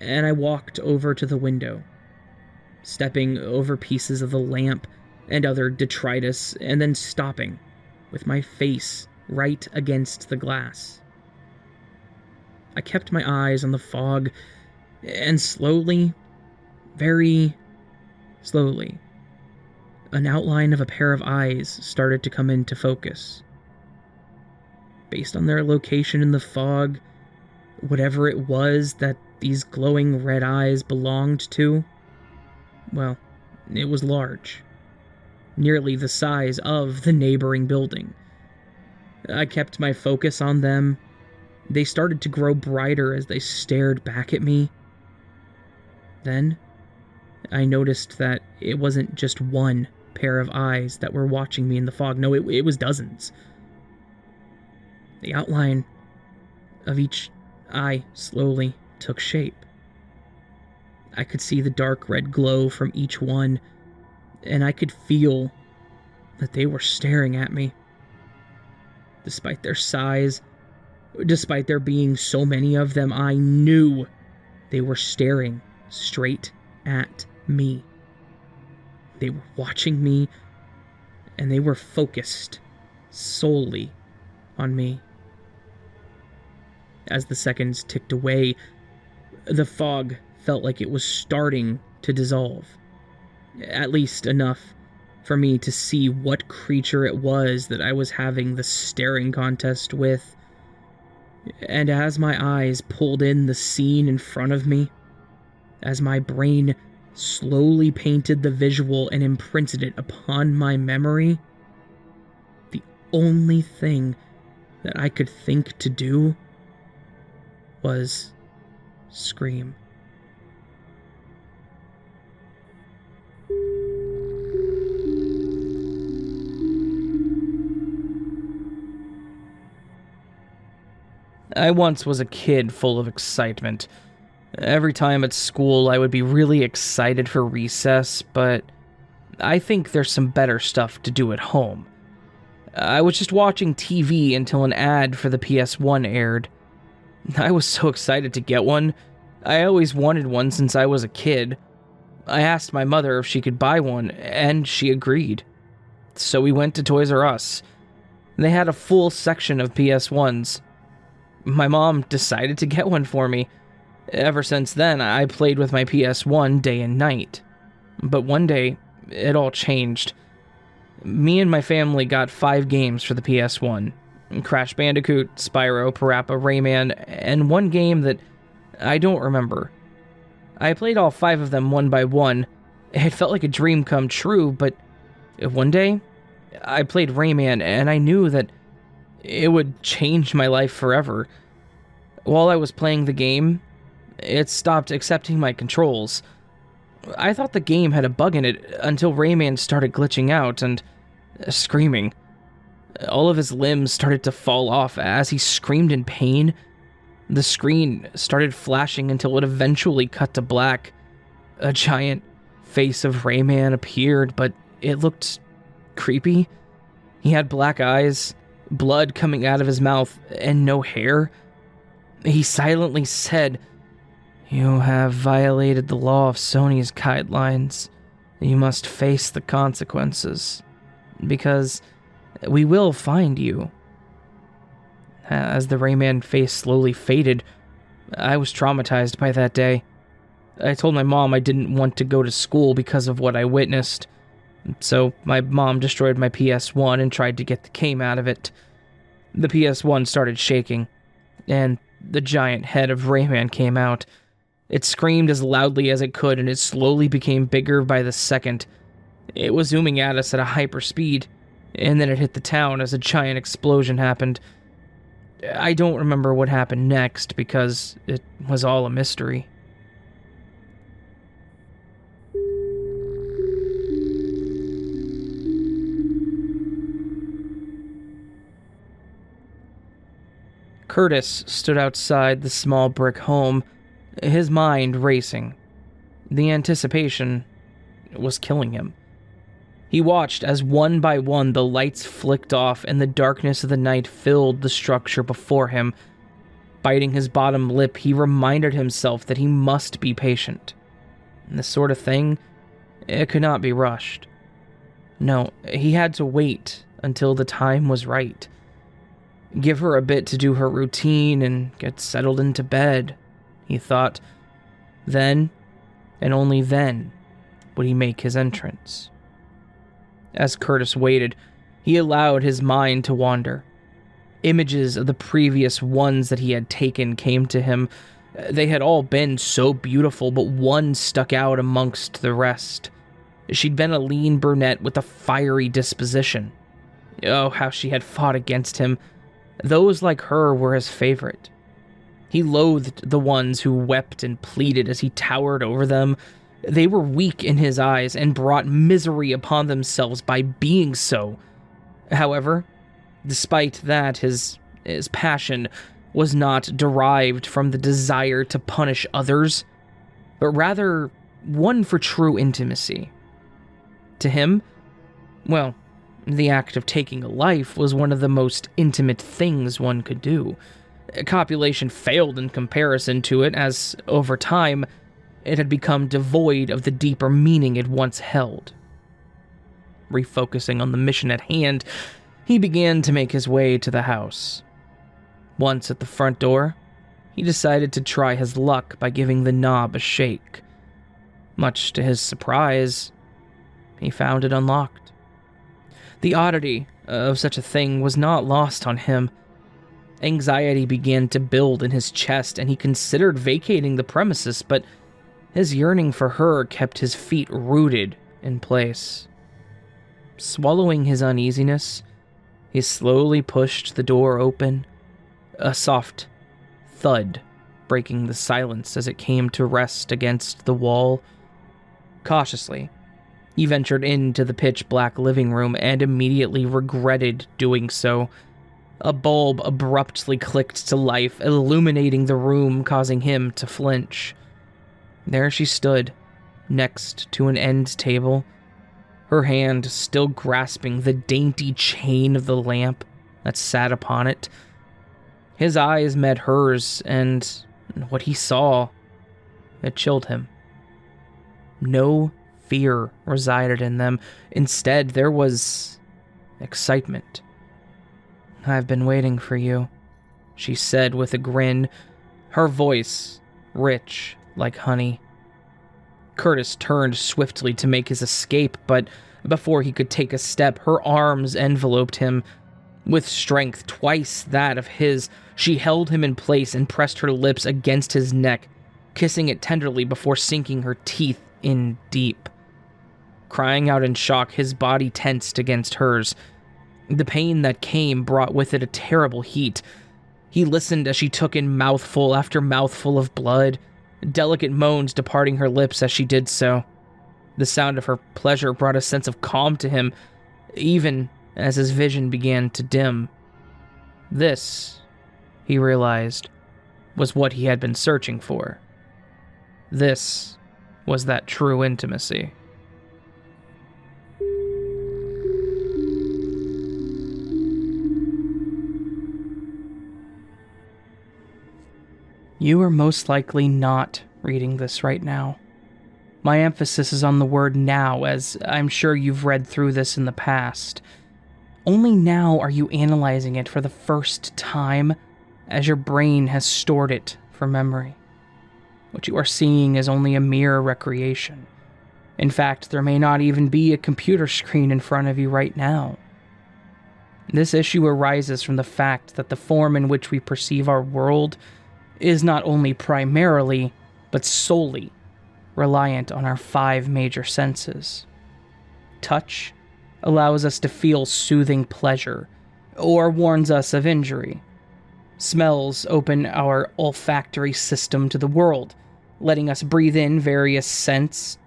and I walked over to the window, stepping over pieces of the lamp and other detritus, and then stopping, with my face right against the glass. I kept my eyes on the fog, and slowly, very slowly, an outline of a pair of eyes started to come into focus. Based on their location in the fog, whatever it was that these glowing red eyes belonged to, well, it was large. Nearly the size of the neighboring building. I kept my focus on them. They started to grow brighter as they stared back at me. Then, I noticed that it wasn't just one pair of eyes that were watching me in the fog. No, it was dozens. The outline of each eye slowly took shape. I could see the dark red glow from each one, and I could feel that they were staring at me. Despite their size, despite there being so many of them, I knew they were staring straight at me. They were watching me, and they were focused solely on me. As the seconds ticked away, the fog felt like it was starting to dissolve. At least enough for me to see what creature it was that I was having the staring contest with. And as my eyes pulled in the scene in front of me, as my brain slowly painted the visual and imprinted it upon my memory, the only thing that I could think to do was scream. I once was a kid full of excitement. Every time at school, I would be really excited for recess, but I think there's some better stuff to do at home. I was just watching TV until an ad for the PS1 aired. I was so excited to get one. I always wanted one since I was a kid. I asked my mother if she could buy one, and she agreed. So we went to Toys R Us. They had a full section of PS1s. My mom decided to get one for me. Ever since then, I played with my PS1 day and night. But one day, it all changed. Me and my family got 5 games for the PS1. Crash Bandicoot, Spyro, Parappa, Rayman, and one game that I don't remember. I played all 5 of them one by one. It felt like a dream come true, but one day, I played Rayman and I knew that it would change my life forever. While I was playing the game, it stopped accepting my controls. I thought the game had a bug in it until Rayman started glitching out and screaming. All of his limbs started to fall off as he screamed in pain. The screen started flashing until it eventually cut to black. A giant face of Rayman appeared, but it looked creepy. He had black eyes, blood coming out of his mouth, and no hair. He silently said, "You have violated the law of Sony's guidelines. You must face the consequences, because we will find you." As the Rayman face slowly faded, I was traumatized by that day. I told my mom I didn't want to go to school because of what I witnessed. So my mom destroyed my PS1 and tried to get the game out of it. The PS1 started shaking, and the giant head of Rayman came out. It screamed as loudly as it could, and it slowly became bigger by the second. It was zooming at us at a hyper speed, and then it hit the town as a giant explosion happened. I don't remember what happened next because it was all a mystery. Curtis stood outside the small brick home, his mind racing. The anticipation was killing him. He watched as one by one the lights flicked off and the darkness of the night filled the structure before him. Biting his bottom lip, he reminded himself that he must be patient. This sort of thing, it could not be rushed. No, he had to wait until the time was right. Give her a bit to do her routine and get settled into bed, he thought. Then, and only then, would he make his entrance. As Curtis waited, he allowed his mind to wander. Images of the previous ones that he had taken came to him. They had all been so beautiful, but one stuck out amongst the rest. She'd been a lean brunette with a fiery disposition. Oh, how she had fought against him. Those like her were his favorite. He loathed the ones who wept and pleaded as he towered over them. They were weak in his eyes and brought misery upon themselves by being so. However, despite that, his passion was not derived from the desire to punish others, but rather one for true intimacy. To him, well, the act of taking a life was one of the most intimate things one could do. Copulation failed in comparison to it, as, over time, it had become devoid of the deeper meaning it once held. Refocusing on the mission at hand, he began to make his way to the house. Once at the front door, he decided to try his luck by giving the knob a shake. Much to his surprise, he found it unlocked. The oddity of such a thing was not lost on him. Anxiety began to build in his chest, and he considered vacating the premises, but his yearning for her kept his feet rooted in place. Swallowing his uneasiness, he slowly pushed the door open, a soft thud breaking the silence as it came to rest against the wall. Cautiously, he ventured into the pitch-black living room and immediately regretted doing so. A bulb abruptly clicked to life, illuminating the room, causing him to flinch. There she stood, next to an end table, her hand still grasping the dainty chain of the lamp that sat upon it. His eyes met hers, and what he saw, it chilled him. No fear resided in them. Instead, there was excitement. "I've been waiting for you," she said with a grin, her voice rich like honey. Curtis turned swiftly to make his escape, but before he could take a step, her arms enveloped him. With strength twice that of his, she held him in place and pressed her lips against his neck, kissing it tenderly before sinking her teeth in deep. Crying out in shock, his body tensed against hers. The pain that came brought with it a terrible heat. He listened as she took in mouthful after mouthful of blood, delicate moans departing her lips as she did so. The sound of her pleasure brought a sense of calm to him, even as his vision began to dim. This, he realized, was what he had been searching for. This was that true intimacy. You are most likely not reading this right now. My emphasis is on the word now, as I'm sure you've read through this in the past. Only now are you analyzing it for the first time, as your brain has stored it for memory. What you are seeing is only a mere recreation. In fact, there may not even be a computer screen in front of you right now. This issue arises from the fact that the form in which we perceive our world is not only primarily, but solely, reliant on our 5 major senses. Touch allows us to feel soothing pleasure, or warns us of injury. Smells open our olfactory system to the world, letting us breathe in various scents.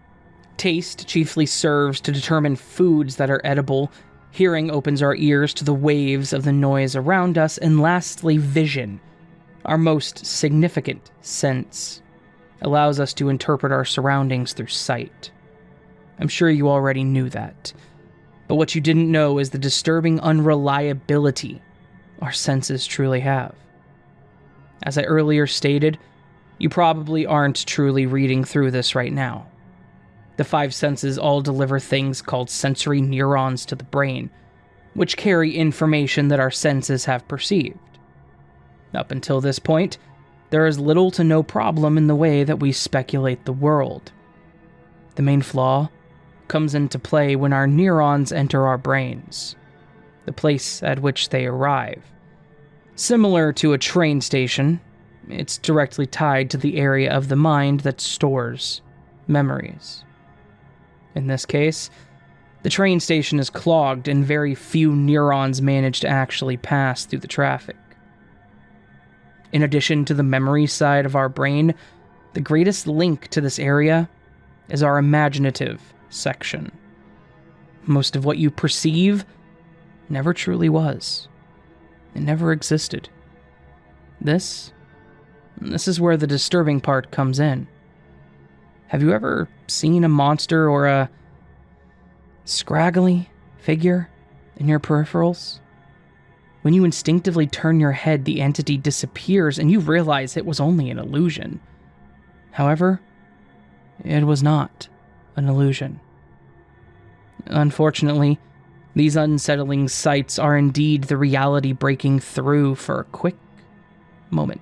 Taste chiefly serves to determine foods that are edible. Hearing opens our ears to the waves of the noise around us. And lastly, vision, our most significant sense, allows us to interpret our surroundings through sight. I'm sure you already knew that. But what you didn't know is the disturbing unreliability our senses truly have. As I earlier stated, you probably aren't truly reading through this right now. The 5 senses all deliver things called sensory neurons to the brain, which carry information that our senses have perceived. Up until this point, there is little to no problem in the way that we speculate the world. The main flaw comes into play when our neurons enter our brains, the place at which they arrive. Similar to a train station, it's directly tied to the area of the mind that stores memories. In this case, the train station is clogged and very few neurons manage to actually pass through the traffic. In addition to the memory side of our brain, the greatest link to this area is our imaginative section. Most of what you perceive never truly was. It never existed. This is where the disturbing part comes in. Have you ever seen a monster or a scraggly figure in your peripherals? When you instinctively turn your head, the entity disappears and you realize it was only an illusion. However, it was not an illusion. Unfortunately, these unsettling sights are indeed the reality breaking through for a quick moment.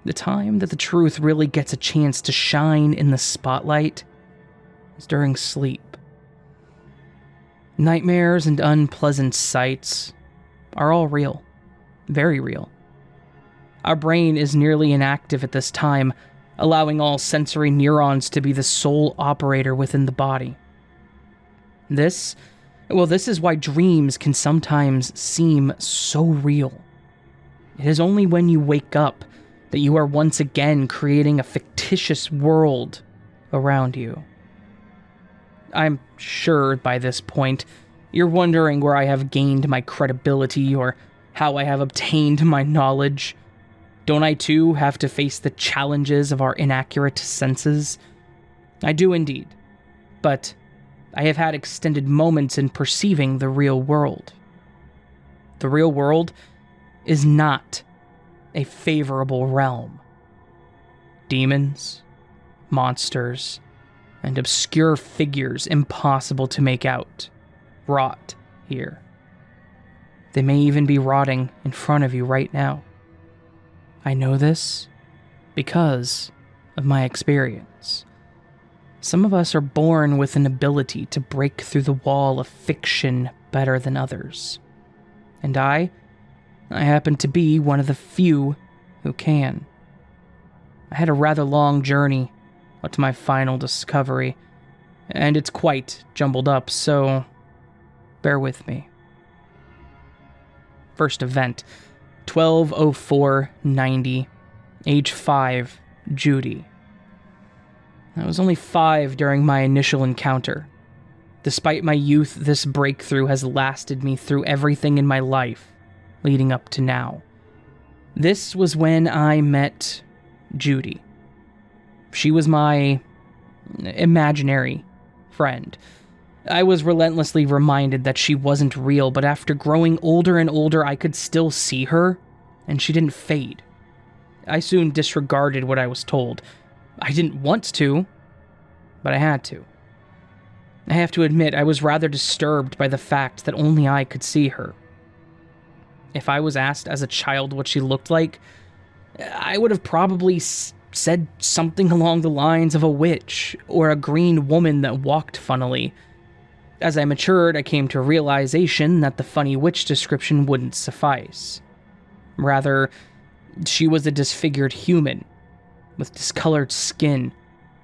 The time that the truth really gets a chance to shine in the spotlight is during sleep. Nightmares and unpleasant sights are all real, very real. Our brain is nearly inactive at this time, allowing all sensory neurons to be the sole operator within the body. This is why dreams can sometimes seem so real. It is only when you wake up that you are once again creating a fictitious world around you. I'm sure by this point, you're wondering where I have gained my credibility or how I have obtained my knowledge. Don't I too have to face the challenges of our inaccurate senses? I do indeed, but I have had extended moments in perceiving the real world. The real world is not a favorable realm. Demons, monsters, and obscure figures impossible to make out rot here. They may even be rotting in front of you right now. I know this because of my experience. Some of us are born with an ability to break through the wall of fiction better than others. And I happen to be one of the few who can. I had a rather long journey up to my final discovery, and it's quite jumbled up, so bear with me. First event, 12/04/90, age 5, Judy. I was only 5 during my initial encounter. Despite my youth, this breakthrough has lasted me through everything in my life leading up to now. This was when I met Judy. She was my imaginary friend. I was relentlessly reminded that she wasn't real, but after growing older and older, I could still see her, and she didn't fade. I soon disregarded what I was told. I didn't want to, but I had to. I have to admit, I was rather disturbed by the fact that only I could see her. If I was asked as a child what she looked like, I would have probably said something along the lines of a witch or a green woman that walked funnily. As I matured, I came to a realization that the funny witch description wouldn't suffice. Rather, she was a disfigured human, with discolored skin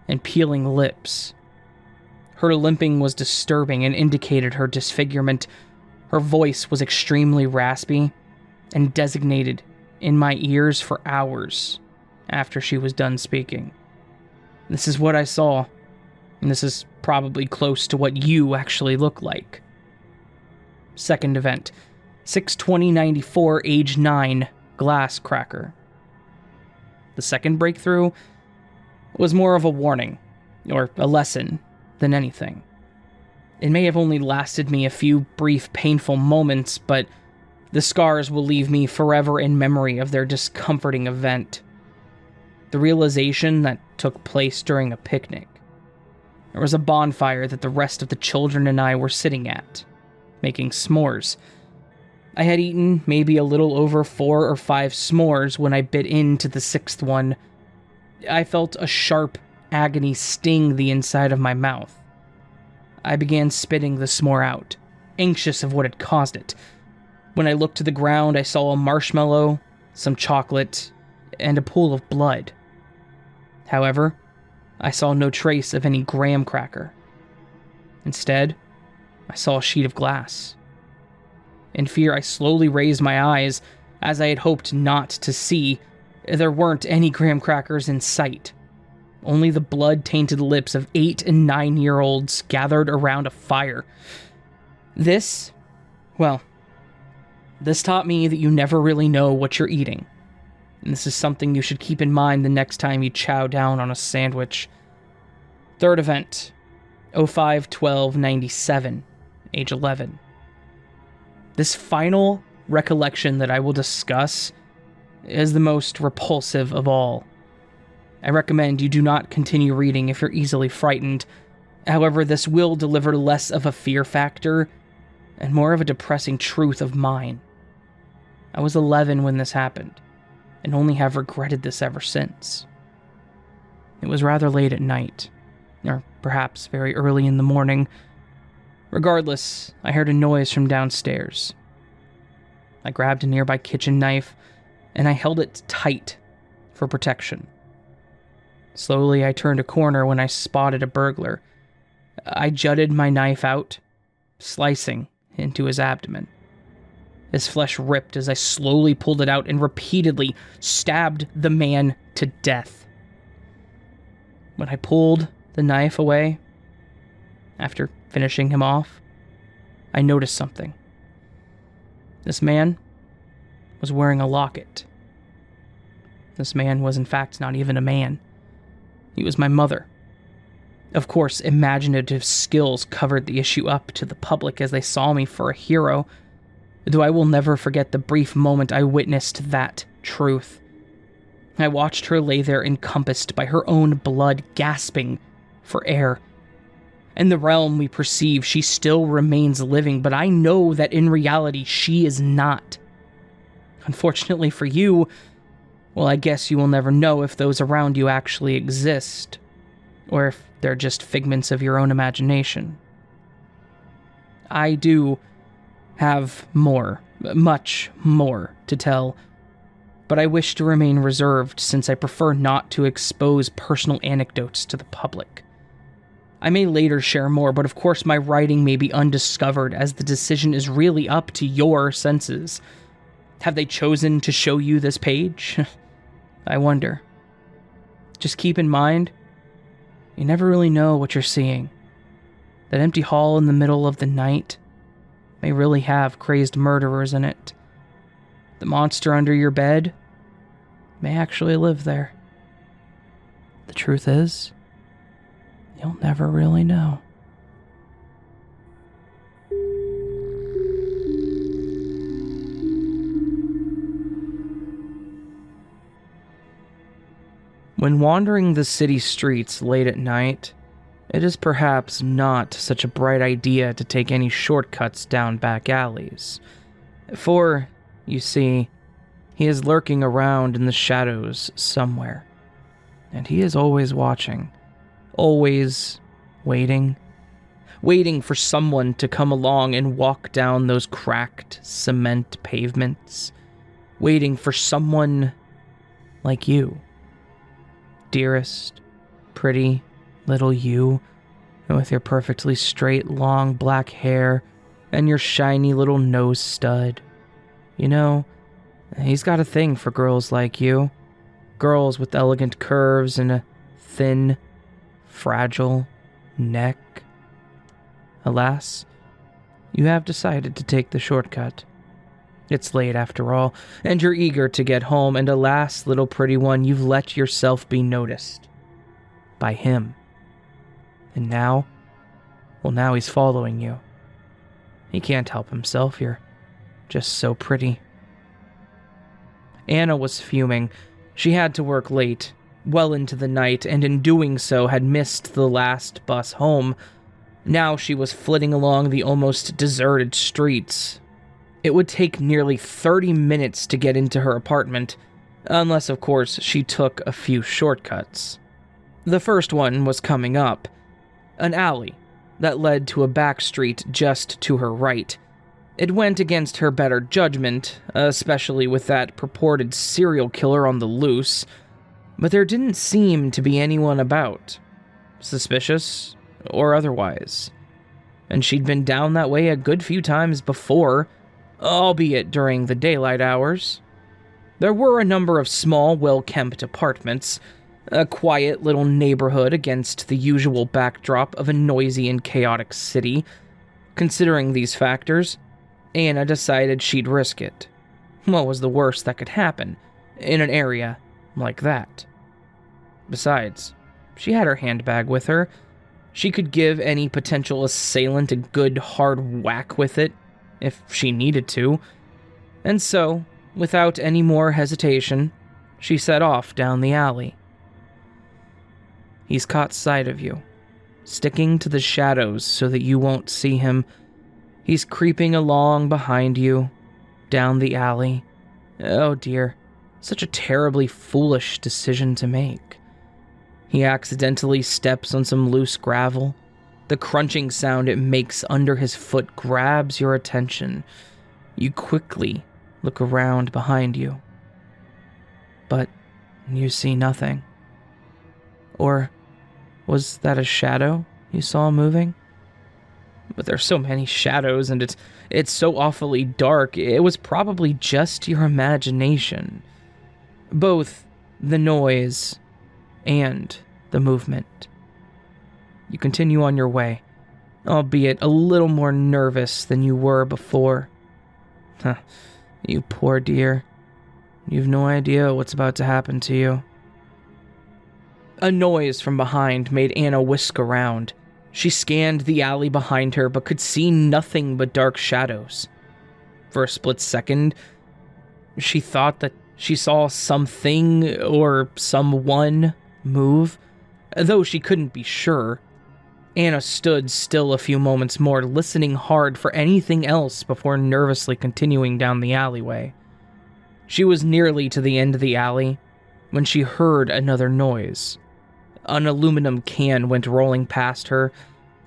and peeling lips. Her limping was disturbing and indicated her disfigurement. Her voice was extremely raspy and designated in my ears for hours after she was done speaking. This is what I saw, and this is probably close to what you actually look like. Second event, 6/20/94, age 9, glass cracker. The second breakthrough was more of a warning, or a lesson, than anything. It may have only lasted me a few brief, painful moments, but the scars will leave me forever in memory of their discomforting event. The realization that took place during a picnic. There was a bonfire that the rest of the children and I were sitting at, making s'mores. I had eaten maybe a little over 4 or 5 s'mores when I bit into the 6th one. I felt a sharp agony sting the inside of my mouth. I began spitting the s'more out, anxious of what had caused it. When I looked to the ground, I saw a marshmallow, some chocolate, and a pool of blood. However, I saw no trace of any graham cracker. Instead, I saw a sheet of glass. In fear, I slowly raised my eyes, as I had hoped not to see. There weren't any graham crackers in sight. Only the blood-tainted lips of 8- and 9-year-olds gathered around a fire. This taught me that you never really know what you're eating. And this is something you should keep in mind the next time you chow down on a sandwich. Third event, 05/12/97, age 11. This final recollection that I will discuss is the most repulsive of all. I recommend you do not continue reading if you're easily frightened. However, this will deliver less of a fear factor and more of a depressing truth of mine. I was 11 when this happened, and only have regretted this ever since. It was rather late at night, or perhaps very early in the morning. Regardless, I heard a noise from downstairs. I grabbed a nearby kitchen knife, and I held it tight for protection. Slowly, I turned a corner when I spotted a burglar. I jutted my knife out, slicing into his abdomen. His flesh ripped as I slowly pulled it out and repeatedly stabbed the man to death. When I pulled the knife away, after finishing him off, I noticed something. This man was wearing a locket. This man was in fact not even a man. He was my mother. Of course, imaginative skills covered the issue up to the public as they saw me for a hero, though I will never forget the brief moment I witnessed that truth. I watched her lay there encompassed by her own blood, gasping for air. In the realm we perceive, she still remains living, but I know that in reality she is not. Unfortunately for you, well, I guess you will never know if those around you actually exist, or if they're just figments of your own imagination. I do have more, much more to tell, but I wish to remain reserved since I prefer not to expose personal anecdotes to the public. I may later share more, but of course my writing may be undiscovered as the decision is really up to your senses. Have they chosen to show you this page? I wonder. Just keep in mind, you never really know what you're seeing. That empty hall in the middle of the night may really have crazed murderers in it. The monster under your bed may actually live there. The truth is, you'll never really know. When wandering the city streets late at night, it is perhaps not such a bright idea to take any shortcuts down back alleys. For, you see, he is lurking around in the shadows somewhere. And he is always watching, always waiting for someone to come along and walk down those cracked cement pavements, waiting for someone like you. Dearest, pretty little you, with your perfectly straight, long black hair and your shiny little nose stud. You know, he's got a thing for girls like you. Girls with elegant curves and a thin, fragile neck. Alas, you have decided to take the shortcut. It's late after all, and you're eager to get home, and alas, little pretty one, you've let yourself be noticed. By him. And now? Well, now he's following you. He can't help himself, you're just so pretty. Anna was fuming. She had to work late, well into the night, and in doing so had missed the last bus home. Now she was flitting along the almost deserted streets. It would take nearly 30 minutes to get into her apartment, unless, of course, she took a few shortcuts. The first one was coming up, an alley that led to a back street just to her right. It went against her better judgment, especially with that purported serial killer on the loose, but there didn't seem to be anyone about, suspicious or otherwise. And she'd been down that way a good few times before, albeit during the daylight hours. There were a number of small, well-kept apartments, a quiet little neighborhood against the usual backdrop of a noisy and chaotic city. Considering these factors, Anna decided she'd risk it. What was the worst that could happen in an area like that? Besides, she had her handbag with her. She could give any potential assailant a good hard whack with it, if she needed to. And so, without any more hesitation, she set off down the alley. He's caught sight of you, sticking to the shadows so that you won't see him. He's creeping along behind you, down the alley. Oh dear, such a terribly foolish decision to make. He accidentally steps on some loose gravel. The crunching sound it makes under his foot grabs your attention. You quickly look around behind you. But you see nothing. Or was that a shadow you saw moving? But there's so many shadows and it's so awfully dark, it was probably just your imagination. Both the noise and the movement. You continue on your way, albeit a little more nervous than you were before. Huh, you poor dear. You've no idea what's about to happen to you. A noise from behind made Anna whisk around. She scanned the alley behind her, but could see nothing but dark shadows. For a split second, she thought that she saw something or someone move, though she couldn't be sure. Anna stood still a few moments more, listening hard for anything else before nervously continuing down the alleyway. She was nearly to the end of the alley when she heard another noise. An aluminum can went rolling past her.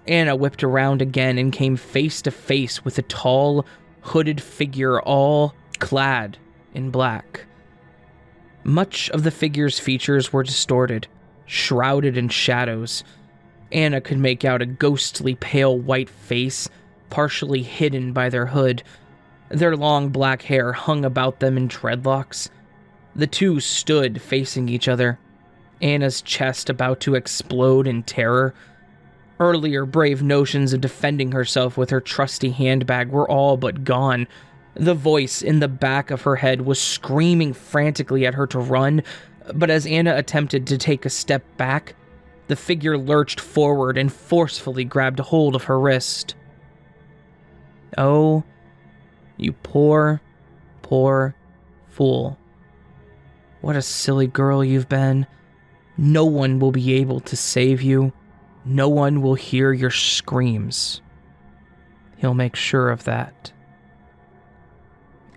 Anna whipped around again and came face to face with a tall, hooded figure all clad in black. Much of the figure's features were distorted, shrouded in shadows. Anna could make out a ghostly pale white face, partially hidden by their hood. Their long black hair hung about them in dreadlocks. The two stood facing each other, Anna's chest about to explode in terror. Earlier brave notions of defending herself with her trusty handbag were all but gone. The voice in the back of her head was screaming frantically at her to run, but as Anna attempted to take a step back, the figure lurched forward and forcefully grabbed hold of her wrist. Oh, you poor, poor fool. What a silly girl you've been. No one will be able to save you. No one will hear your screams. He'll make sure of that.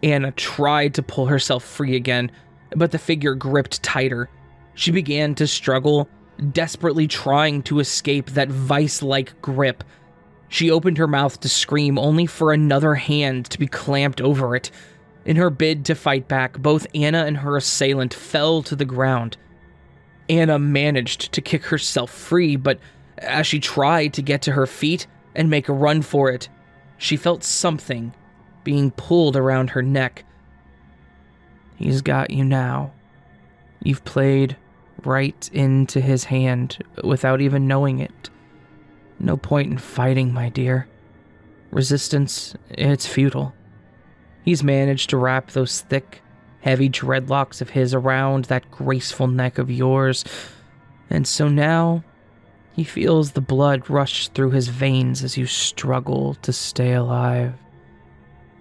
Anna tried to pull herself free again, but the figure gripped tighter. She began to struggle, desperately trying to escape that vice-like grip. She opened her mouth to scream, only for another hand to be clamped over it. In her bid to fight back, both Anna and her assailant fell to the ground. Anna managed to kick herself free, but as she tried to get to her feet and make a run for it, she felt something being pulled around her neck. He's got you now. You've played right into his hand without even knowing it. No point in fighting, my dear. Resistance, it's futile. He's managed to wrap those thick, heavy dreadlocks of his around that graceful neck of yours, and so now he feels the blood rush through his veins as you struggle to stay alive.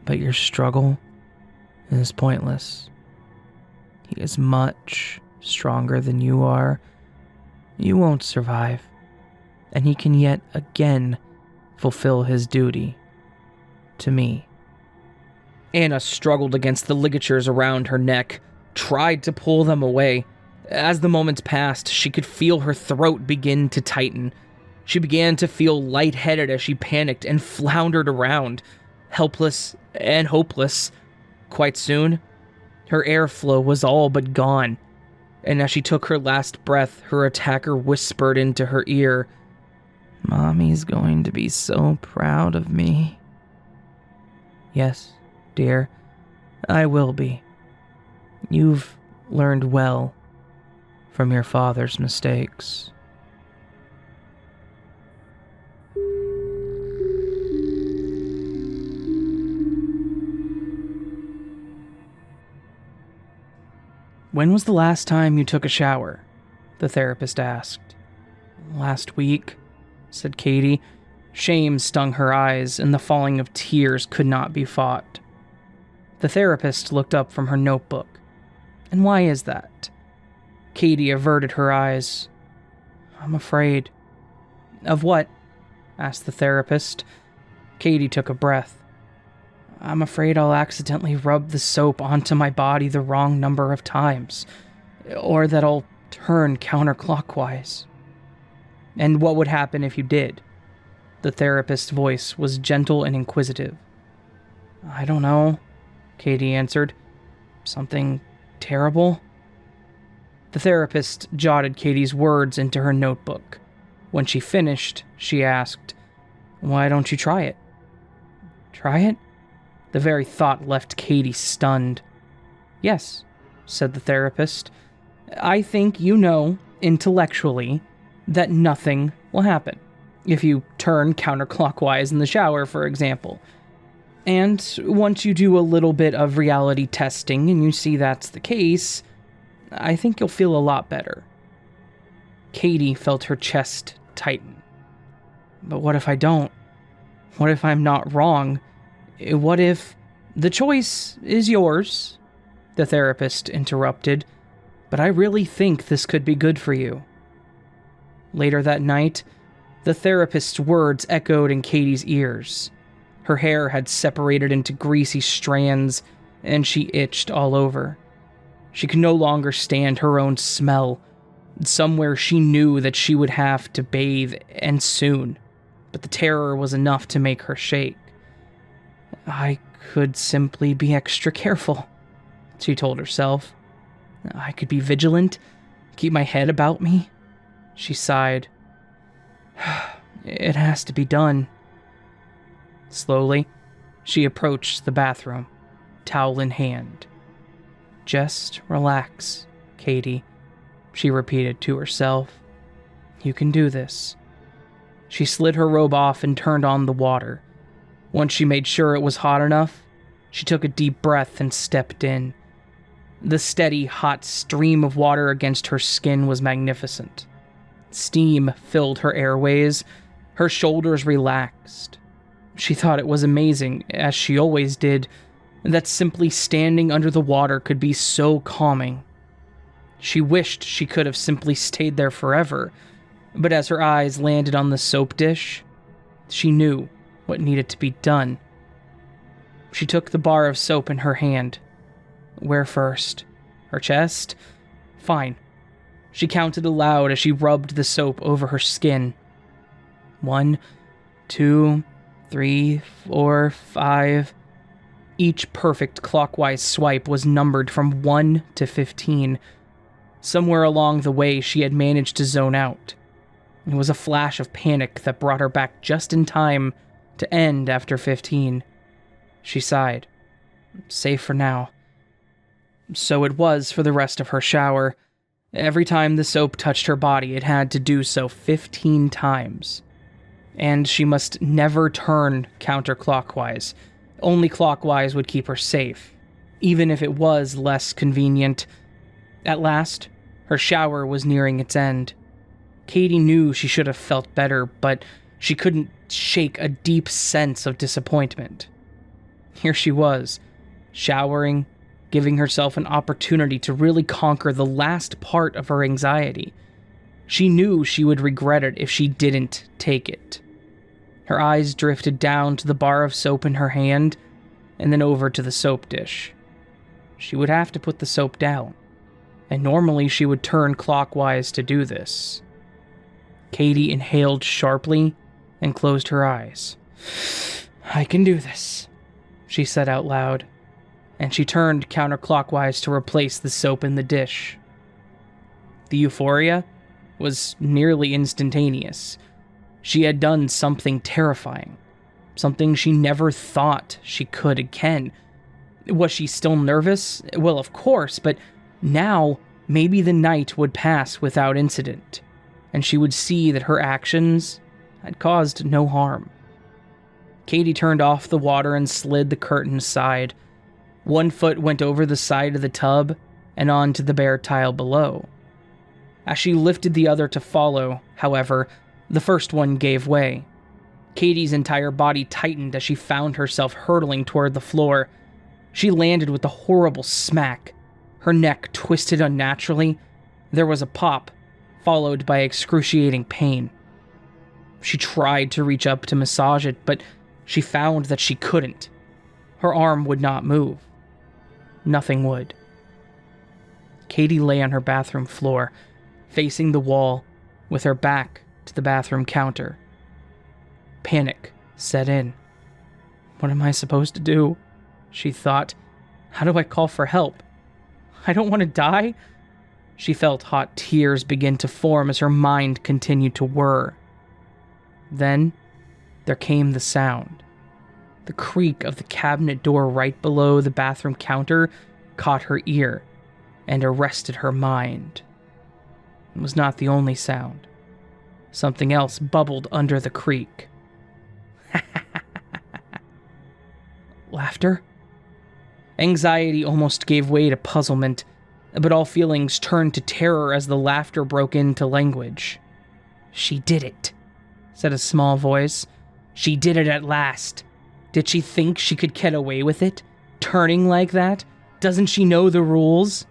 But your struggle is pointless. He is much stronger than you are. You won't survive, and he can yet again fulfill his duty to me. Anna struggled against the ligatures around her neck, tried to pull them away. As the moments passed, she could feel her throat begin to tighten. She began to feel lightheaded as she panicked and floundered around. helpless and hopeless. Quite soon, her airflow was all but gone, and as she took her last breath, her attacker whispered into her ear, "Mommy's going to be so proud of me." "Yes, dear, I will be. You've learned well from your father's mistakes." "When was the last time you took a shower?" the therapist asked. "Last week," said Katie. Shame stung her eyes, and the falling of tears could not be fought. The therapist looked up from her notebook. "And why is that?" Katie averted her eyes. "I'm afraid." "Of what?" asked the therapist. Katie took a breath. "I'm afraid I'll accidentally rub the soap onto my body the wrong number of times, or that I'll turn counterclockwise." "And what would happen if you did?" The therapist's voice was gentle and inquisitive. "I don't know," Katie answered. "Something terrible?" The therapist jotted Katie's words into her notebook. When she finished, she asked, "Why don't you try it?" "Try it?" The very thought left Katie stunned. "Yes," said the therapist. "I think you know, intellectually, that nothing will happen if you turn counterclockwise in the shower, for example. And once you do a little bit of reality testing and you see that's the case, I think you'll feel a lot better." Katie felt her chest tighten. "But what if I don't? What if I'm not wrong? What if..." "The choice is yours," the therapist interrupted, "but I really think this could be good for you." Later that night, the therapist's words echoed in Katie's ears. Her hair had separated into greasy strands, and she itched all over. She could no longer stand her own smell. Somewhere she knew that she would have to bathe, and soon, but the terror was enough to make her shake. "I could simply be extra careful," she told herself. "I could be vigilant, keep my head about me." She sighed. "It has to be done." Slowly, she approached the bathroom, towel in hand. "Just relax, Katie," she repeated to herself. "You can do this." She slid her robe off and turned on the water. Once she made sure it was hot enough, she took a deep breath and stepped in. The steady, hot stream of water against her skin was magnificent. Steam filled her airways. Her shoulders relaxed. She thought it was amazing, as she always did, that simply standing under the water could be so calming. She wished she could have simply stayed there forever, but as her eyes landed on the soap dish, she knew what needed to be done. She took the bar of soap in her hand. Where first? Her chest? Fine. She counted aloud as she rubbed the soap over her skin. 1, 2, 3, 4, 5. Each perfect clockwise swipe was numbered from 1 to 15. Somewhere along the way, she had managed to zone out. It was a flash of panic that brought her back just in time to end after 15. She sighed. Safe for now. So it was for the rest of her shower. Every time the soap touched her body, it had to do so 15 times. And she must never turn counterclockwise. Only clockwise would keep her safe, even if it was less convenient. At last, her shower was nearing its end. Katie knew she should have felt better, but she couldn't shake a deep sense of disappointment. Here she was, showering, giving herself an opportunity to really conquer the last part of her anxiety. She knew she would regret it if she didn't take it. Her eyes drifted down to the bar of soap in her hand, and then over to the soap dish. She would have to put the soap down, and normally she would turn clockwise to do this. Katie inhaled sharply and closed her eyes. I can do this. she said out loud, and she turned counterclockwise to replace the soap in the dish. The euphoria was nearly instantaneous. She had done something terrifying, something she never thought she could again. Was she still nervous? Well, of course, but now maybe the night would pass without incident, and she would see that her actions had caused no harm. Katie turned off the water and slid the curtain aside. One foot went over the side of the tub and onto the bare tile below. As she lifted the other to follow, however, the first one gave way. Katie's entire body tightened as she found herself hurtling toward the floor. She landed with a horrible smack. Her neck twisted unnaturally. There was a pop, followed by excruciating pain. She tried to reach up to massage it, but she found that she couldn't. Her arm would not move. Nothing would. Katie lay on her bathroom floor, facing the wall, with her back to the bathroom counter. Panic set in. What am I supposed to do? She thought. How do I call for help? I don't want to die. She felt hot tears begin to form as her mind continued to whir. Then, there came the sound. The creak of the cabinet door right below the bathroom counter caught her ear and arrested her mind. It was not the only sound. Something else bubbled under the creak. Laughter? Anxiety almost gave way to puzzlement, but all feelings turned to terror as the laughter broke into language. She did it, said a small voice. She did it at last. Did she think she could get away with it? Turning like that? Doesn't she know the rules?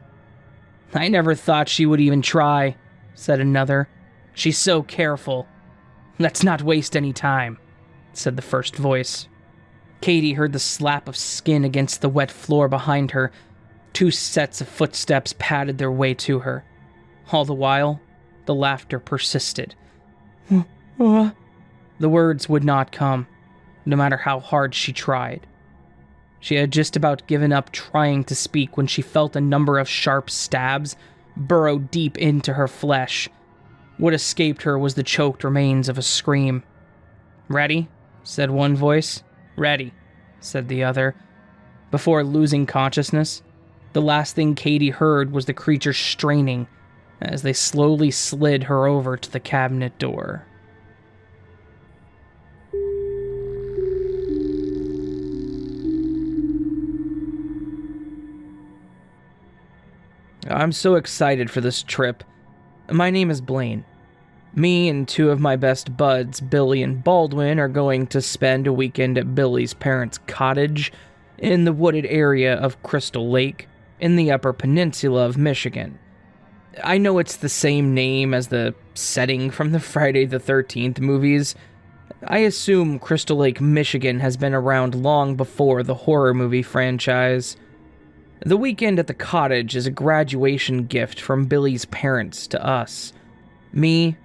I never thought she would even try, said another. She's so careful. Let's not waste any time, said the first voice. Katie heard the slap of skin against the wet floor behind her. 2 sets of footsteps padded their way to her. All the while, the laughter persisted. The words would not come, no matter how hard she tried. She had just about given up trying to speak when she felt a number of sharp stabs burrow deep into her flesh. What escaped her was the choked remains of a scream. Ready? Said one voice. Ready, said the other. Before losing consciousness, the last thing Katie heard was the creature straining as they slowly slid her over to the cabinet door. I'm so excited for this trip. My name is Blaine. Me and 2 of my best buds, Billy and Baldwin, are going to spend a weekend at Billy's parents' cottage in the wooded area of Crystal Lake in the Upper Peninsula of Michigan. I know it's the same name as the setting from the Friday the 13th movies. I assume Crystal Lake, Michigan has been around long before the horror movie franchise. The weekend at the cottage is a graduation gift from Billy's parents to us. Me,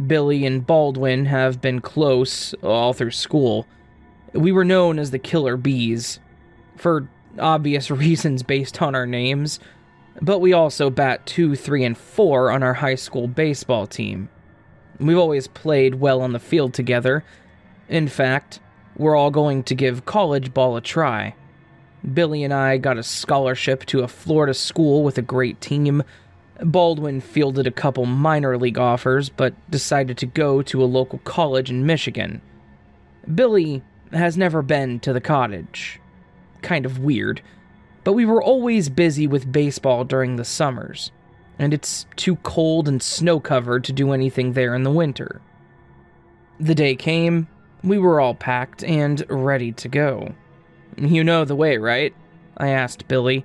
Billy, and Baldwin have been close all through school. We were known as the Killer Bees, for obvious reasons based on our names, but we also bat 2, 3, and 4 on our high school baseball team. We've always played well on the field together. In fact, we're all going to give college ball a try. Billy and I got a scholarship to a Florida school with a great team. Baldwin fielded a couple minor league offers, but decided to go to a local college in Michigan. Billy has never been to the cottage. Kind of weird, but we were always busy with baseball during the summers, and it's too cold and snow-covered to do anything there in the winter. The day came, we were all packed and ready to go. You know the way, right? I asked Billy.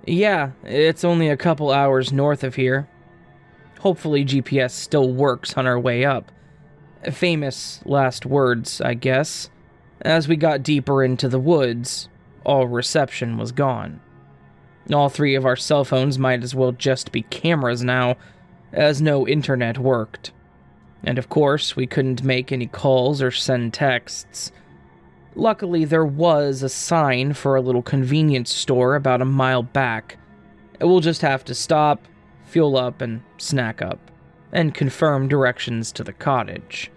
Yeah, it's only a couple hours north of here. Hopefully GPS still works on our way up. Famous last words, I guess. As we got deeper into the woods, all reception was gone. All 3 of our cell phones might as well just be cameras now, as no internet worked. And of course, we couldn't make any calls or send texts. Luckily, there was a sign for a little convenience store about a mile back. We'll just have to stop, fuel up, and snack up, and confirm directions to the cottage.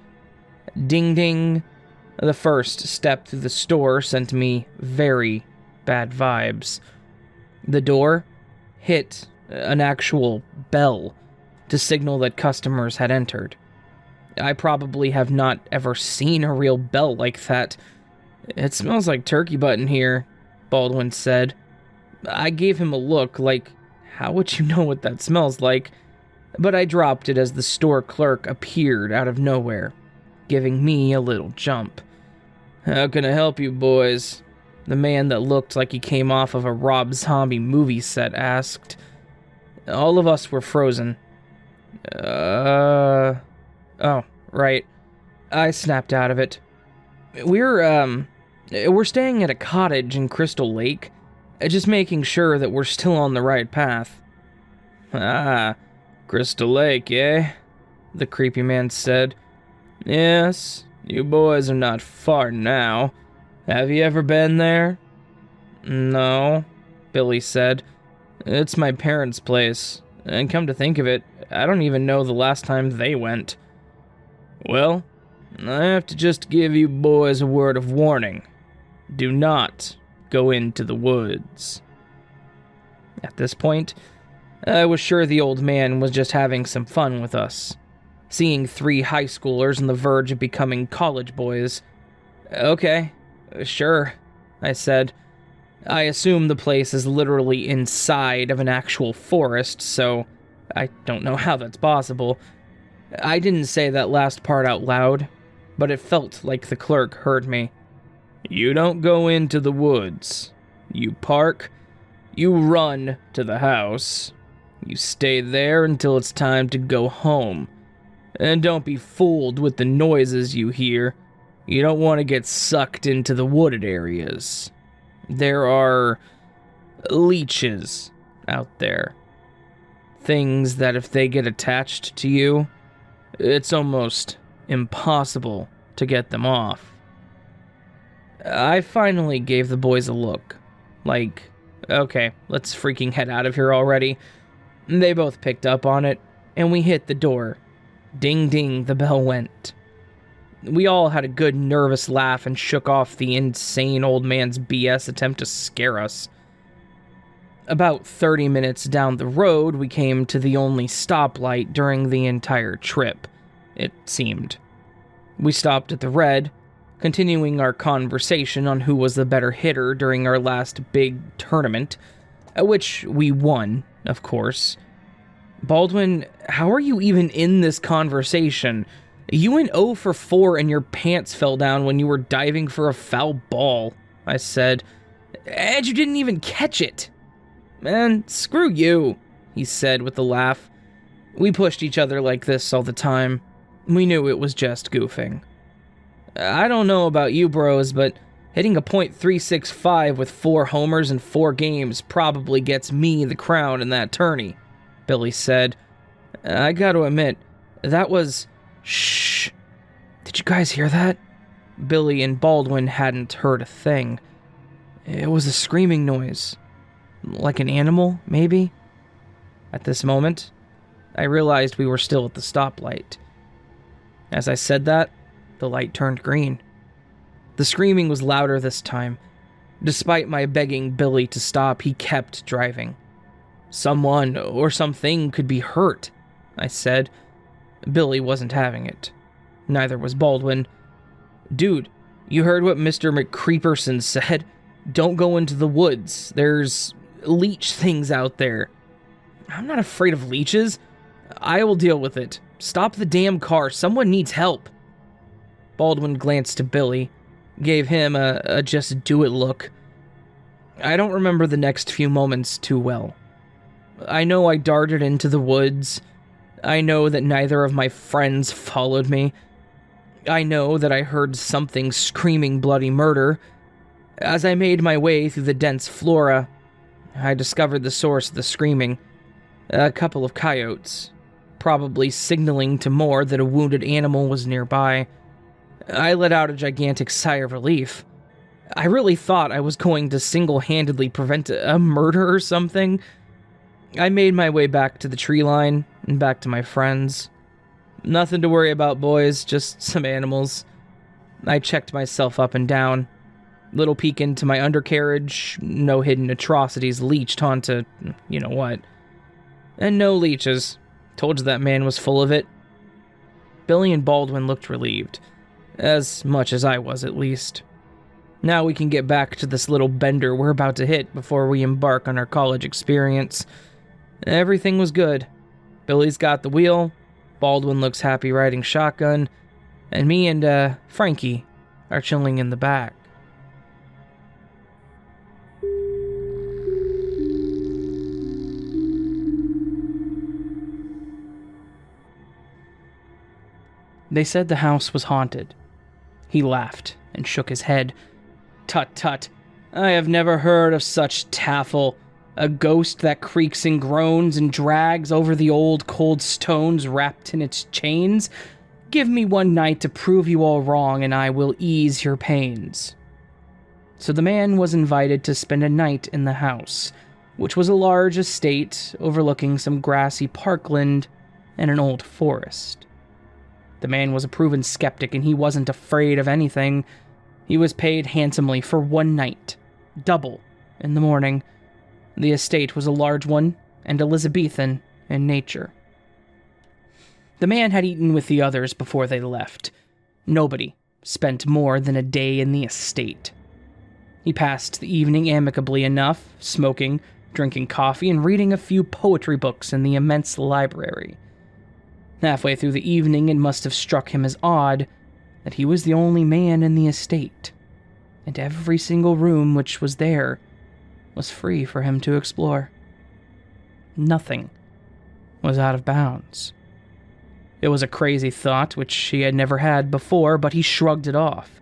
Ding ding. The first step through the store sent me very bad vibes. The door hit an actual bell to signal that customers had entered. I probably have not ever seen a real bell like that. "It smells like turkey butt in here," Baldwin said. I gave him a look like, how would you know what that smells like? But I dropped it as the store clerk appeared out of nowhere, giving me a little jump. "How can I help you, boys?" The man that looked like he came off of a Rob Zombie movie set asked. All of us were frozen. Oh, right. I snapped out of it. We're staying at a cottage in Crystal Lake, just making sure that we're still on the right path." "Ah, Crystal Lake, eh?" the creepy man said. "Yes, you boys are not far now. Have you ever been there?" "No," Billy said. "It's my parents' place, and come to think of it, I don't even know the last time they went." "Well, I have to just give you boys a word of warning. Do not go into the woods." At this point, I was sure the old man was just having some fun with us, seeing 3 high schoolers on the verge of becoming college boys. "Okay, sure," I said. I assume the place is literally inside of an actual forest, so I don't know how that's possible. I didn't say that last part out loud, but it felt like the clerk heard me. "You don't go into the woods. You park, you run to the house. You stay there until it's time to go home. And don't be fooled with the noises you hear. You don't want to get sucked into the wooded areas. There are leeches out there. Things that if they get attached to you, it's almost impossible to get them off." I finally gave the boys a look. Like, okay, let's freaking head out of here already. They both picked up on it, and we hit the door. Ding ding, the bell went. We all had a good nervous laugh and shook off the insane old man's BS attempt to scare us. About 30 minutes down the road, we came to the only stoplight during the entire trip, it seemed. We stopped at the red, continuing our conversation on who was the better hitter during our last big tournament, which we won, of course. "Baldwin, how are you even in this conversation? You went 0 for 4 and your pants fell down when you were diving for a foul ball," I said. "And you didn't even catch it." "Man, screw you," he said with a laugh. We pushed each other like this all the time. We knew it was just goofing. "I don't know about you bros, but hitting a .365 with 4 homers in 4 games probably gets me the crown in that tourney," Billy said. I gotta admit, that was... Shh. Did you guys hear that? Billy and Baldwin hadn't heard a thing. It was a screaming noise. Like an animal, maybe? At this moment, I realized we were still at the stoplight. As I said that, the light turned green. The screaming was louder this time. Despite my begging Billy to stop, he kept driving. "Someone or something could be hurt," I said. Billy wasn't having it. Neither was Baldwin. "Dude, you heard what Mr. McCreeperson said? Don't go into the woods. There's leech things out there." "I'm not afraid of leeches. I will deal with it. Stop the damn car. Someone needs help." Baldwin glanced to Billy, gave him a just do it look. I don't remember the next few moments too well. I know I darted into the woods. I know that neither of my friends followed me. I know that I heard something screaming bloody murder. As I made my way through the dense flora, I discovered the source of the screaming. A couple of coyotes, probably signaling to more that a wounded animal was nearby. I let out a gigantic sigh of relief. I really thought I was going to single-handedly prevent a murder or something. I made my way back to the tree line and back to my friends. Nothing to worry about, boys, just some animals. I checked myself up and down. Little peek into my undercarriage, no hidden atrocities leeched onto you-know-what. And no leeches. Told you that man was full of it. Billy and Baldwin looked relieved. As much as I was, at least. Now we can get back to this little bender we're about to hit before we embark on our college experience. Everything was good. Billy's got the wheel, Baldwin looks happy riding shotgun, and me and, Frankie are chilling in the back. They said the house was haunted. He laughed and shook his head. Tut tut, I have never heard of such taffle. A ghost that creaks and groans and drags over the old cold stones wrapped in its chains? Give me one night to prove you all wrong and I will ease your pains. So the man was invited to spend a night in the house, which was a large estate overlooking some grassy parkland and an old forest. The man was a proven skeptic and he wasn't afraid of anything. He was paid handsomely for one night, double, in the morning. The estate was a large one and Elizabethan in nature. The man had eaten with the others before they left. Nobody spent more than a day in the estate. He passed the evening amicably enough, smoking, drinking coffee, and reading a few poetry books in the immense library. Halfway through the evening, it must have struck him as odd that he was the only man in the estate, and every single room which was there was free for him to explore. Nothing was out of bounds. It was a crazy thought which he had never had before, but he shrugged it off.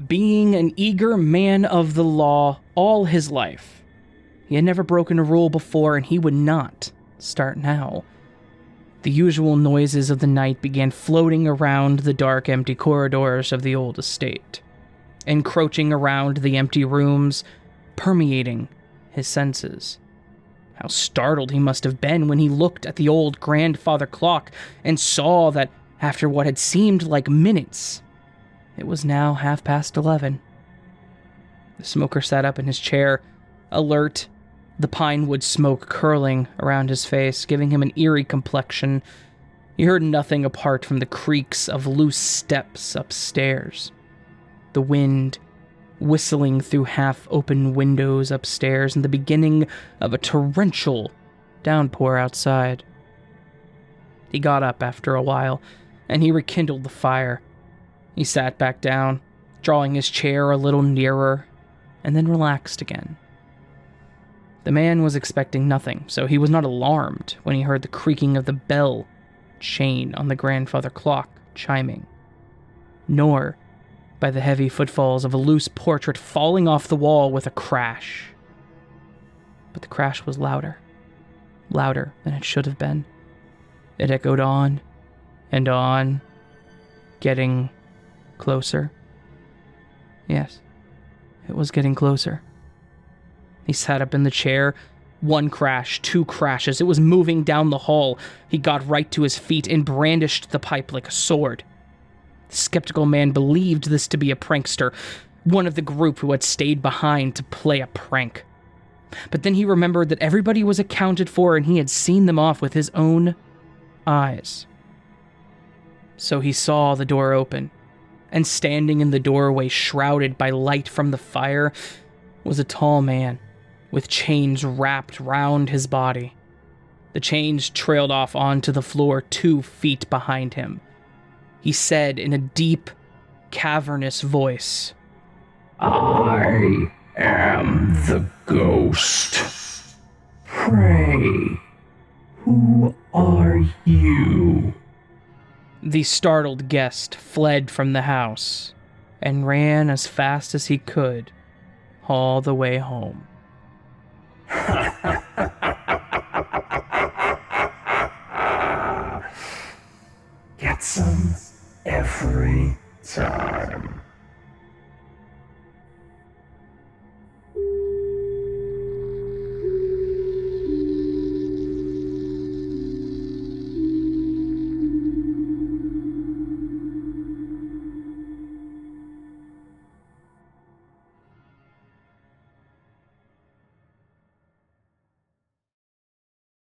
Being an eager man of the law all his life, he had never broken a rule before, and he would not start now. The usual noises of the night began floating around the dark, empty corridors of the old estate, encroaching around the empty rooms, permeating his senses. How startled he must have been when he looked at the old grandfather clock and saw that after what had seemed like minutes, it was now 11:30. The smoker sat up in his chair, alert, the pine wood smoke curling around his face, giving him an eerie complexion. He heard nothing apart from the creaks of loose steps upstairs. The wind whistling through half-open windows upstairs and the beginning of a torrential downpour outside. He got up after a while, and he rekindled the fire. He sat back down, drawing his chair a little nearer, and then relaxed again. The man was expecting nothing, so he was not alarmed when he heard the creaking of the bell chain on the grandfather clock chiming, nor by the heavy footfalls of a loose portrait falling off the wall with a crash. But the crash was louder than it should have been. It echoed on and on, getting closer. Yes, it was getting closer. He sat up in the chair. One crash, two crashes. It was moving down the hall. He got right to his feet and brandished the pipe like a sword. The skeptical man believed this to be a prankster, one of the group who had stayed behind to play a prank. But then he remembered that everybody was accounted for and he had seen them off with his own eyes. So he saw the door open, and standing in the doorway, shrouded by light from the fire, was a tall man with chains wrapped round his body. The chains trailed off onto the floor 2 feet behind him. He said in a deep, cavernous voice, I am the ghost. Pray, who are you? The startled guest fled from the house and ran as fast as he could all the way home. Get some every time.